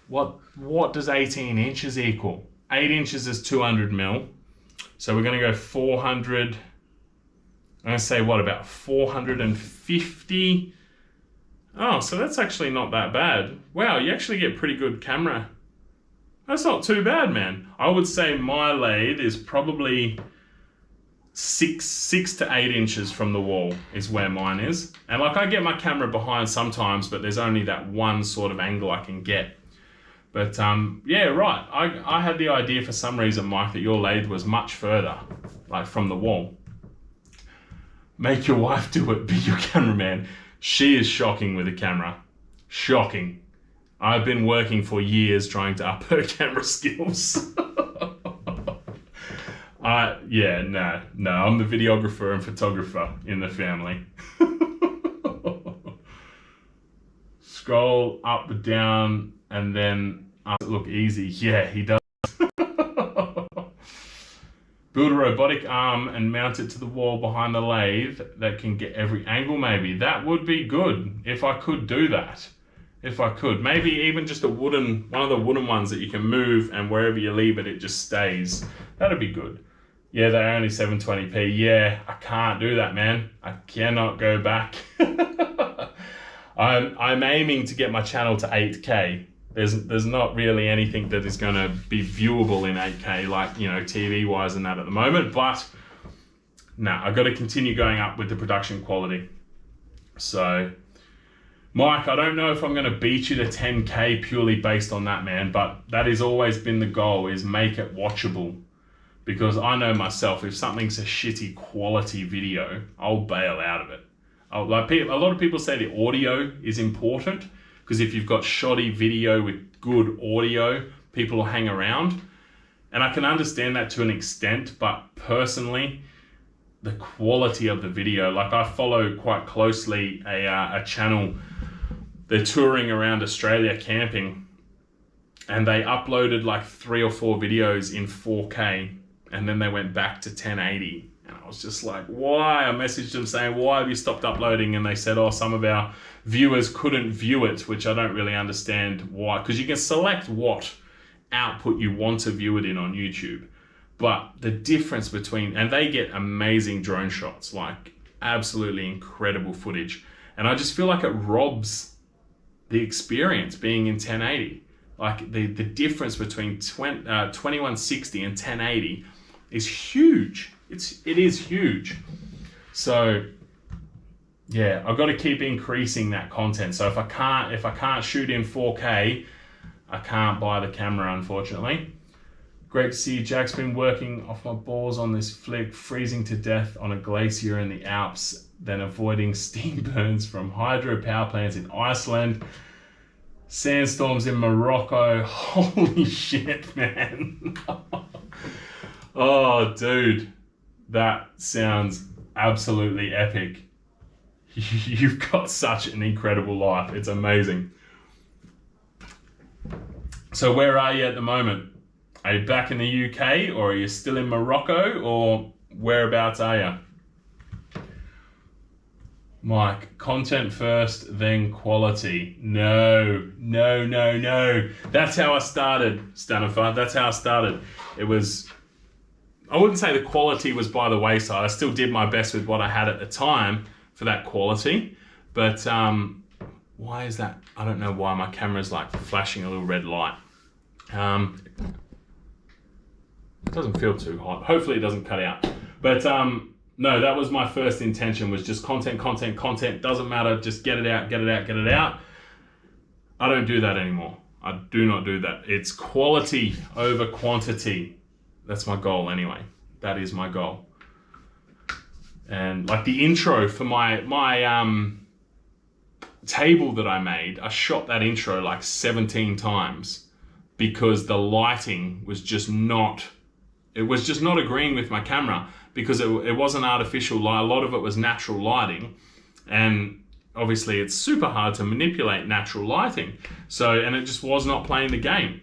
What does 18 inches equal? 8 inches is 200 mil. So we're going to go 400. I'm going to say, what, about 450? Oh, so that's actually not that bad. Wow, you actually get pretty good camera. That's not too bad, man. I would say my lathe is probably six to 8 inches from the wall is where mine is. And like I get my camera behind sometimes, but there's only that one sort of angle I can get. But yeah, right. I had the idea for some reason, Mike, that your lathe was much further, like from the wall. Make your wife do it, be your cameraman. She is shocking with a camera. Shocking. I've been working for years trying to up her camera skills. Yeah, no, I'm the videographer and photographer in the family. Scroll up, down, and then look easy. Yeah, he does. Build a robotic arm and mount it to the wall behind the lathe that can get every angle maybe. That would be good if I could do that. If I could. Maybe even just one of the wooden ones that you can move and wherever you leave it, it just stays. That'd be good. Yeah, they're only 720p. Yeah, I can't do that, man. I cannot go back. I'm aiming to get my channel to 8K. There's not really anything that is going to be viewable in 8K, like, you know, TV wise and that at the moment, but no, I've got to continue going up with the production quality. So, Mike, I don't know if I'm going to beat you to 10K purely based on that, man, but that has always been the goal, is make it watchable. Because I know myself, if something's a shitty quality video, I'll bail out of it. A lot of people say the audio is important, because if you've got shoddy video with good audio, people will hang around. And I can understand that to an extent, but personally, the quality of the video, like I follow quite closely a channel, they're touring around Australia camping, and they uploaded like 3 or 4 videos in 4K, and then they went back to 1080. And I was just like, why? I messaged them saying, why have you stopped uploading? And they said, oh, some of our viewers couldn't view it, which I don't really understand why. Because you can select what output you want to view it in on YouTube. But the difference between, and they get amazing drone shots, like absolutely incredible footage. And I just feel like it robs the experience being in 1080. Like the difference between 2160 and 1080 is huge. It is huge. So yeah, I've got to keep increasing that content. So if I can't shoot in 4K, I can't buy the camera, unfortunately. Great to see you, Jack's been working off my balls on this flick, freezing to death on a glacier in the Alps, then avoiding steam burns from hydro power plants in Iceland, sandstorms in Morocco. Holy shit, man. Oh, dude, that sounds absolutely epic. You've got such an incredible life. It's amazing. So where are you at the moment? Are you back in the UK, or are you still in Morocco, or whereabouts are you? Mike, content first, then quality. No. That's how I started, Stanifer. That's how I started. It was, I wouldn't say the quality was by the wayside. I still did my best with what I had at the time for that quality. But why is that? I don't know why my camera's like flashing a little red light. It doesn't feel too hot. Hopefully it doesn't cut out. But no, that was my first intention, was just content. Doesn't matter, just get it out. I don't do that anymore. I do not do that. It's quality over quantity. That's my goal anyway. That is my goal. And like the intro for my table that I made, I shot that intro like 17 times because the lighting was just not, it was just not agreeing with my camera, because it wasn't artificial light. A lot of it was natural lighting, and obviously it's super hard to manipulate natural lighting. So, and it just was not playing the game.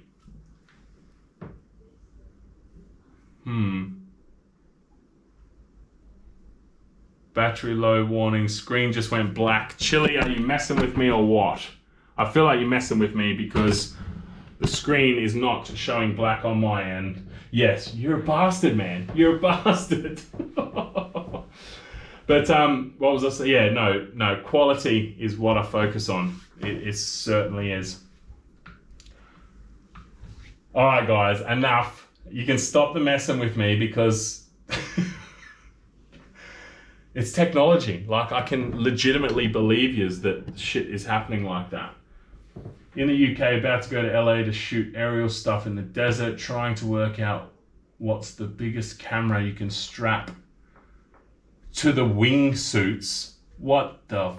Battery low warning, screen just went black. Chili, are you messing with me or what? I feel like you're messing with me because the screen is not showing black on my end. Yes, you're a bastard, man. You're a bastard. But what was I saying? Yeah, no, quality is what I focus on. It certainly is. All right, guys, enough. You can stop the messing with me, because It's technology. Like, I can legitimately believe yous that shit is happening like that. In the UK, about to go to LA to shoot aerial stuff in the desert, trying to work out what's the biggest camera you can strap to the wingsuits. What the...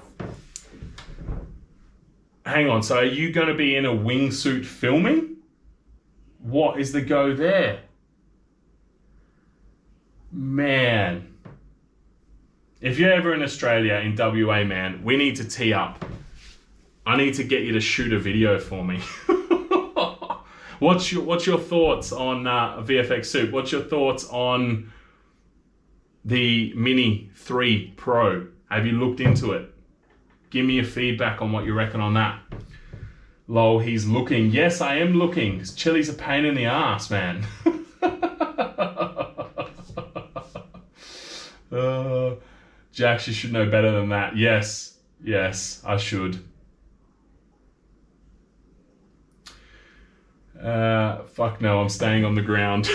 Hang on, so are you going to be in a wingsuit filming? What is the go there? Man. If you're ever in Australia, in WA, man, we need to tee up. I need to get you to shoot a video for me. What's your thoughts on VFX Soup? What's your thoughts on the Mini 3 Pro? Have you looked into it? Give me your feedback on what you reckon on that. Lol, he's looking. Yes, I am looking, because Chili's a pain in the ass, man. Jax, you should know better than that. Yes, I should. Fuck no, I'm staying on the ground.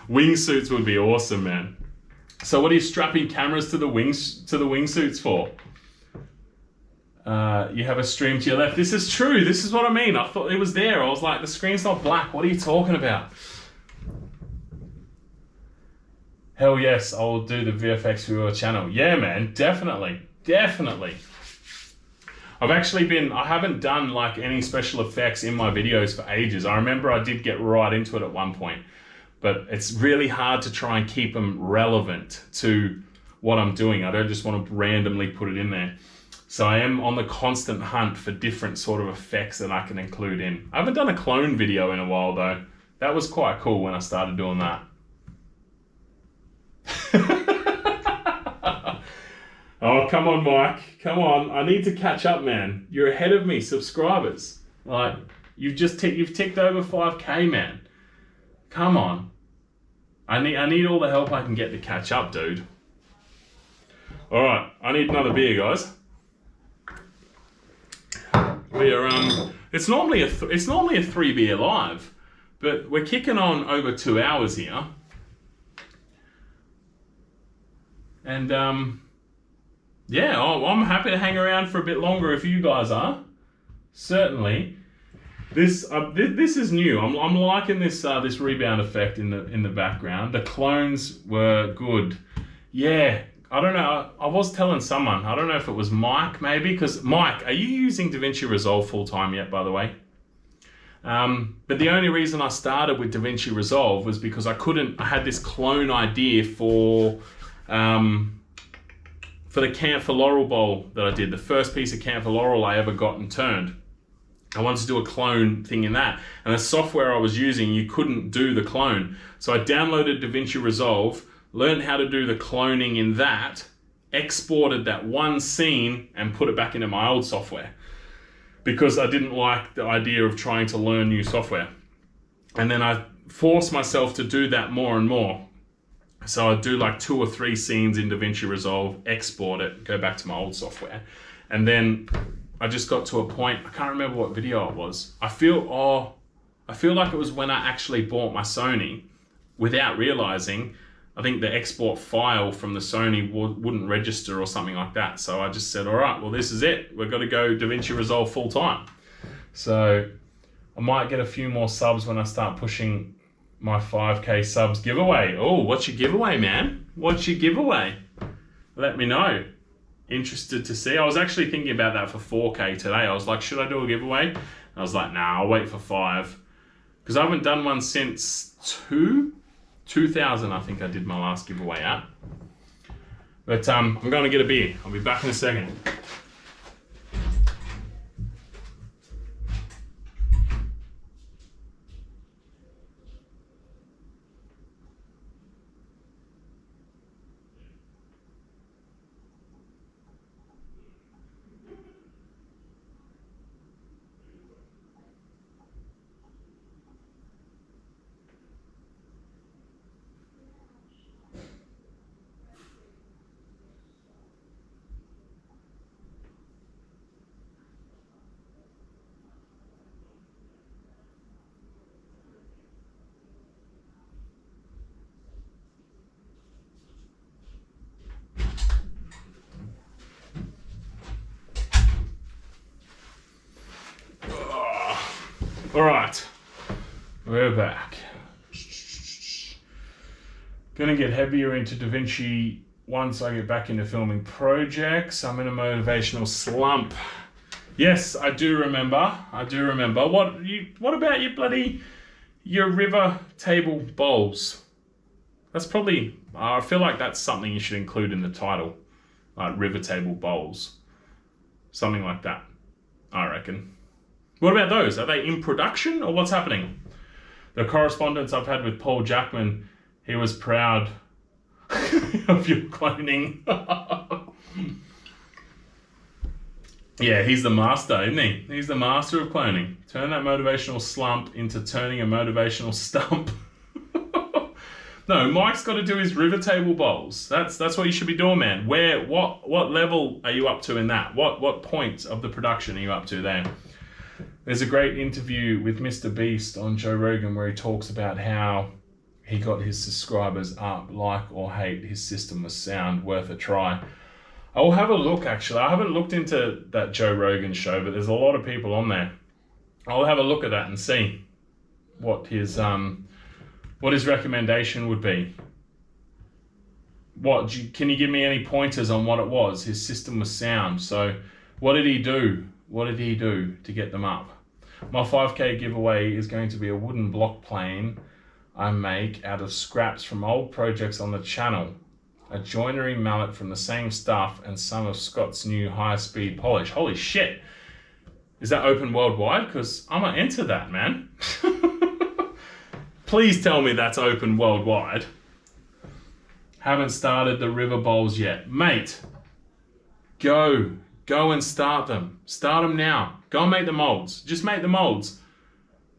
Wingsuits would be awesome, man. So what are you strapping cameras to the wingsuits for? You have a stream to your left. This is true. This is what I mean. I thought it was there. I was like, the screen's not black. What are you talking about? Hell yes, I'll do the VFX for your channel. Yeah, man, definitely. I haven't done like any special effects in my videos for ages. I remember I did get right into it at one point, but it's really hard to try and keep them relevant to what I'm doing. I don't just want to randomly put it in there. So I am on the constant hunt for different sort of effects that I can include in. I haven't done a clone video in a while though. That was quite cool when I started doing that. Oh, come on, Mike. Come on. I need to catch up, man. You're ahead of me, subscribers. Like, you've ticked over 5K, man. Come on. I need all the help I can get to catch up, dude. All right, I need another beer, guys. We are it's normally a 3 beer live, but we're kicking on over 2 hours here. And yeah, I'm happy to hang around for a bit longer if you guys are. Certainly. This is new. I'm liking this this rebound effect in the background. The clones were good. Yeah, I don't know. I was telling someone. I don't know if it was Mike maybe, because Mike, are you using DaVinci Resolve full time yet? By the way. But the only reason I started with DaVinci Resolve was because I had this clone idea for the Camphor Laurel Bowl that I did, the first piece of Camphor Laurel I ever got and turned. I wanted to do a clone thing in that. And the software I was using, you couldn't do the clone. So I downloaded DaVinci Resolve, learned how to do the cloning in that, exported that one scene and put it back into my old software. Because I didn't like the idea of trying to learn new software. And then I forced myself to do that more and more. So I'd do like 2 or 3 scenes in DaVinci Resolve, export it, go back to my old software. And then I just got to a point, I can't remember what video it was. I feel like it was when I actually bought my Sony without realizing, I think the export file from the Sony wouldn't register or something like that. So I just said, all right, well, this is it. We've got to go DaVinci Resolve full time. So I might get a few more subs when I start pushing my 5K subs giveaway. Oh, what's your giveaway, man? What's your giveaway? Let me know. Interested to see. I was actually thinking about that for 4K today. I was like, should I do a giveaway? And I was like, nah, I'll wait for 5. Because I haven't done one since 2000, I think I did my last giveaway at. But I'm going to get a beer. I'll be back in a second. We're back. Gonna get heavier into DaVinci once I get back into filming projects. I'm in a motivational slump. Yes, I do remember. What about your river table bowls? That's probably, I feel like that's something you should include in the title. Like river table bowls. Something like that, I reckon. What about those? Are they in production or what's happening? The correspondence I've had with Paul Jackman, he was proud of your cloning. Yeah, he's the master, isn't he? He's the master of cloning. Turn that motivational slump into turning a motivational stump. No, Mike's got to do his river table bowls. That's what you should be doing, man. What level are you up to in that? What point of the production are you up to there? There's a great interview with Mr. Beast on Joe Rogan where he talks about how he got his subscribers up, like or hate, his system was sound, worth a try. I'll have a look, actually. I haven't looked into that Joe Rogan show, but there's a lot of people on there. I'll have a look at that and see what his recommendation would be. Can you give me any pointers on what it was? His system was sound. So what did he do? What did he do to get them up? My 5K giveaway is going to be a wooden block plane I make out of scraps from old projects on the channel. A joinery mallet from the same stuff and some of Scott's new high-speed polish. Holy shit. Is that open worldwide? Because I'm going to enter that, man. Please tell me that's open worldwide. Haven't started the river bowls yet. Mate, go and start them. Start them now. Go and make the molds. Just make the molds.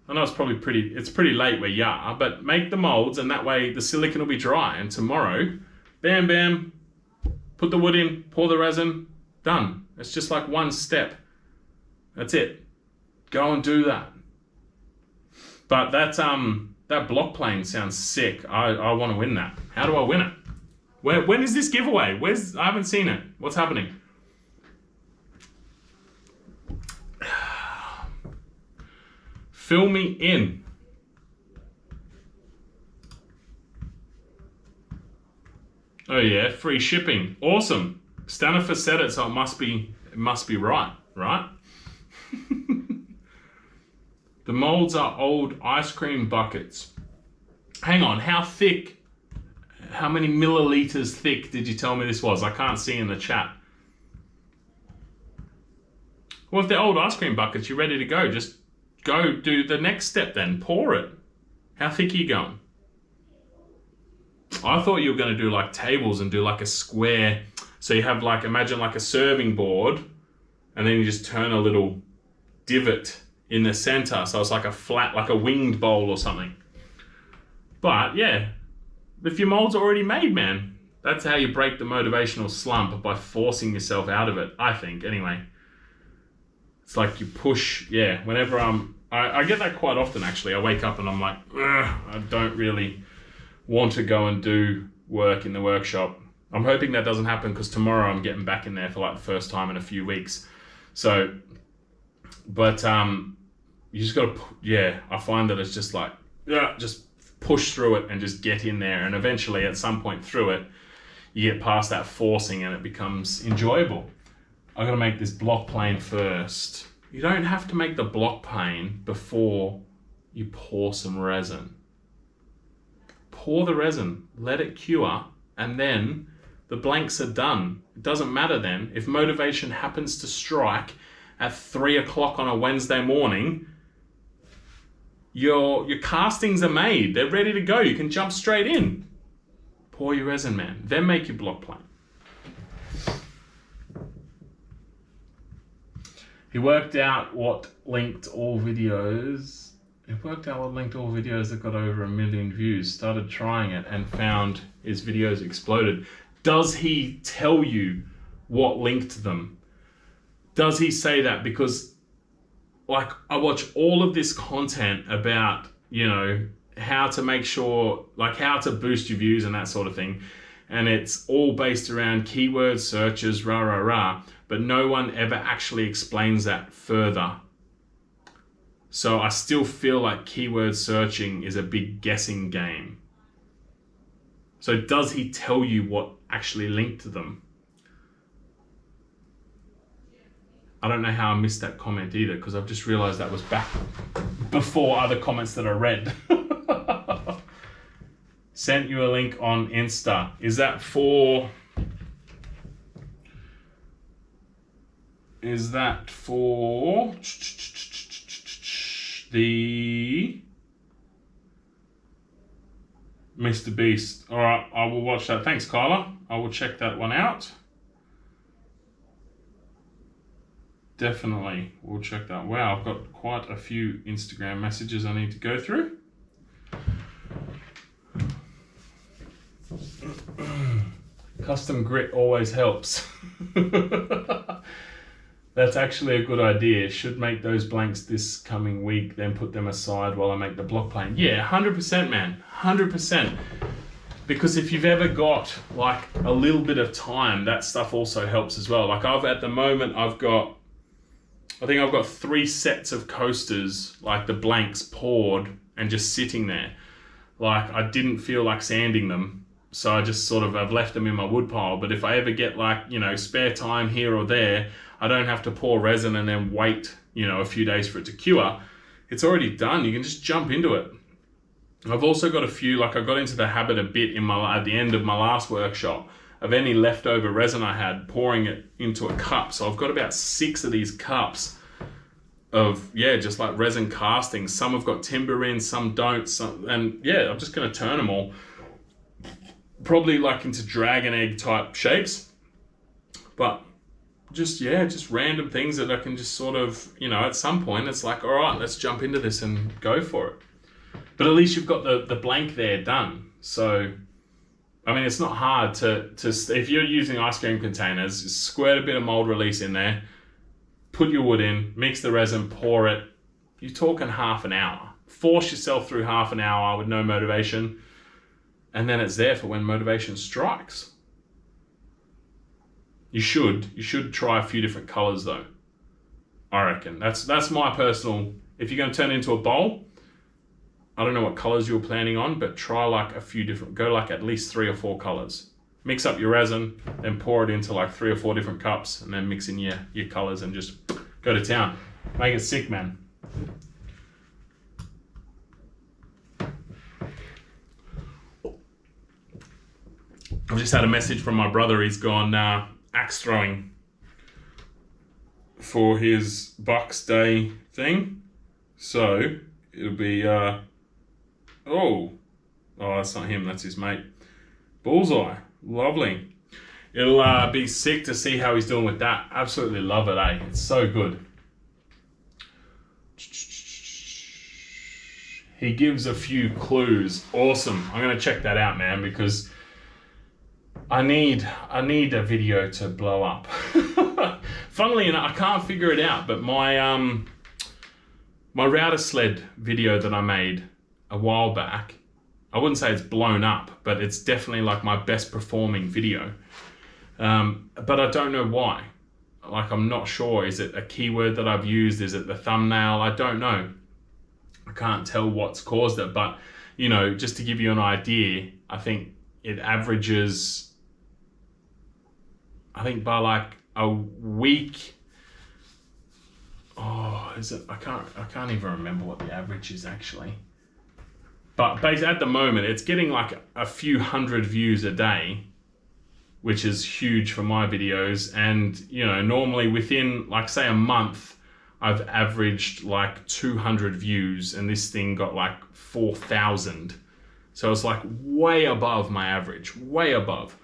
I know it's pretty late where you are, but make the molds and that way the silicon will be dry and tomorrow, bam, bam, put the wood in, pour the resin, done. It's just like one step. That's it. Go and do that. But that block plane sounds sick. I want to win that. How do I win it? When is this giveaway? I haven't seen it. What's happening? Fill me in. Oh yeah, free shipping. Awesome. Stanifer said it, so it must be right? The molds are old ice cream buckets. Hang on, how many milliliters thick did you tell me this was? I can't see in the chat. Well, if they're old ice cream buckets, you're ready to go. Just go do the next step then. Pour it. How thick are you going? I thought you were going to do like tables and do like a square. So you have like, imagine like a serving board and then you just turn a little divot in the center. So it's like a flat, like a winged bowl or something. But yeah, if your mold's already made, man, that's how you break the motivational slump, by forcing yourself out of it, I think, anyway. It's like you push, yeah, whenever I get that quite often actually. I wake up and I'm like, I don't really want to go and do work in the workshop. I'm hoping that doesn't happen because tomorrow I'm getting back in there for like the first time in a few weeks. So, but you just got to, yeah, I find that it's just like, just push through it and just get in there. And eventually at some point through it, you get past that forcing and it becomes enjoyable. I got to make this block plane first. You don't have to make the block plane before you pour some resin. Pour the resin, let it cure, and then the blanks are done. It doesn't matter then. If motivation happens to strike at 3 o'clock on a Wednesday morning, your castings are made. They're ready to go. You can jump straight in. Pour your resin, man. Then make your block plane. He worked out what linked all videos. That got over 1 million views. Started trying it and found his videos exploded. Does he tell you what linked them? Does he say that? Because like I watch all of this content about, you know, how to make sure, like how to boost your views and that sort of thing. And it's all based around keyword searches, but no one ever actually explains that further. So I still feel like keyword searching is a big guessing game. So does he tell you what actually linked to them? I don't know how I missed that comment either, because I've just realized that was back before other comments that I read. Sent you a link on Insta. Is that for the Mr. Beast? All right, I will watch that. Thanks, Kyla. I will check that one out. Definitely, we'll check that. Wow, I've got quite a few Instagram messages I need to go through. Custom grit always helps. That's actually a good idea. Should make those blanks this coming week, then put them aside while I make the block plane. Yeah, 100%, man, 100%. Because if you've ever got like a little bit of time, that stuff also helps as well. Like at the moment, I think I've got 3 sets of coasters, like the blanks poured and just sitting there. Like I didn't feel like sanding them, so I just I've left them in my wood pile. But if I ever get like, spare time here or there, I don't have to pour resin and then wait, a few days for it to cure. It's already done. You can just jump into it. I've also got a few, like I got into the habit a bit at the end of my last workshop of any leftover resin I had, pouring it into a cup. So I've got about 6 of these cups of, just like resin castings. Some have got timber in, some don't. I'm just going to turn them all. Probably like into dragon egg type shapes. But just random things that I can just at some point it's like, all right, let's jump into this and go for it. But at least you've got the blank there done. So, I mean, it's not hard to if you're using ice cream containers, just squirt a bit of mold release in there, put your wood in, mix the resin, pour it. You're talking half an hour. Force yourself through half an hour with no motivation, and then it's there for when motivation strikes. You should try a few different colors though. I reckon that's my personal. If you're going to turn it into a bowl, I don't know what colors you're planning on, but try like a few different. Go like at least 3 or 4 colors. Mix up your resin, then pour it into like 3 or 4 different cups, and then mix in your colors and just go to town. Make it sick, man. I've just had a message from my brother. He's gone axe throwing for his Bucks Day thing. So it'll be, oh, that's not him, that's his mate. Bullseye, lovely. It'll be sick to see how he's doing with that. Absolutely love it, eh? It's so good. He gives a few clues. Awesome. I'm going to check that out, man, because I need a video to blow up. Funnily enough, I can't figure it out, but my router sled video that I made a while back, I wouldn't say it's blown up, but it's definitely like my best performing video. But I don't know why. Like, I'm not sure. Is it a keyword that I've used? Is it the thumbnail? I don't know. I can't tell what's caused it, but just to give you an idea, I think it averages, I think by like a week. Oh, is it? I can't even remember what the average is actually. But basically at the moment, it's getting like a few hundred views a day, which is huge for my videos. And normally within like say a month, I've averaged like 200 views, and this thing got like 4,000. So it's like way above my average, way above.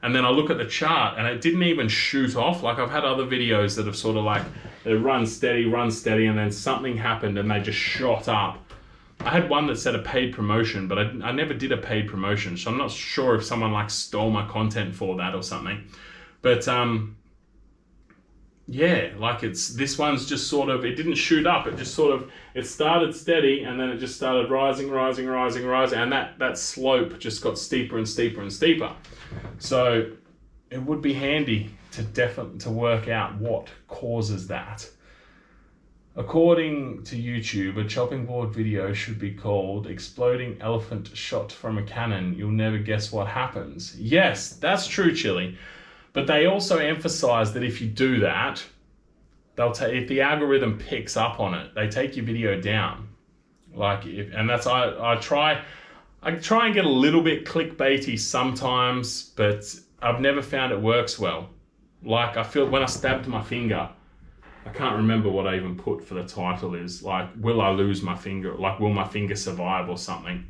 And then I look at the chart and it didn't even shoot off. Like I've had other videos that have they run steady, and then something happened and they just shot up. I had one that said a paid promotion, but I never did a paid promotion. So I'm not sure if someone like stole my content for that or something. But yeah, like this one's just it didn't shoot up. It just it started steady and then it just started rising. And that slope just got steeper and steeper and steeper. So it would be handy to work out what causes that. According to YouTube, a chopping board video should be called Exploding Elephant Shot from a Cannon. You'll never guess what happens. Yes, that's true, Chili. But they also emphasize that if you do that, if the algorithm picks up on it, they take your video down. I try and get a little bit clickbaity sometimes, but I've never found it works well. Like, I feel when I stabbed my finger, I can't remember what I even put for the title is, like, will I lose my finger? Like, will my finger survive or something?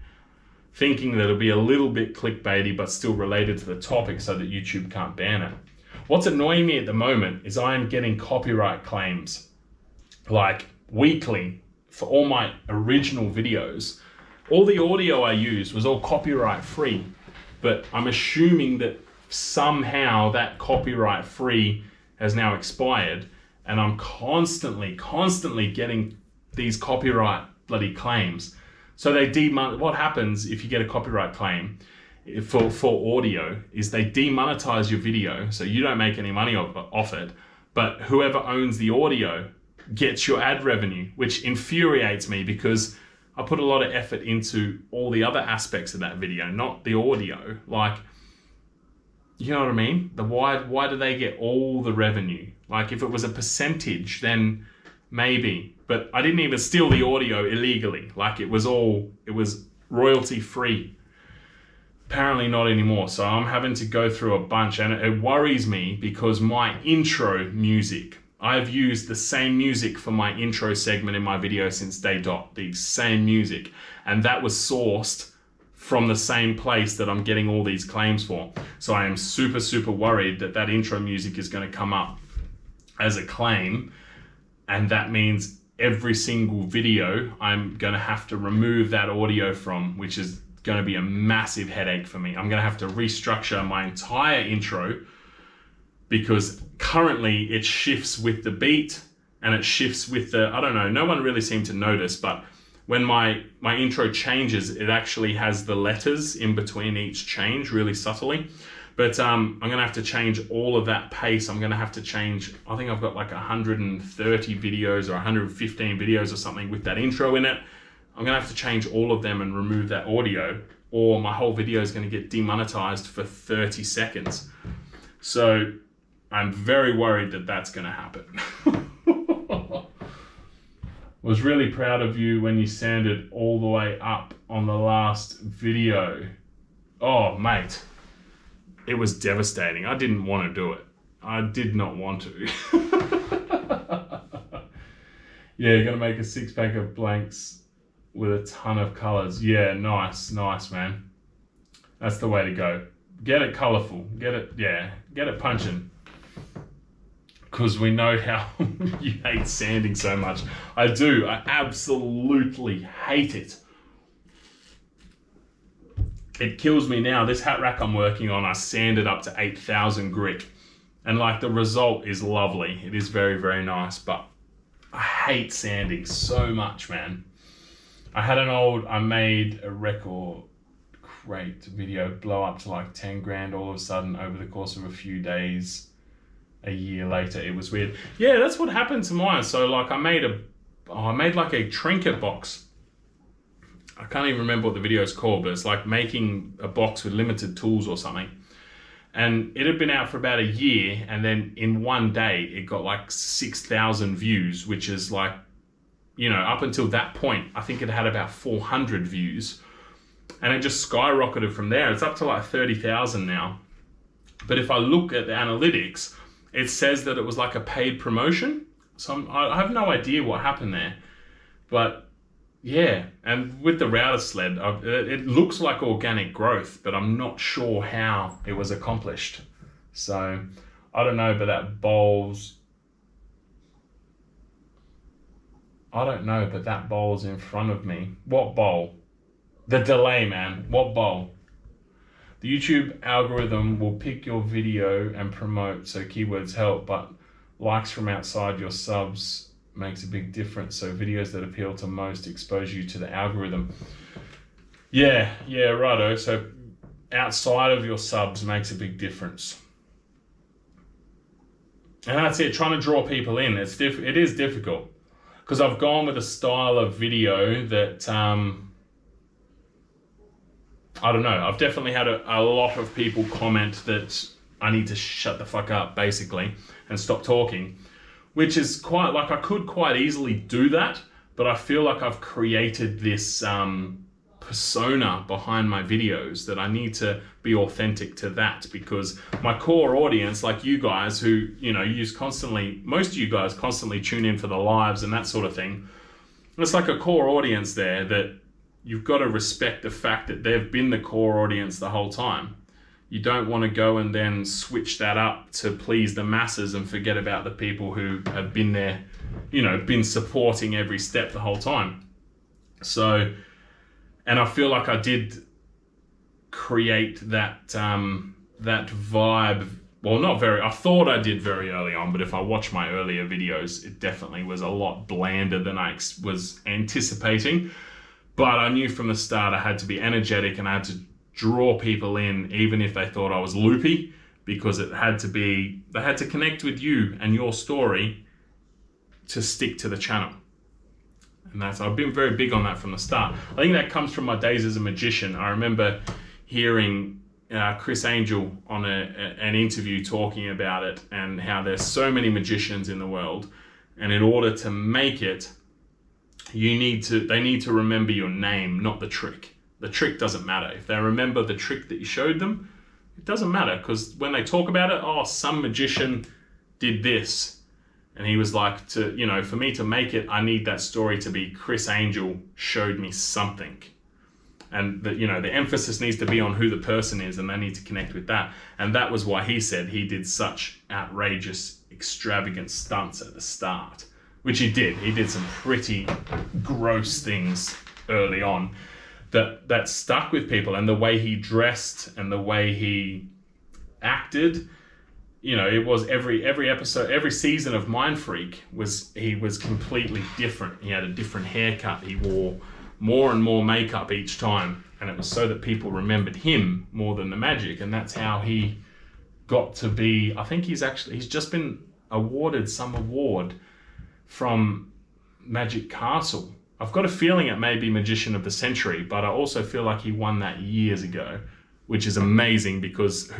Thinking that it'll be a little bit clickbaity, but still related to the topic so that YouTube can't ban it. What's annoying me at the moment is I am getting copyright claims, like, weekly for all my original videos. All the audio I used was all copyright free, but I'm assuming that somehow that copyright free has now expired. And I'm constantly getting these copyright bloody claims. So what happens if you get a copyright claim for audio is they demonetize your video, so you don't make any money off it, but whoever owns the audio gets your ad revenue, which infuriates me because I put a lot of effort into all the other aspects of that video, not the audio. Like, you know what I mean? Why do they get all the revenue? Like, if it was a percentage, then maybe. But I didn't even steal the audio illegally. Like, it was royalty free. Apparently not anymore. So I'm having to go through a bunch, and it worries me because my intro music, I've used the same music for my intro segment in my video since day dot, the same music. And that was sourced from the same place that I'm getting all these claims for. So I am super worried that that intro music is going to come up as a claim, and that means every single video I'm going to have to remove that audio from, which is going to be a massive headache for me. I'm going to have to restructure my entire intro because currently it shifts with the beat and it shifts with the, I don't know, no one really seemed to notice, but when my intro changes, it actually has the letters in between each change really subtly. But I'm going to have to change all of that pace. I'm going to have to change, I think I've got like 130 videos or 115 videos or something with that intro in it. I'm going to have to change all of them and remove that audio, or my whole video is going to get demonetized for 30 seconds. So I'm very worried that that's going to happen. Was really proud of you when you sanded all the way up on the last video. Oh, mate. It was devastating. I didn't want to do it. I did not want to. Yeah, you're going to make a 6-pack of blanks with a ton of colors. Yeah, nice, man. That's the way to go. Get it colorful. Get it punching. Because we know how you hate sanding so much. I do. I absolutely hate it. It kills me now. This hat rack I'm working on, I sanded up to 8,000 grit. And like, the result is lovely. It is very nice, but I hate sanding so much, man. I made a record crate video blow up to like 10 grand all of a sudden over the course of a few days. A year later, it was weird. Yeah, that's what happened to mine. So like, I made like a trinket box. I can't even remember what the video is called, but it's like making a box with limited tools or something. And it had been out for about a year, and then in one day it got like 6,000 views, which is like, you know, up until that point, I think it had about 400 views. And it just skyrocketed from there. It's up to like 30,000 now. But if I look at the analytics, it says that it was like a paid promotion. So I have no idea what happened there. But yeah, and with the router sled, it looks like organic growth, but I'm not sure how it was accomplished. So I don't know, but that bowl's in front of me. What bowl? The delay, man. What bowl? The YouTube algorithm will pick your video and promote, so keywords help, but likes from outside your subs makes a big difference. So videos that appeal to most expose you to the algorithm. Yeah, righto. So outside of your subs makes a big difference. And that's it, trying to draw people in. It is difficult. because I've gone with a style of video that, I don't know, I've definitely had a lot of people comment that I need to shut the fuck up, basically, and stop talking, which is quite, like, I could quite easily do that, but I feel like I've created this persona behind my videos that I need to be authentic to that, because my core audience, like you guys who, you know, most of you guys constantly tune in for the lives and that sort of thing, it's like a core audience there that you've got to respect the fact that they've been the core audience the whole time. You don't want to go and then switch that up to please the masses and forget about the people who have been there, you know, been supporting every step the whole time. So, and I feel like I did create that that vibe. Well, I thought I did very early on, but if I watch my earlier videos, it definitely was a lot blander than I was anticipating. But I knew from the start I had to be energetic and I had to draw people in, even if they thought I was loopy, because they had to connect with you and your story to stick to the channel. And I've been very big on that from the start. I think that comes from my days as a magician. I remember hearing Chris Angel on an interview talking about it and how there's so many magicians in the world, and in order to make it, they need to remember your name, not the trick. The trick doesn't matter. If they remember the trick that you showed them, it doesn't matter, because when they talk about it, oh, some magician did this. And he was like, for me to make it, I need that story to be Chris Angel showed me something. And the emphasis needs to be on who the person is, and they need to connect with that. And that was why he said he did such outrageous, extravagant stunts at the start, which he did. He did some pretty gross things early on that stuck with people, and the way he dressed and the way he acted. It was every episode, every season of Mind Freak he was completely different. He had a different haircut. He wore more and more makeup each time, and it was so that people remembered him more than the magic. And that's how he got to be. I think he's just been awarded some award from Magic Castle. I've got a feeling it may be Magician of the Century, but I also feel like he won that years ago, which is amazing, because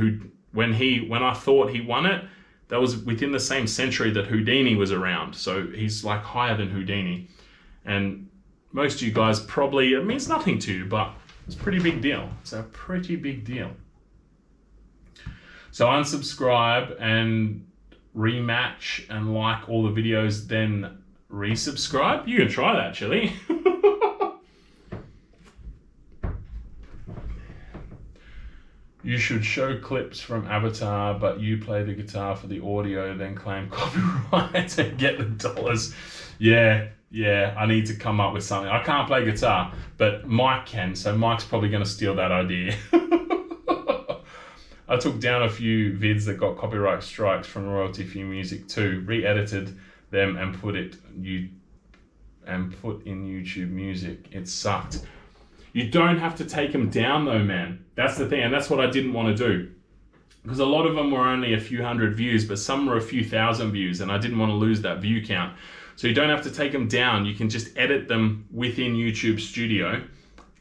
when I thought he won it, that was within the same century that Houdini was around. So he's like higher than Houdini. And most of you guys probably, it means nothing to you, but it's a pretty big deal. It's a pretty big deal. So unsubscribe and rematch and like all the videos, then resubscribe. You can try that, Chili. You should show clips from Avatar, but you play the guitar for the audio, then claim copyright and get the dollars. Yeah, I need to come up with something. I can't play guitar, but Mike can, so Mike's probably going to steal that idea. I took down a few vids that got copyright strikes from royalty-free music too, re-edited them and put in YouTube Music. It sucked. You don't have to take them down though, man. That's the thing, and that's what I didn't want to do. Because a lot of them were only a few hundred views, but some were a few thousand views, and I didn't want to lose that view count. So you don't have to take them down. You can just edit them within YouTube Studio,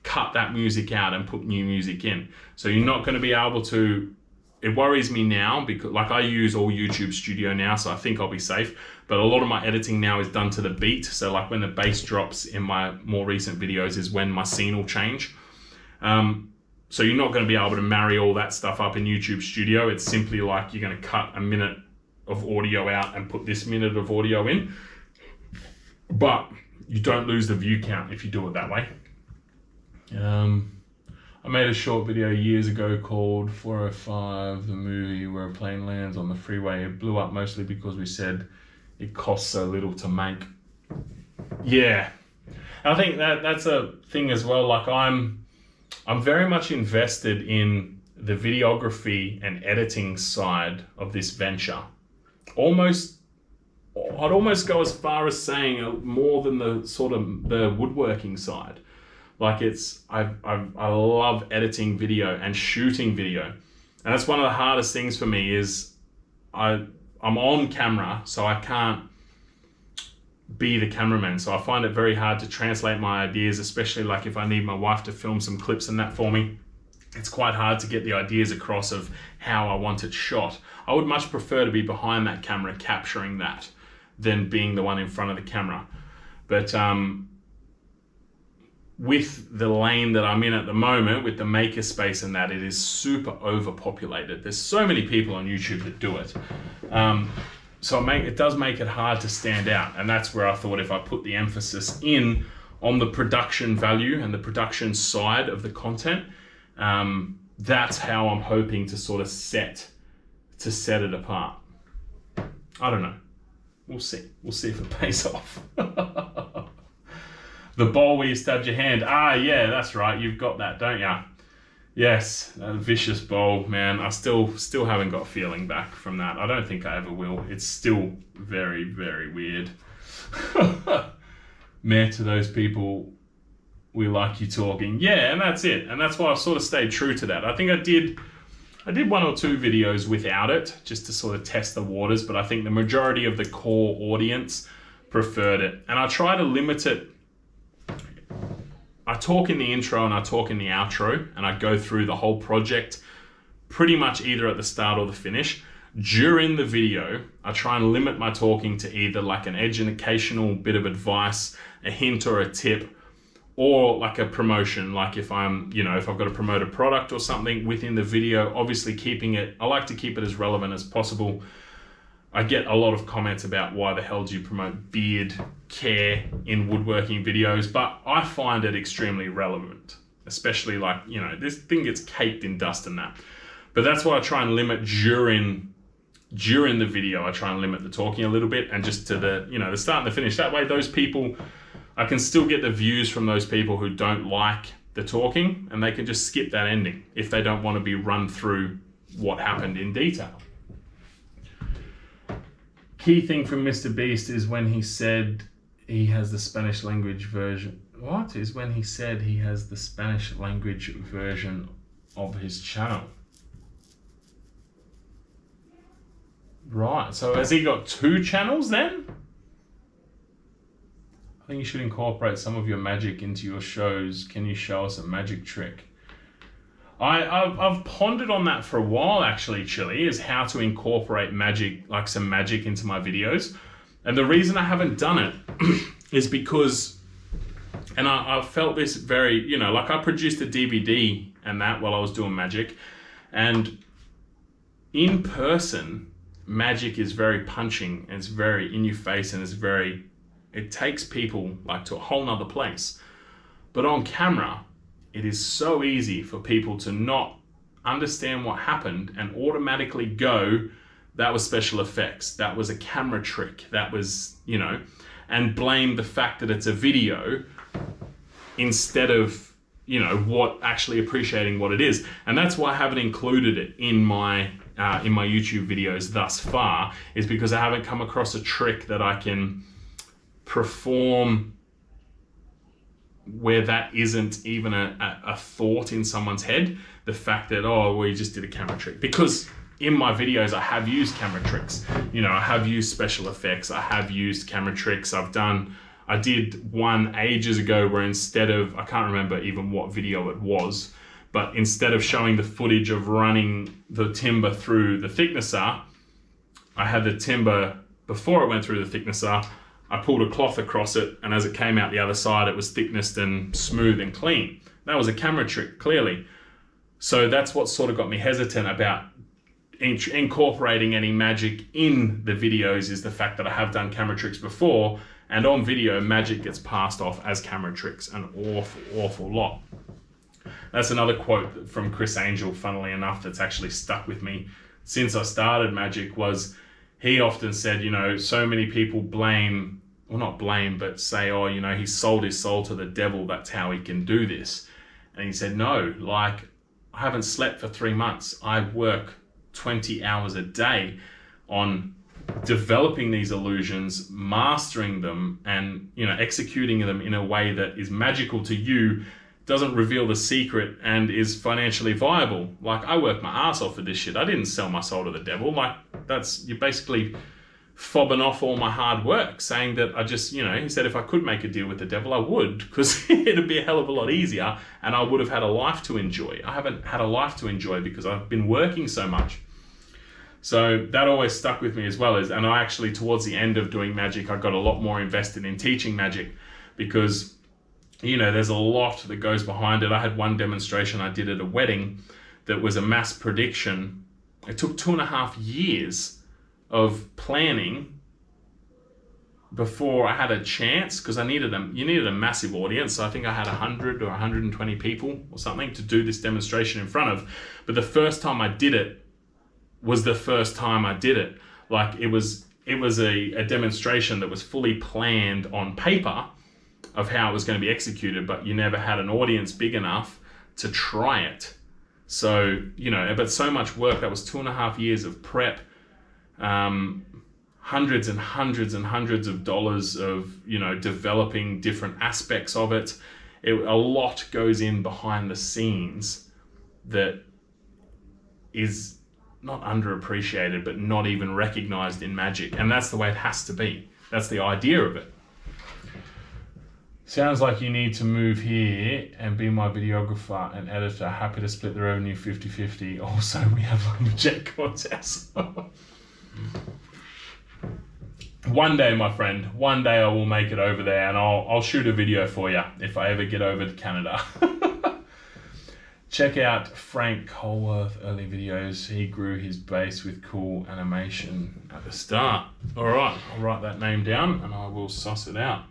cut that music out and put new music in. So you're not going to be able to, it worries me now, because like I use all YouTube Studio now, so I think I'll be safe. But a lot of my editing now is done to the beat. So like when the bass drops in my more recent videos is when my scene will change. So you're not going to be able to marry all that stuff up in YouTube Studio. It's simply like you're going to cut a minute of audio out and put this minute of audio in. But you don't lose the view count if you do it that way. I made a short video years ago called 405, the movie where a plane lands on the freeway. It blew up mostly because we said it costs so little to make. Yeah. I think that's a thing as well. Like I'm very much invested in the videography and editing side of this venture. I'd almost go as far as saying more than the sort of the woodworking side. Like I love editing video and shooting video. And that's one of the hardest things for me is I'm on camera, so I can't be the cameraman. So I find it very hard to translate my ideas, especially like if I need my wife to film some clips and that for me. It's quite hard to get the ideas across of how I want it shot. I would much prefer to be behind that camera capturing that than being the one in front of the camera. But with the lane that I'm in at the moment, with the maker space and that, it is super overpopulated. There's so many people on YouTube that do it. So it does make it hard to stand out. And that's where I thought if I put the emphasis in on the production value and the production side of the content, that's how I'm hoping to sort of set it apart. I don't know. We'll see. We'll see if it pays off. The bowl where you stabbed your hand. Ah, yeah, that's right. You've got that, don't you? Yes, a vicious bowl, man. I still haven't got feeling back from that. I don't think I ever will. It's still very, very weird. Mayor to those people, we like you talking. Yeah, and that's it. And that's why I've sort of stayed true to that. I think I did 1 or 2 videos without it, just to sort of test the waters, but I think the majority of the core audience preferred it. And I try to limit it. I talk in the intro and I talk in the outro, and I go through the whole project pretty much either at the start or the finish. During the video, I try and limit my talking to either like an educational bit of advice, a hint or a tip, or like a promotion, like if I'm, if I've got to promote a product or something within the video, obviously I like to keep it as relevant as possible. I get a lot of comments about why the hell do you promote beard care in woodworking videos, but I find it extremely relevant, especially like, this thing gets caked in dust and that. But that's why I try and limit during the video. I try and limit the talking a little bit and just to the, the start and the finish. That way those people, I can still get the views from those people who don't like the talking, and they can just skip that ending if they don't want to be run through what happened in detail. Key thing from Mr. Beast is when he said he has the Spanish language version. What is when he said he has the Spanish language version of his channel? Right, so has he got 2 channels then? I think you should incorporate some of your magic into your shows. Can you show us a magic trick? I've pondered on that for a while actually, Chili, is how to incorporate magic, like some magic into my videos. And the reason I haven't done it is because, and I felt this very, like I produced a DVD and that while I was doing magic, and in person, magic is very punching and it's very in your face and it takes people like to a whole nother place. But on camera, it is so easy for people to not understand what happened and automatically go, that was special effects, that was a camera trick, that was, and blame the fact that it's a video instead of, what actually appreciating what it is. And that's why I haven't included it in my YouTube videos thus far, is because I haven't come across a trick that I can perform where that isn't even a thought in someone's head. The fact that, we just did a camera trick. Because in my videos, I have used camera tricks. I have used special effects. I have used camera tricks. I did one ages ago where instead of, I can't remember even what video it was, but instead of showing the footage of running the timber through the thicknesser, I had the timber, before it went through the thicknesser, I pulled a cloth across it, and as it came out the other side, it was thicknessed and smooth and clean. That was a camera trick, clearly. So that's what sort of got me hesitant about incorporating any magic in the videos, is the fact that I have done camera tricks before, and on video, magic gets passed off as camera tricks an awful lot. That's another quote from Chris Angel, funnily enough, that's actually stuck with me since I started magic. Was he often said, so many people blame, well not blame, but say, he sold his soul to the devil, that's how he can do this. And he said, no, like, I haven't slept for 3 months. I work 20 hours a day on developing these illusions, mastering them, and executing them in a way that is magical to you, doesn't reveal the secret, and is financially viable. Like, I worked my ass off for this shit. I didn't sell my soul to the devil. Like, you're basically fobbing off all my hard work, saying that I just, you know, he said if I could make a deal with the devil, I would, because it'd be a hell of a lot easier and I would have had a life to enjoy. I haven't had a life to enjoy because I've been working so much. So that always stuck with me as well. And I actually, towards the end of doing magic, I got a lot more invested in teaching magic because, you know, there's a lot that goes behind it. I had one demonstration I did at a wedding that was a mass prediction. It took 2.5 years of planning before I had a chance, because you needed a massive audience. So I think I had 100 or 120 people or something to do this demonstration in front of. But the first time I did it was the first time I did it. Like it was a demonstration that was fully planned on paper of how it was going to be executed, but you never had an audience big enough to try it. So, you know, but so much work. That was 2.5 years of prep. Hundreds and hundreds and hundreds of dollars of, you know, developing different aspects of it. A lot goes in behind the scenes that is not underappreciated, but not even recognized in magic. And that's the way it has to be. That's the idea of it. Sounds like you need to move here and be my videographer and editor. Happy to split the revenue 50-50. Also, we have lumberjack contest. One day, my friend, one day I will make it over there and I'll shoot a video for you if I ever get over to Canada. Check out Frank Colworth early videos. He grew his base with cool animation at the start. All right, I'll write that name down and I will suss it out.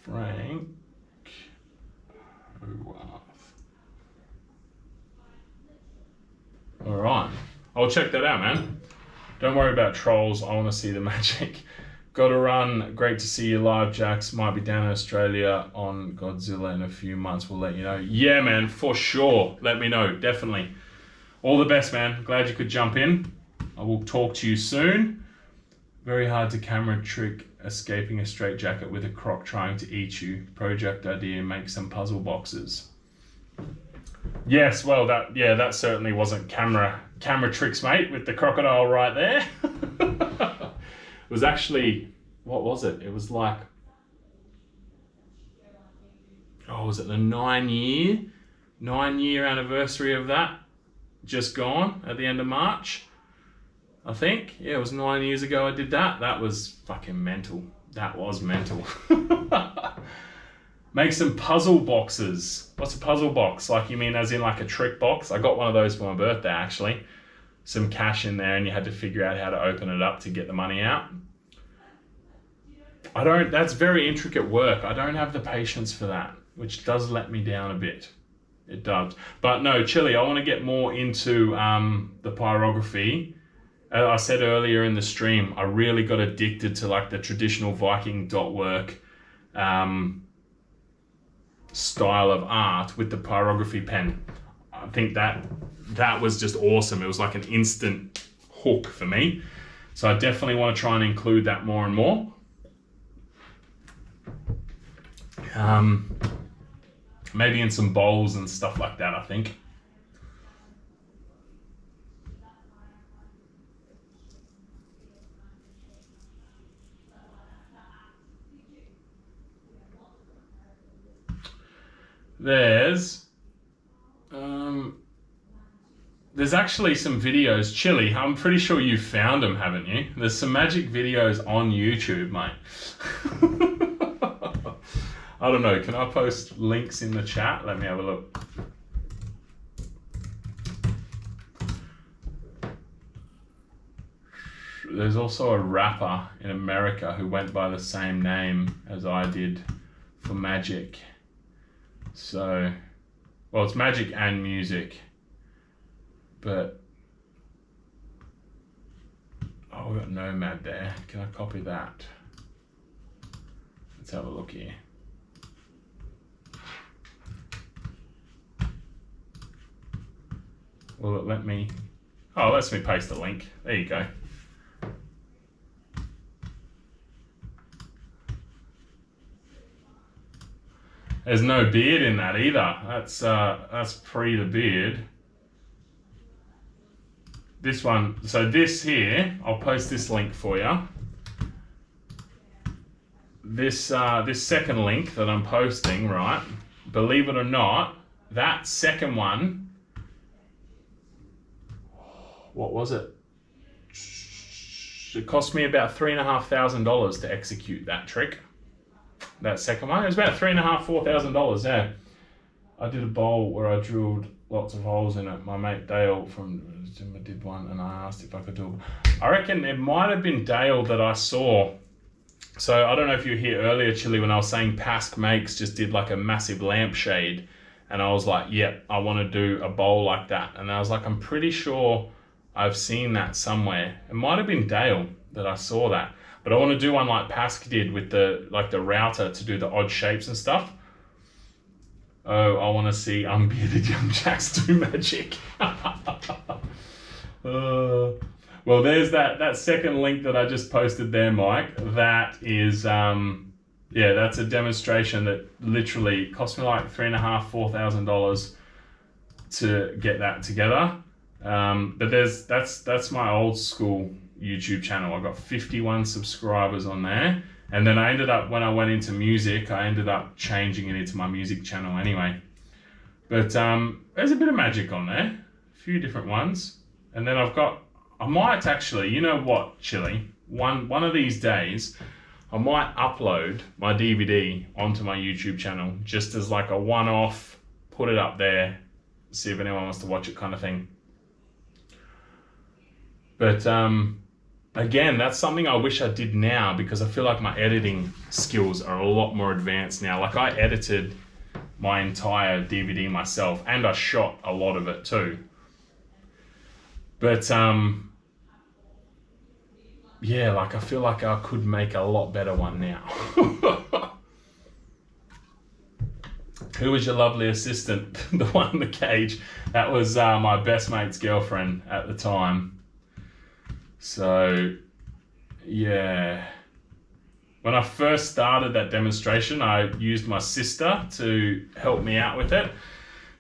Frank Colworth. All right, I'll check that out, man. Don't worry about trolls. I want to see the magic. Got to run. Great to see you live, Jax. Might be down in Australia on Godzilla in a few months. We'll let you know. Yeah, man, for sure. Let me know, definitely. All the best, man. Glad you could jump in. I will talk to you soon. Very hard to camera trick escaping a straitjacket with a croc trying to eat you. Project idea, make some puzzle boxes. Yes, well, that certainly wasn't camera tricks, mate, with the crocodile right there. It was actually, what was it? It was like, was it the 9-year anniversary of that? Just gone at the end of March, I think. Yeah, it was 9 years ago I did that. That was fucking mental. That was mental. Make some puzzle boxes. What's a puzzle box? Like, you mean as in like a trick box? I got one of those for my birthday, actually. Some cash in there and you had to figure out how to open it up to get the money out. That's very intricate work. I don't have the patience for that, which does let me down a bit. It does. But no, Chili, I want to get more into the pyrography. As I said earlier in the stream, I really got addicted to like the traditional Viking dot work style of art with the pyrography pen. I think that was just awesome. It was like an instant hook for me. So I definitely want to try and include that more and more. Maybe in some bowls and stuff like that, I think. There's actually some videos, Chili, I'm pretty sure you found them, haven't you? There's some magic videos on YouTube, mate. I don't know, can I post links in the chat? Let me have a look. There's also a rapper in America who went by the same name as I did for magic. So, well, it's magic and music, but, oh, we've got Nomad there. Can I copy that? Let's have a look here. Will it let me? Oh, it lets me paste the link. There you go. There's no beard in that either. That's pre the beard. this one, so this here, I'll post this link for you. This second link that I'm posting, right, believe it or not, that second one, what was it? It cost me about $3,500 to execute that trick. That second one, it was about $3,500–4,000. Yeah, I did a bowl where I drilled lots of holes in it. My mate Dale from Zimmer did one, and I asked if I could do it. I reckon it might have been Dale that I saw. So I don't know if you were here earlier, Chili, when I was saying Pask Makes just did like a massive lampshade, and I was like, yep, I want to do a bowl like that. And I was like, I'm pretty sure I've seen that somewhere. It might have been Dale that I saw that. But I want to do one like Pask did with the router to do the odd shapes and stuff. Oh, I want to see unbearded young jacks do magic. Well, there's that second link that I just posted there, Mike. That is, yeah, that's a demonstration that literally cost me like $3,500–4,000 to get that together. But that's my old school YouTube channel. I got 51 subscribers on there. And then I ended up, when I went into music, I ended up changing it into my music channel anyway. But there's a bit of magic on there, a few different ones. And then I might actually, you know what, Chili? One of these days, I might upload my DVD onto my YouTube channel just as like a one-off, put it up there, see if anyone wants to watch it kind of thing. But again, that's something I wish I did now, because I feel like my editing skills are a lot more advanced now. Like, I edited my entire DVD myself, and I shot a lot of it too. But yeah, like I feel like I could make a lot better one now. Who was your lovely assistant? The one in the cage? That was my best mate's girlfriend at the time. So, yeah. When I first started that demonstration, I used my sister to help me out with it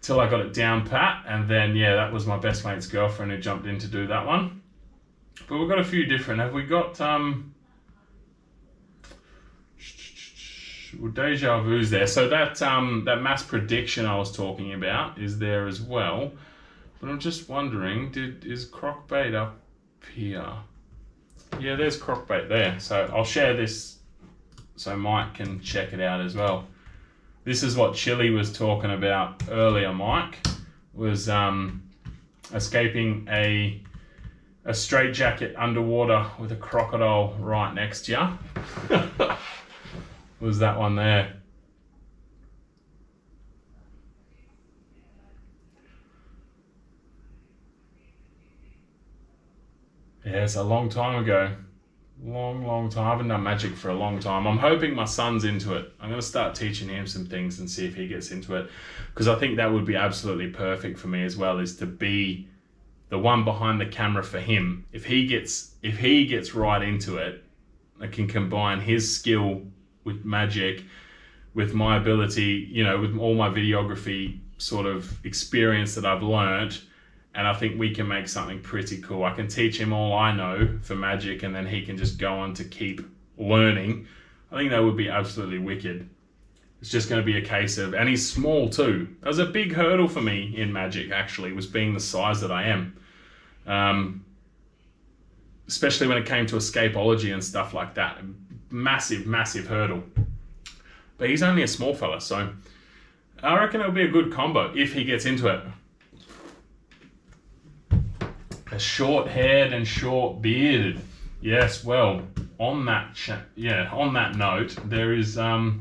till I got it down pat. And then, yeah, that was my best mate's girlfriend who jumped in to do that one. But we've got a few different. Have we got, well, Deja Vu's there. So that mass prediction I was talking about is there as well. But I'm just wondering, is Crockbait up here? Yeah, there's Crockbait there. So I'll share this so Mike can check it out as well. This is what Chili was talking about earlier, Mike, was escaping a straitjacket underwater with a crocodile right next to you. Was that one there. Yeah, it's a long time ago. Long time. I haven't done magic for a long time. I'm hoping my son's into it. I'm going to start teaching him some things and see if he gets into it. Because I think that would be absolutely perfect for me as well, is to be the one behind the camera for him. If he gets right into it, I can combine his skill with magic, with my ability, you know, with all my videography sort of experience that I've learned. And I think we can make something pretty cool. I can teach him all I know for magic, and then he can just go on to keep learning. I think that would be absolutely wicked. It's just going to be a case of, and he's small too. That was a big hurdle for me in magic, actually, was being the size that I am. Especially when it came to escapology and stuff like that. Massive hurdle. But he's only a small fella, so I reckon it'll be a good combo if he gets into it. A short-haired and short-bearded. Yes, well, on that note, there's no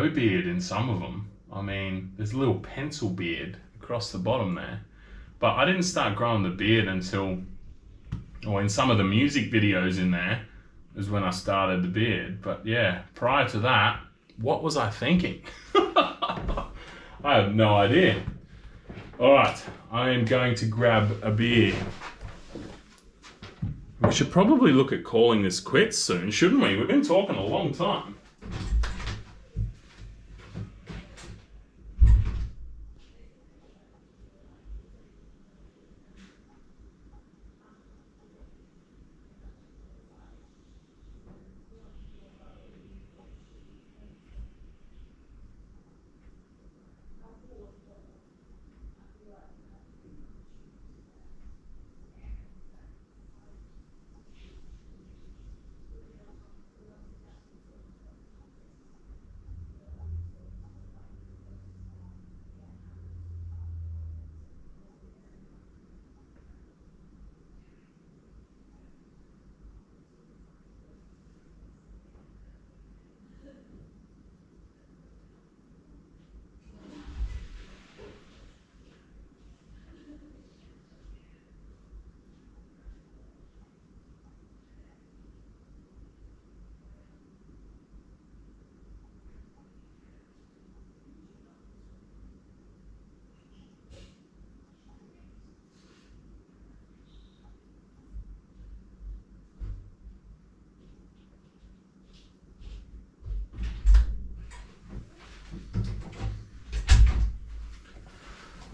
beard in some of them. I mean, there's a little pencil beard across the bottom there. But I didn't start growing the beard until, or in some of the music videos in there, is when I started the beard. But yeah, prior to that, what was I thinking? I have no idea. All right, I am going to grab a beer. We should probably look at calling this quits soon, shouldn't we? We've been talking a long time.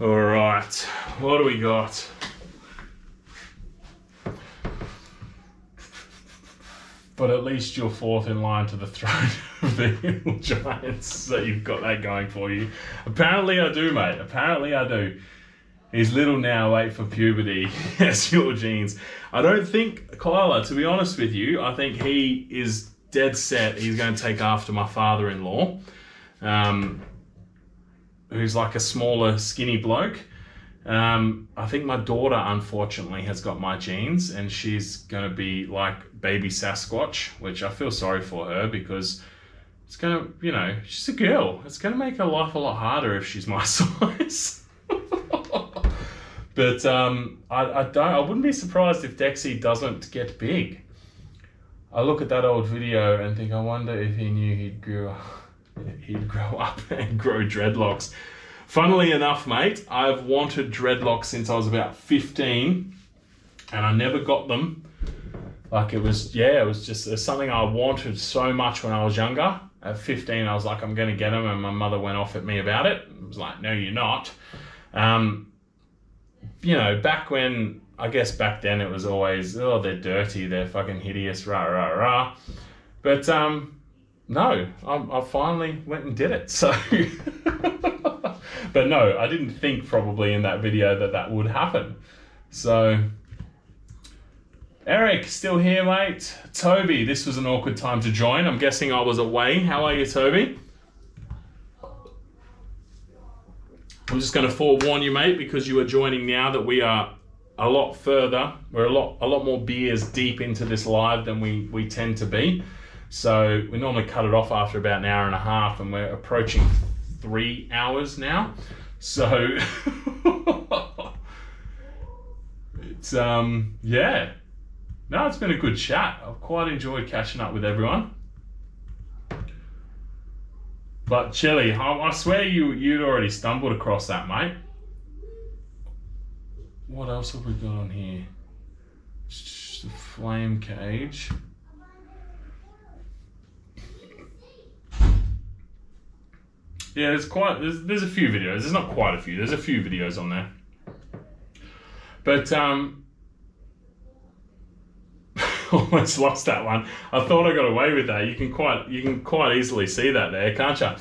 All right, what do we got? But at least you're fourth in line to the throne of the Hill Giants, so you've got that going for you. Apparently I do, mate. Apparently I do. He's little now, late for puberty. Yes, your genes. I don't think, Kyla, to be honest with you, I think he is dead set. He's going to take after my father-in-law, who's like a smaller, skinny bloke. I think my daughter, unfortunately, has got my genes, and she's going to be like baby Sasquatch, which I feel sorry for her because it's going to, you know, she's a girl. It's going to make her life a lot harder if she's my size. But I wouldn't be surprised if Dexy doesn't get big. I look at that old video and think, I wonder if he knew he'd grow up and grow dreadlocks. Funnily enough, mate, I've wanted dreadlocks since I was about 15, and I never got them. Like it was just something I wanted so much when I was younger. At 15, I was like, I'm going to get them, and my mother went off at me about it. I was like, no, you're not. You know, back when, I guess back then it was always, oh, they're dirty, they're fucking hideous, rah, rah, rah. But no, I finally went and did it, so. But no, I didn't think probably in that video that would happen. So, Eric, still here, mate. Toby, this was an awkward time to join. I'm guessing I was away. How are you, Toby? I'm just going to forewarn you, mate, because you are joining now that we are a lot further. We're a lot more beers deep into this live than we tend to be. So we normally cut it off after about an hour and a half, and we're approaching 3 hours now. So it's yeah. No, it's been a good chat. I've quite enjoyed catching up with everyone. But Chili, I swear you'd already stumbled across that, mate. What else have we got on here? Just a flame cage. Yeah, there's a few videos. There's not quite a few. There's a few videos on there. But almost lost that one. I thought I got away with that. You can quite easily see that there, can't you?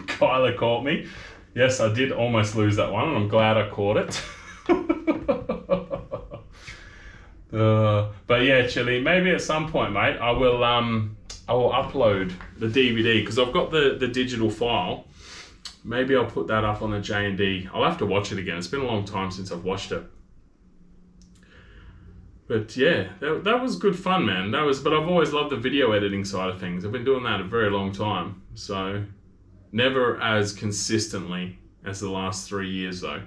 Kyla caught me. Yes, I did almost lose that one, and I'm glad I caught it. But yeah, Chili, maybe at some point, mate, I will upload the DVD because I've got the digital file. Maybe I'll put that up on the J&D. I'll have to watch it again. It's been a long time since I've watched it. But yeah, that was good fun, man. But I've always loved the video editing side of things. I've been doing that a very long time. So never as consistently as the last 3 years though.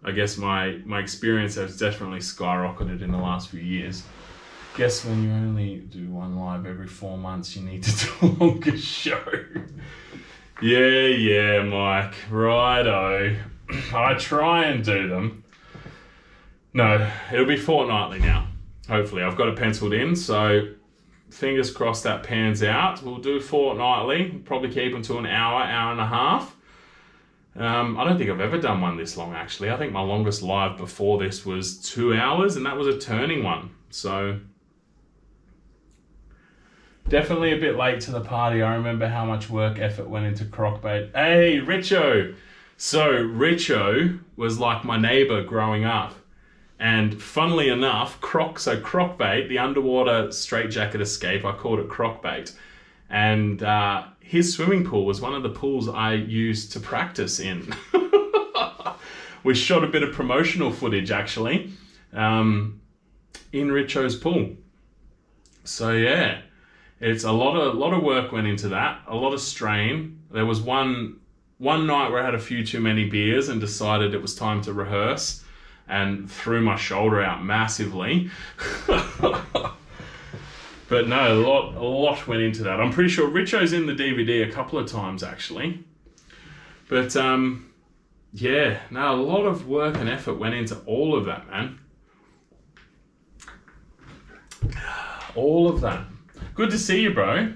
I guess my experience has definitely skyrocketed in the last few years. Guess when you only do one live every 4 months, you need to do a longer show. Yeah, Mike. Righto. I try and do them. No, it'll be fortnightly now. Hopefully, I've got it penciled in, so fingers crossed that pans out. We'll do fortnightly, probably keep them to an hour and a half. I don't think I've ever done one this long, actually. I think my longest live before this was 2 hours, and that was a turning one. So definitely a bit late to the party. I remember how much effort went into crockbait. Hey, Richo! So Richo was like my neighbor growing up. And funnily enough, crockbait, the underwater straitjacket escape, I called it crockbait. And his swimming pool was one of the pools I used to practice in. We shot a bit of promotional footage actually in Richo's pool. So yeah, it's a lot of work went into that, a lot of strain. There was one night where I had a few too many beers and decided it was time to rehearse, and threw my shoulder out massively. But no, a lot went into that. I'm pretty sure Richo's in the DVD a couple of times actually. But yeah, no, a lot of work and effort went into all of that, man. All of that. Good to see you, bro.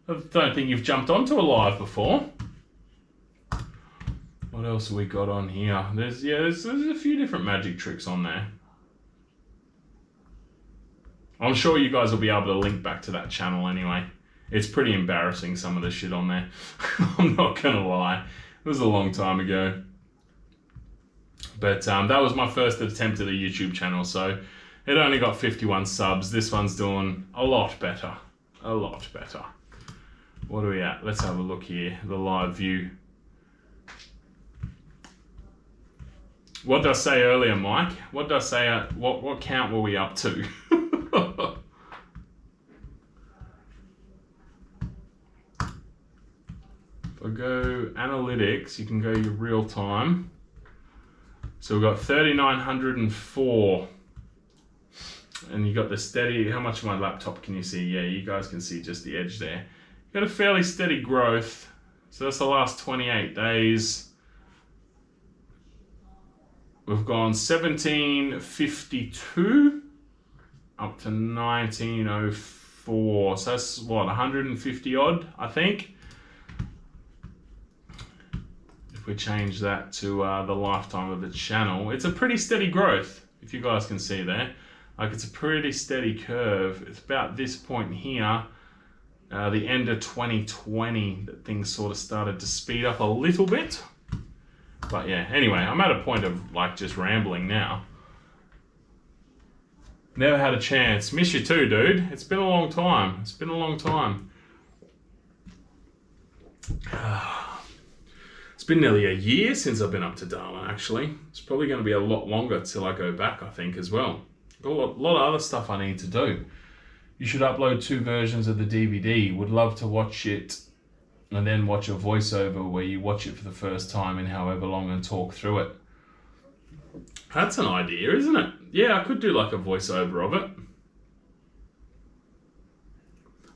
I don't think you've jumped onto a live before. What What else have we got on here? There's a few different magic tricks on there. I'm sure you guys will be able to link back to that channel anyway. It's pretty embarrassing, some of the shit on there. I'm not gonna lie. It was a long time ago. But that was my first attempt at a YouTube channel, so it only got 51 subs. This one's doing a lot better. A lot better. What are we at? Let's have a look here. The live view. What did I say earlier, Mike? What did I say? What count were we up to? If I go analytics, you can go your real time. So we've got 3,904. And you got the steady, how much of my laptop can you see? Yeah, you guys can see just the edge there. You got a fairly steady growth. So that's the last 28 days. We've gone 1752 up to 1904. So that's what, 150 odd, I think. If we change that to the lifetime of the channel, it's a pretty steady growth, if you guys can see there. Like, it's a pretty steady curve. It's about this point here, the end of 2020, that things sort of started to speed up a little bit. But yeah, anyway, I'm at a point of like just rambling now. Never had a chance. Miss you too, dude. It's been a long time. It's been a long time. It's been nearly a year since I've been up to Darwin, actually. It's probably going to be a lot longer till I go back, I think, as well. Got a lot of other stuff I need to do. You should upload 2 versions of the DVD. Would love to watch it and then watch a voiceover where you watch it for the first time in however long and talk through it. That's an idea, isn't it? Yeah, I could do like a voiceover of it.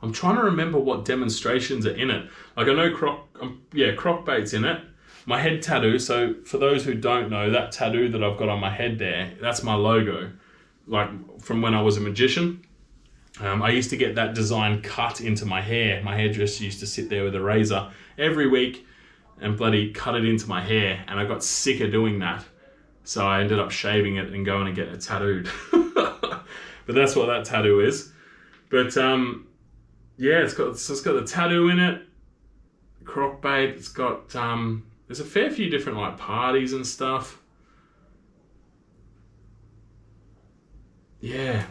I'm trying to remember what demonstrations are in it. Like, I know Crockbait's in it. My head tattoo, so for those who don't know, that tattoo that I've got on my head there, that's my logo. Like, from when I was a magician. I used to get that design cut into my hair. My hairdresser used to sit there with a razor every week and bloody cut it into my hair, and I got sick of doing that. So I ended up shaving it and going to get it tattooed. But that's what that tattoo is. But yeah, it's got the tattoo in it. Crockbait. It's got there's a fair few different like parties and stuff. Yeah,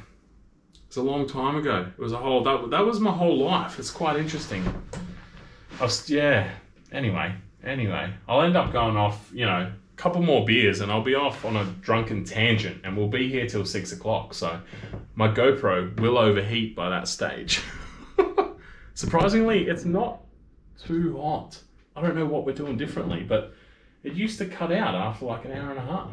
it's a long time ago. It was a whole that was my whole life. It's quite interesting. Yeah. Anyway, I'll end up going off, you know, a couple more beers and I'll be off on a drunken tangent, and we'll be here till 6 o'clock. So my GoPro will overheat by that stage. Surprisingly, it's not too hot. I don't know what we're doing differently, but it used to cut out after like an hour and a half.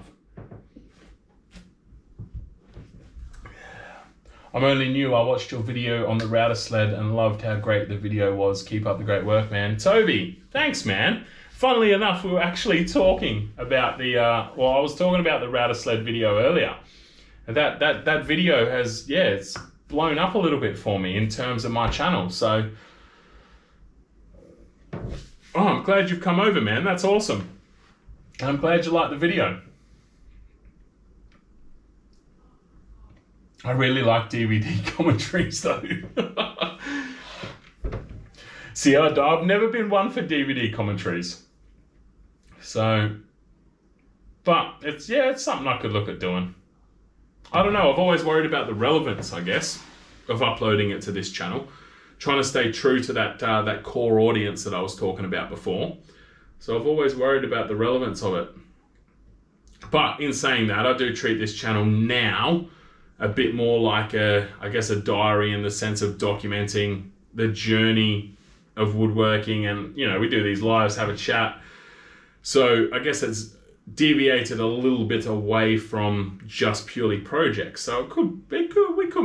I'm only new. I watched your video on the router sled and loved how great the video was. Keep up the great work, man. Toby, thanks, man. Funnily enough, we were actually talking about the, I was talking about the router sled video earlier. And that video has, yeah, it's blown up a little bit for me in terms of my channel. So, I'm glad you've come over, man. That's awesome. And I'm glad you liked the video. I really like DVD commentaries though. See, I've never been one for DVD commentaries. So, but it's something I could look at doing. I don't know, I've always worried about the relevance, I guess, of uploading it to this channel. Trying to stay true to that core audience that I was talking about before. So I've always worried about the relevance of it. But in saying that, I do treat this channel now a bit more like a diary, in the sense of documenting the journey of woodworking, and you know, we do these lives, have a chat. So I guess it's deviated a little bit away from just purely projects. So we could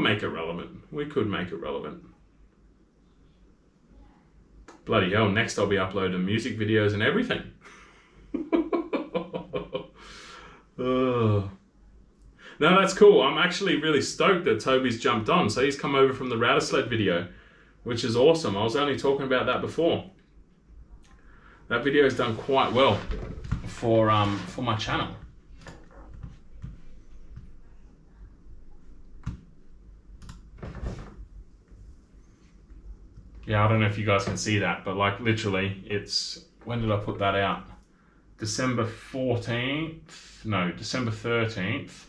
make it relevant. We could make it relevant. Bloody hell, next I'll be uploading music videos and everything. No, that's cool. I'm actually really stoked that Toby's jumped on. So he's come over from the router sled video, which is awesome. I was only talking about that before. That video has done quite well for my channel. Yeah, I don't know if you guys can see that, but like literally it's, when did I put that out? December 14th, no, December 13th.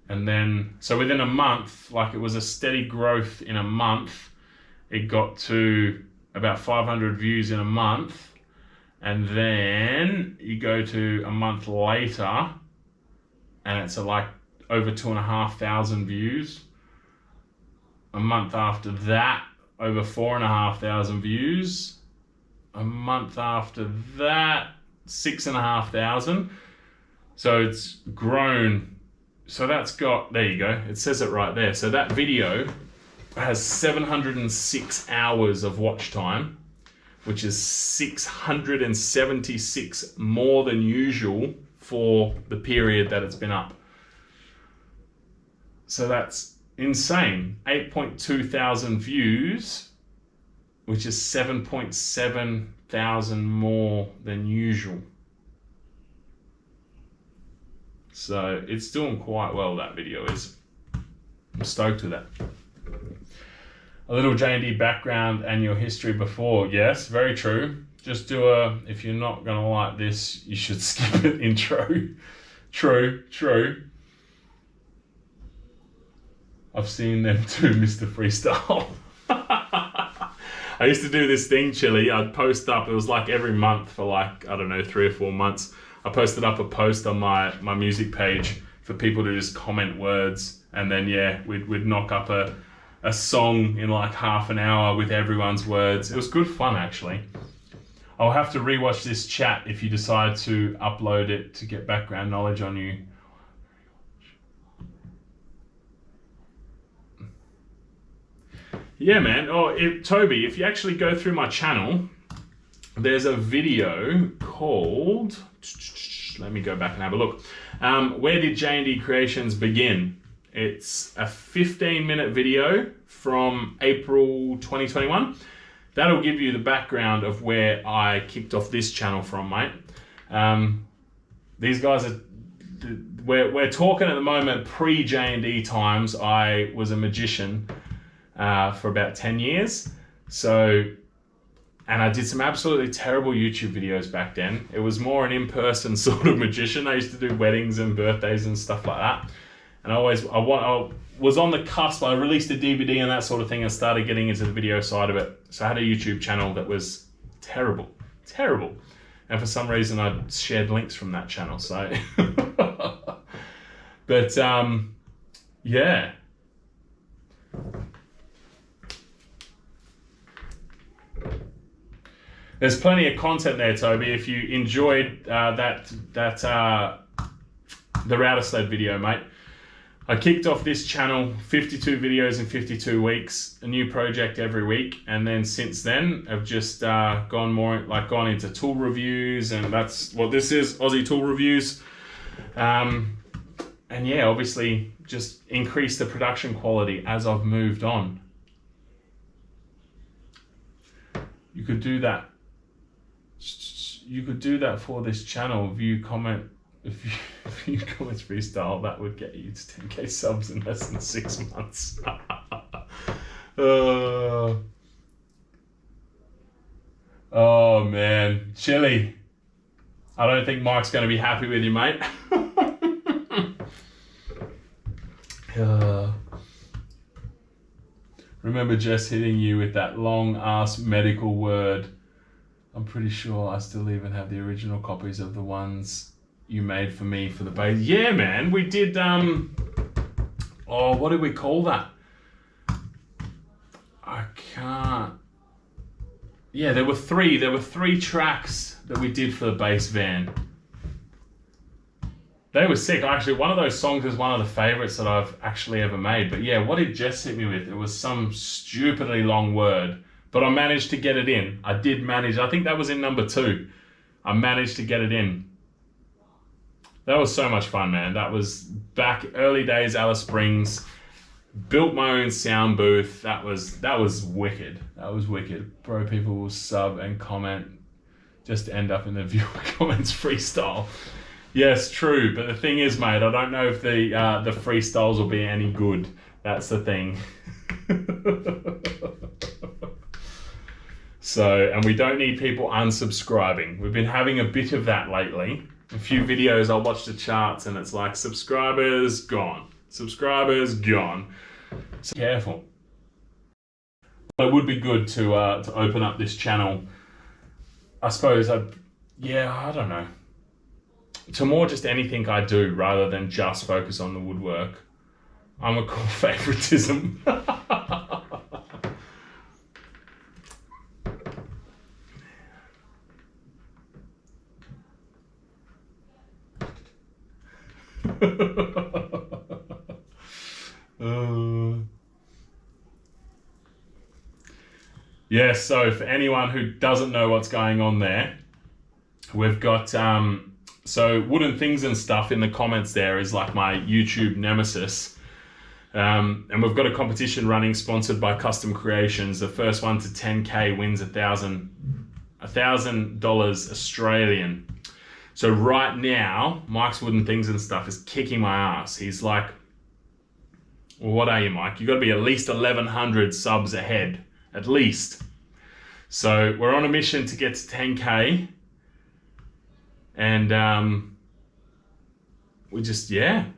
And then, so within a month, like it was a steady growth in a month. It got to about 500 views in a month. And then you go to a month later and it's like over 2,500 views. A month after that, over 4,500 views. A month after that, 6,500. So it's grown. So that's got, there you go, it says it right there. So that video has 706 hours of watch time, which is 676 more than usual for the period that it's been up. So that's insane. 8.2 thousand views, which is 7.7 thousand more than usual. So it's doing quite well, that video is. I'm stoked with that. A little J&D background and your history before. Yes, very true. Just do a, if you're not going to like this, you should skip it intro. True, true. I've seen them too, Mr. Freestyle. I used to do this thing, Chili. I'd post up, it was like every month for like, I don't know, 3 or 4 months. I posted up a post on my music page for people to just comment words. And then, yeah, we'd knock up a song in like half an hour with everyone's words. It was good fun, actually. I'll have to rewatch this chat if you decide to upload it to get background knowledge on you. Yeah, man. Oh, Toby, if you actually go through my channel, there's a video called, let me go back and have a look. Where did J&D Creations begin? It's a 15-minute video from April 2021. That'll give you the background of where I kicked off this channel from, mate. These guys are, we're talking at the moment pre-J&D times. I was a magician for about 10 years. So, and I did some absolutely terrible YouTube videos back then. It was more an in-person sort of magician. I used to do weddings and birthdays and stuff like that. And I was on the cusp. I released a DVD and that sort of thing and started getting into the video side of it. So I had a YouTube channel that was terrible, terrible. And for some reason I shared links from that channel. So, but yeah. There's plenty of content there, Toby. If you enjoyed the router sled video, mate. I kicked off this channel, 52 videos in 52 weeks, a new project every week. And then since then, I've just gone into tool reviews, and that's what this is, Aussie tool reviews. And yeah, obviously just increased the production quality as I've moved on. You could do that. You could do that for this channel. View comments freestyle, that would get you to 10k subs in less than 6 months. Oh man, Chili, I don't think Mike's going to be happy with you, mate. Remember Jess hitting you with that long ass medical word. I'm pretty sure I still even have the original copies of the ones you made for me for the base. Yeah, man, we did, oh, what did we call that? I can't. Yeah, there were three tracks that we did for the bass van. They were sick. Actually, one of those songs is one of the favorites that I've actually ever made. But yeah, what did Jess hit me with? It was some stupidly long word, but I managed to get it in. I did manage. I think that was in number 2. I managed to get it in. That was so much fun, man. That was back early days, Alice Springs. Built my own sound booth. That was wicked. That was wicked. Bro, people will sub and comment just end up in the viewer comments freestyle. Yes, true. But the thing is, mate, I don't know if the freestyles will be any good. That's the thing. So, and we don't need people unsubscribing. We've been having a bit of that lately. A few videos, I'll watch the charts and it's like subscribers gone. Subscribers gone. So careful. It would be good to open up this channel. I suppose I don't know. To more just anything I do rather than just focus on the woodwork. I'm a cool favoritism. Yeah, so for anyone who doesn't know what's going on there, we've got so Wooden Things and Stuff in the comments there is like my YouTube nemesis. And we've got a competition running sponsored by Custom Creations. The first one to 10K wins $1,000 Australian. So right now, Mike's Wooden Things and Stuff is kicking my ass. He's like, well, what are you, Mike? You've got to be at least 1,100 subs ahead, at least. So we're on a mission to get to 10K. And we just,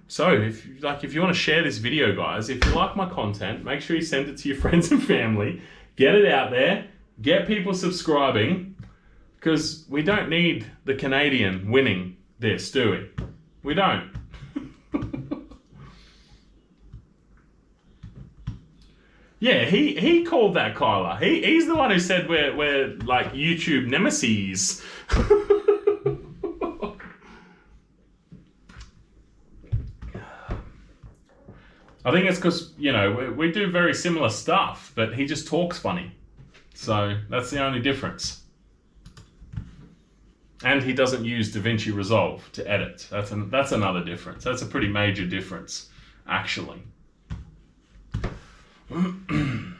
So if you want to share this video, guys, if you like my content, make sure you send it to your friends and family. Get it out there. Get people subscribing. Because we don't need the Canadian winning this, do we? We don't. Yeah, he called that Kyler. He's the one who said we're like YouTube nemesis. I think it's because, we do very similar stuff, but he just talks funny. So that's the only difference. And he doesn't use DaVinci Resolve to edit. That's another difference. That's a pretty major difference, actually. I'm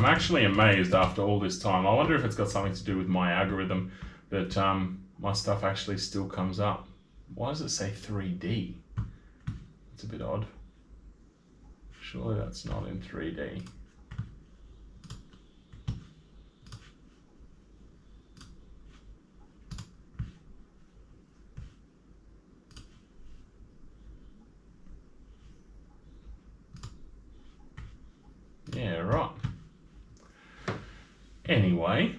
actually amazed after all this time. I wonder if it's got something to do with my algorithm that my stuff actually still comes up. Why does it say 3D? It's a bit odd. Surely that's not in 3D. Yeah, right. Anyway.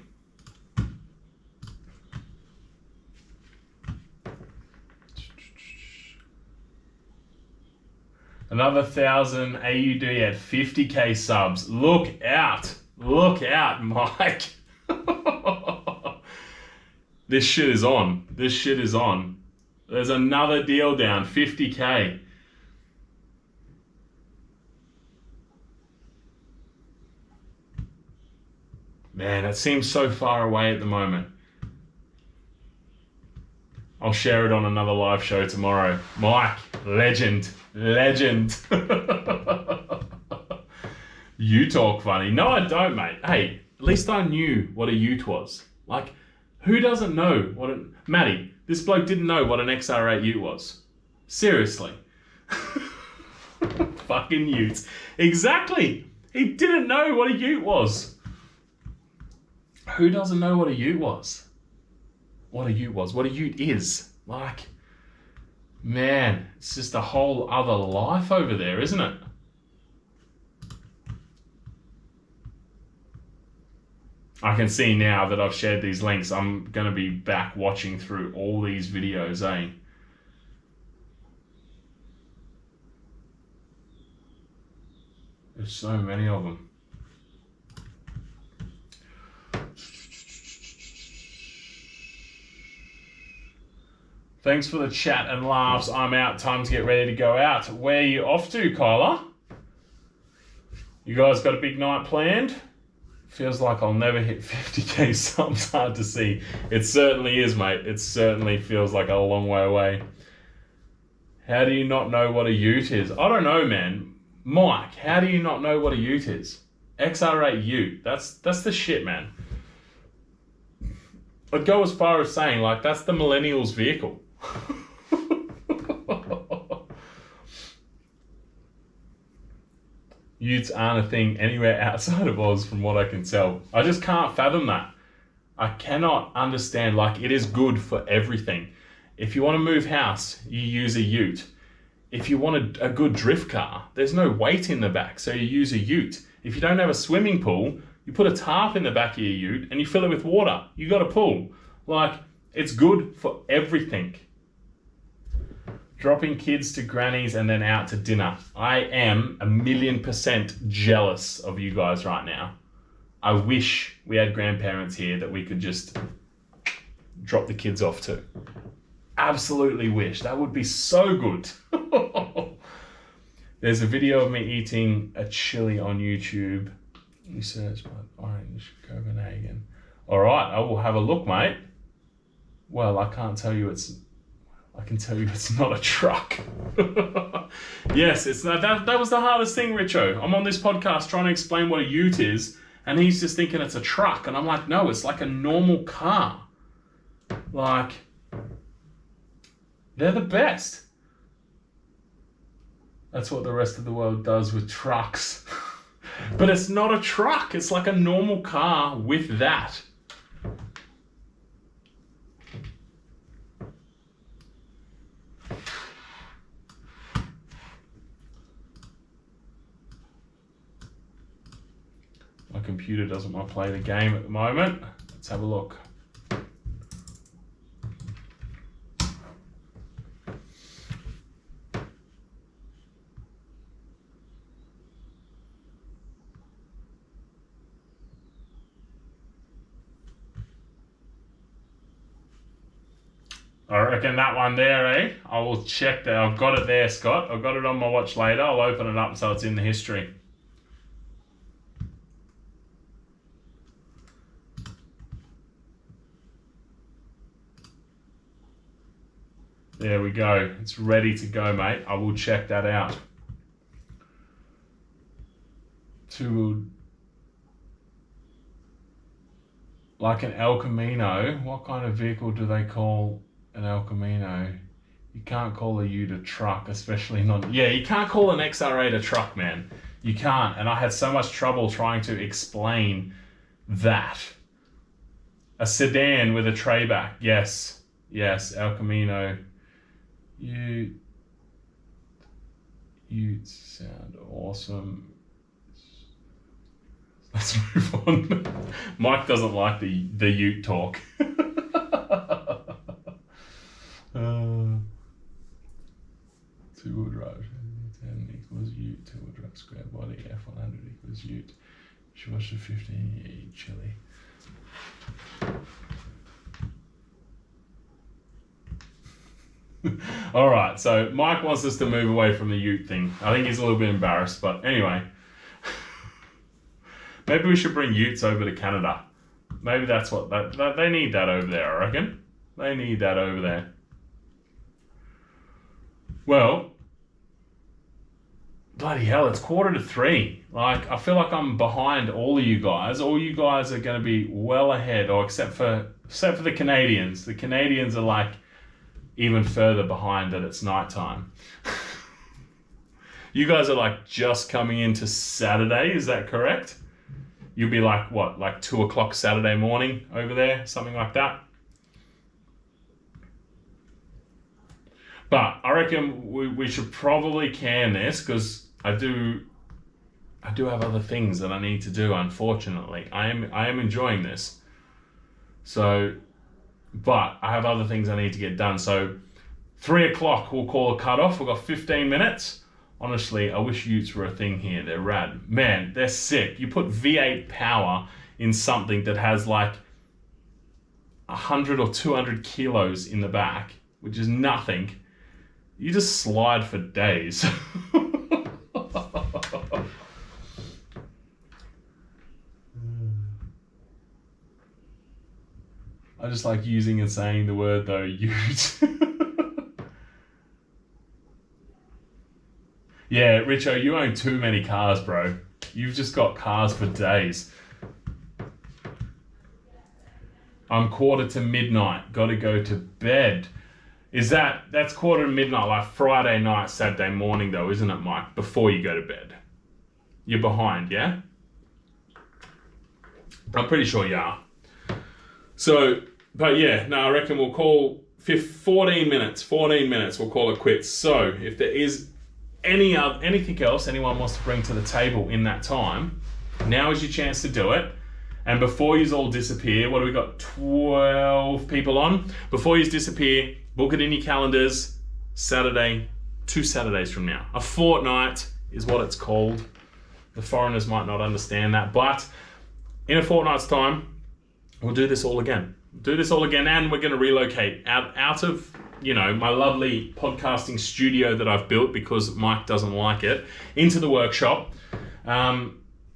Another 1,000 AUD at 50K subs. Look out. Look out, Mike. This shit is on. This shit is on. There's another deal down. 50K. Man, it seems so far away at the moment. I'll share it on another live show tomorrow. Mike, legend. Legend. You talk funny. No, I don't, mate. Hey, at least I knew what a ute was. Like, who doesn't know what a... Matty, this bloke didn't know what an XR8 ute was. Seriously. Fucking utes. Exactly. He didn't know what a ute was. Who doesn't know what a ute was? What a ute was. What a ute is. Like, man, it's just a whole other life over there, isn't it? I can see now that I've shared these links. I'm going to be back watching through all these videos, eh? There's so many of them. Thanks for the chat and laughs. I'm out. Time to get ready to go out. Where are you off to, Kyla? You guys got a big night planned? Feels like I'll never hit 50K subs. Hard to see. It certainly is, mate. It certainly feels like a long way away. How do you not know what a ute is? I don't know, man. Mike, how do you not know what a ute is? XR8 ute. That's the shit, man. I'd go as far as saying, like, that's the millennials' vehicle. Utes aren't a thing anywhere outside of Oz from what I can tell. I just can't fathom that. I cannot understand, like, it is good for everything. If you want to move house, you use a ute. If you want a good drift car, there's no weight in the back, so you use a ute. If you don't have a swimming pool, you put a tarp in the back of your ute and you fill it with water. You got a pool. Like, it's good for everything. Dropping kids to grannies and then out to dinner. I am 1,000,000% jealous of you guys right now. I wish we had grandparents here that we could just drop the kids off to. Absolutely wish. That would be so good. There's a video of me eating a chili on YouTube. You search by Orange Copenhagen. All right, I will have a look, mate. Well, I can tell you it's not a truck. Yes, it's not. That was the hardest thing, Richo. I'm on this podcast trying to explain what a ute is, and he's just thinking it's a truck. And I'm like, no, it's like a normal car. Like, they're the best. That's what the rest of the world does with trucks. But it's not a truck. It's like a normal car with that. My computer doesn't want to play the game at the moment. Let's have a look. I reckon that one there, eh? I will check that. I've got it there, Scott. I've got it on my watch later. I'll open it up so it's in the history. There we go. It's ready to go, mate. I will check that out. Like an El Camino. What kind of vehicle do they call an El Camino? You can't call a ute a truck, especially not... Yeah, you can't call an XR8 a truck, man. You can't. And I had so much trouble trying to explain that. A sedan with a tray back. Yes. Yes, El Camino. Utes sound awesome. Let's move on. Mike doesn't like the ute talk. Two-wheel drive 10 equals ute. Two-wheel drive square body F100 equals ute. Shorts to 15. Eat chili. All right, so Mike wants us to move away from the ute thing. I think he's a little bit embarrassed, but anyway. Maybe we should bring utes over to Canada. Maybe that's what... they need that over there, I reckon. They need that over there. Well, bloody hell, it's 2:45. Like, I feel like I'm behind all of you guys. All you guys are going to be well ahead, or except for the Canadians. The Canadians are like even further behind that it's nighttime. You guys are like just coming into Saturday, is that correct? You'll be like, what, like 2 o'clock Saturday morning over there, something like that? But I reckon we should probably can this, because I do have other things that I need to do, unfortunately. I am enjoying this. So, but I have other things I need to get done. So 3 o'clock we'll call a cutoff. We've got 15 minutes. Honestly, I wish utes were a thing here. They're rad. Man, they're sick. You put V8 power in something that has like 100 or 200 kilos in the back, which is nothing. You just slide for days. I just like using and saying the word though, ute. Yeah, Richo, you own too many cars, bro. You've just got cars for days. I'm 1:45. Gotta go to bed. That's 1:45, like Friday night, Saturday morning though, isn't it, Mike? Before you go to bed. You're behind, yeah? I'm pretty sure you are. So, but yeah, no, I reckon we'll call 14 minutes, we'll call it quits. So, if there is anything else anyone wants to bring to the table in that time, now is your chance to do it. And before you all disappear, what do we got? 12 people on. Before you disappear, book it in your calendars. Saturday, 2 Saturdays from now. A fortnight is what it's called. The foreigners might not understand that, but in a fortnight's time, we'll do this all again. And we're going to relocate out of, my lovely podcasting studio that I've built because Mike doesn't like it, into the workshop.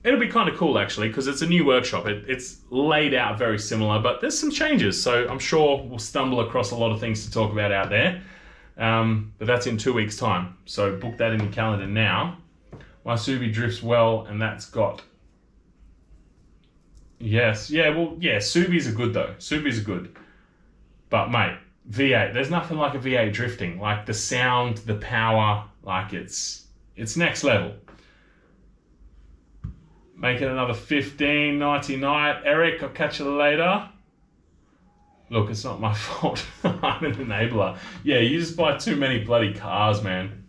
It'll be kind of cool actually because it's a new workshop. It's laid out very similar, but there's some changes. So I'm sure we'll stumble across a lot of things to talk about out there. But that's in 2 weeks' time. So book that in your calendar now. My Subi drifts well, and that's got... Yes, yeah, well, yeah, Subis are good though. Subis are good. But mate, V8, there's nothing like a V8 drifting. Like the sound, the power, like it's next level. Make it another 15, 90 night. Eric, I'll catch you later. Look, it's not my fault. I'm an enabler. Yeah, you just buy too many bloody cars, man.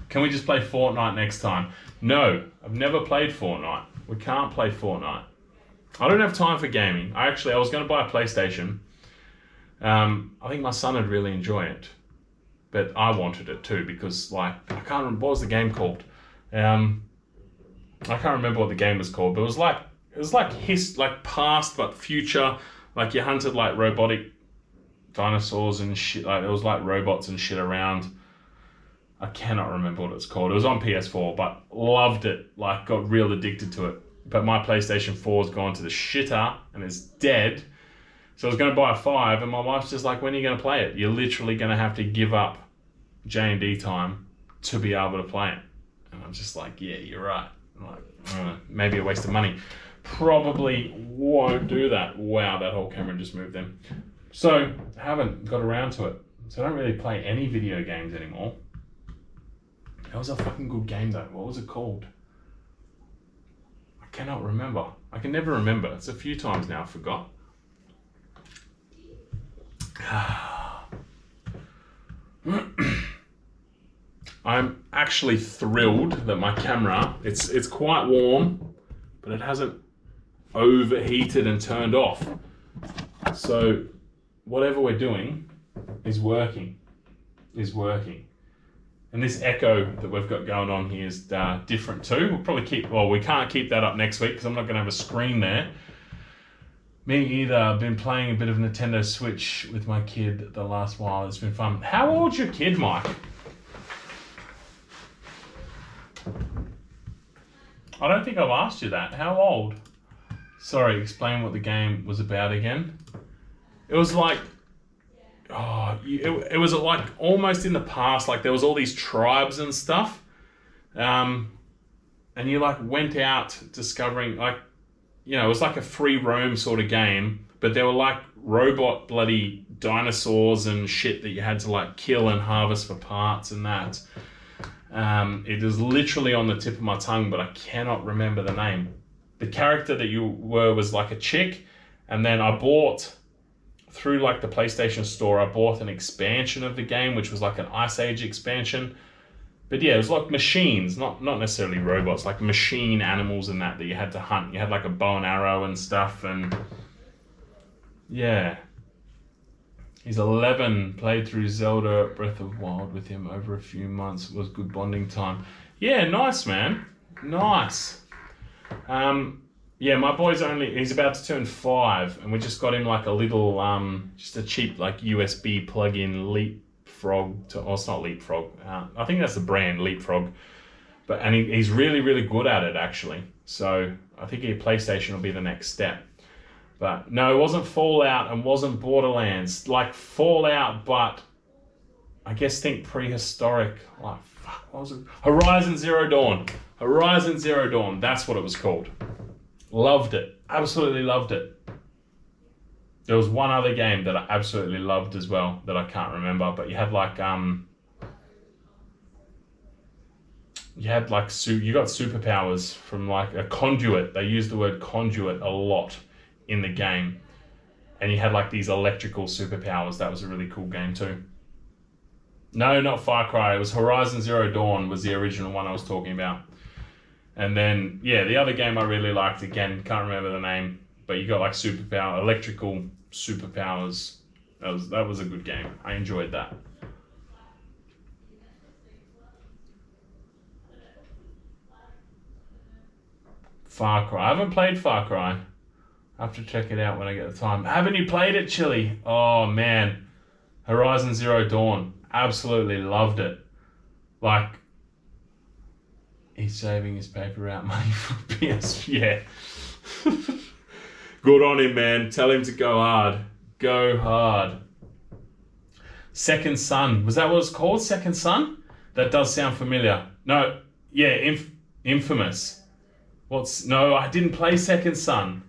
Can we just play Fortnite next time? No, I've never played Fortnite. We can't play Fortnite. I don't have time for gaming. I was going to buy a PlayStation. I think my son would really enjoy it. But I wanted it too because, I can't remember, what was the game called? I can't remember what the game was called, but it was like past but future. Like you hunted like robotic dinosaurs and shit. Like there was like robots and shit around. I cannot remember what it's called. It was on PS4, but loved it. Like got real addicted to it. But my PlayStation 4's gone to the shitter and it's dead. So I was going to buy a 5, and my wife's just like, when are you going to play it? You're literally going to have to give up J&D time to be able to play it. And I'm just like, yeah, you're right. I'm like, maybe a waste of money. Probably won't do that. Wow, that whole camera just moved then. So I haven't got around to it. So I don't really play any video games anymore. That was a fucking good game though. What was it called? I cannot remember. I can never remember. It's a few times now, I forgot. I'm actually thrilled that my camera, it's quite warm, but it hasn't overheated and turned off. So whatever we're doing is working. And this echo that we've got going on here is different too. We'll probably we can't keep that up next week because I'm not going to have a screen there. Me either. I've been playing a bit of Nintendo Switch with my kid the last while. It's been fun. How old's your kid, Mike? I don't think I've asked you that. How old? Sorry, explain what the game was about again. It was like... it was like almost in the past, like there was all these tribes and stuff. And you like went out discovering it was like a free roam sort of game, but there were like robot bloody dinosaurs and shit that you had to like kill and harvest for parts and that. It is literally on the tip of my tongue, but I cannot remember the name. The character that you were was like a chick, and then I bought, through like the PlayStation Store, I bought an expansion of the game, which was like an Ice Age expansion. But yeah, it was like machines, not necessarily robots, like machine animals and that you had to hunt. You had like a bow and arrow and stuff, and yeah. He's 11, played through Zelda Breath of Wild with him over a few months. It was good bonding time. Yeah, nice, man. Nice. Yeah, my boy's he's about to turn 5, and we just got him like a little, just a cheap like USB plug-in Leapfrog, it's not Leapfrog, I think that's the brand, Leapfrog. And he's really, really good at it actually. So I think PlayStation will be the next step. But no, it wasn't Fallout and wasn't Borderlands. Like Fallout, but I guess think prehistoric. Like, fuck, what was it? Horizon Zero Dawn. Horizon Zero Dawn. That's what it was called. Loved it. Absolutely loved it. There was one other game that I absolutely loved as well that I can't remember, but you had like you got superpowers from like a conduit. They used the word conduit a lot in the game. And you had like these electrical superpowers. That was a really cool game too. No, not Far Cry. It was Horizon Zero Dawn was the original one I was talking about. And then, yeah, the other game I really liked, again, can't remember the name, but you got like electrical superpowers. That was a good game. I enjoyed that. Far Cry. I haven't played Far Cry. I have to check it out when I get the time. Haven't you played it, Chili? Oh, man. Horizon Zero Dawn. Absolutely loved it. Like, he's saving his paper route money for PS. Yeah. Good on him, man. Tell him to go hard. Go hard. Second Son. Was that what it's called? Second Son? That does sound familiar. No. Yeah, Infamous. No, I didn't play Second Son.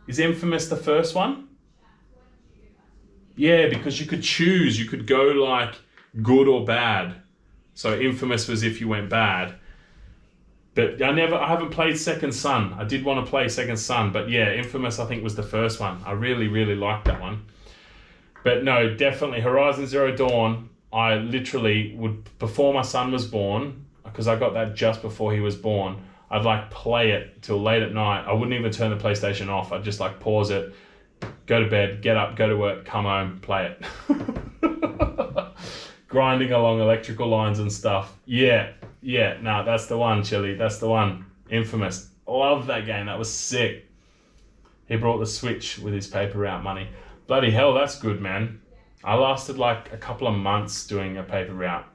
Is Infamous the first one? Yeah, because you could choose. You could go like good or bad. So Infamous was if you went bad. But I haven't played Second Son. I did want to play Second Son, but yeah, Infamous I think was the first one. I really, really liked that one. But no, definitely Horizon Zero Dawn, I literally would, before my son was born, because I got that just before he was born, I'd like play it till late at night. I wouldn't even turn the PlayStation off. I'd just like pause it, go to bed, get up, go to work, come home, play it. Grinding along electrical lines and stuff. Yeah, no, that's the one, Chili. That's the one. Infamous. Love that game. That was sick. He brought the Switch with his paper route money. Bloody hell, that's good, man. I lasted like a couple of months doing a paper route.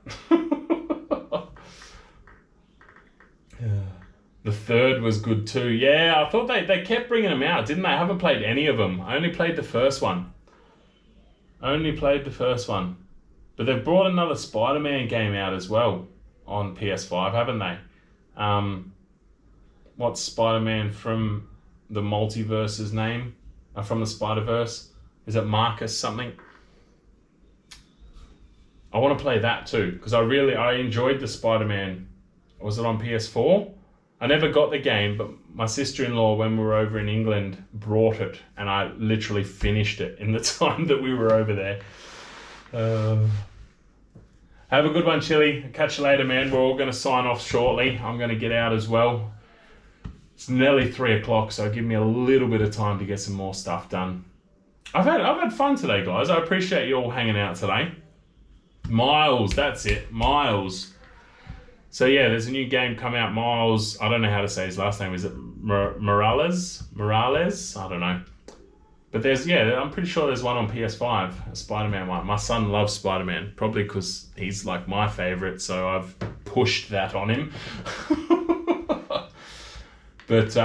The third was good too. Yeah, I thought they kept bringing them out, didn't they? I haven't played any of them. I only played the first one. But they've brought another Spider-Man game out as well on PS5, haven't they? What's Spider-Man from the multiverse's name? From the Spider-Verse? Is it Marcus something? I want to play that too, because I enjoyed the Spider-Man. Was it on PS4? I never got the game, but my sister-in-law, when we were over in England, brought it, and I literally finished it in the time that we were over there. Have a good one, Chili. Catch you later, man. We're all going to sign off shortly. I'm going to get out as well. It's nearly 3 o'clock, so give me a little bit of time to get some more stuff done. I've had fun today, guys. I appreciate you all hanging out today. Miles, that's it. Miles. So yeah, there's a new game come out, Miles. I don't know how to say his last name. Is it Morales? I don't know. But I'm pretty sure there's one on PS5, a Spider-Man one. My son loves Spider-Man, probably because he's like my favorite, so I've pushed that on him. But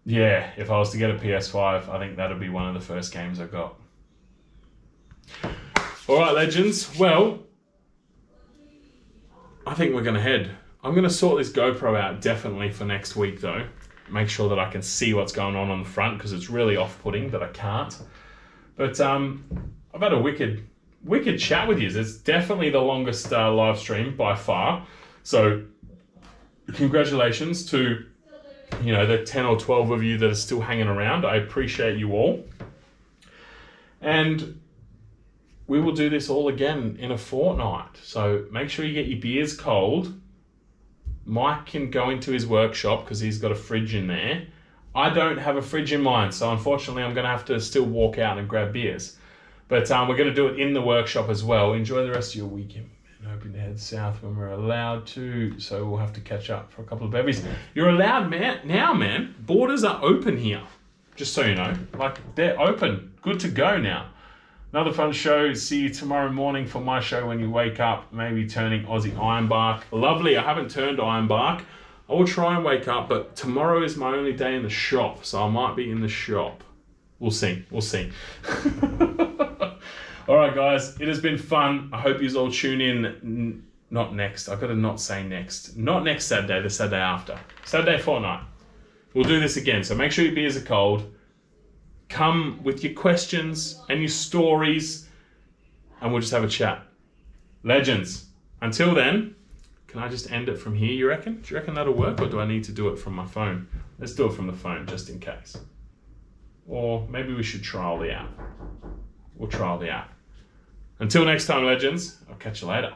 yeah, if I was to get a PS5, I think that'd be one of the first games I got. All right, legends. Well, I think we're going to head. I'm going to sort this GoPro out definitely for next week, though. Make sure that I can see what's going on the front, because it's really off-putting that I can't. But I've had a wicked chat with you. It's definitely the longest live stream by far. So congratulations to the 10 or 12 of you that are still hanging around. I appreciate you all. And we will do this all again in a fortnight. So make sure you get your beers cold. Mike can go into his workshop because he's got a fridge in there. I don't have a fridge in mine, so unfortunately I'm going to have to still walk out and grab beers. But we're going to do it in the workshop as well. Enjoy the rest of your weekend and hoping to head south when we're allowed to. So we'll have to catch up for a couple of bevies. You're allowed now, man. Borders are open here, just so you know. Like, they're open. Good to go now. Another fun show. See you tomorrow morning for my show when you wake up. Maybe turning Aussie Ironbark. Lovely. I haven't turned Ironbark. I will try and wake up, but tomorrow is my only day in the shop, so I might be in the shop. We'll see. All right, guys, it has been fun. I hope you all tune in. Not next. I've got to not say next. Not next Saturday, the Saturday after. Saturday fortnight. We'll do this again. So make sure your beers are cold. Come with your questions and your stories, and we'll just have a chat. Legends. Until then, can I just end it from here, you reckon? Do you reckon that'll work, or do I need to do it from my phone? Let's do it from the phone, just in case. Or maybe we should trial the app. We'll trial the app. Until next time, legends, I'll catch you later.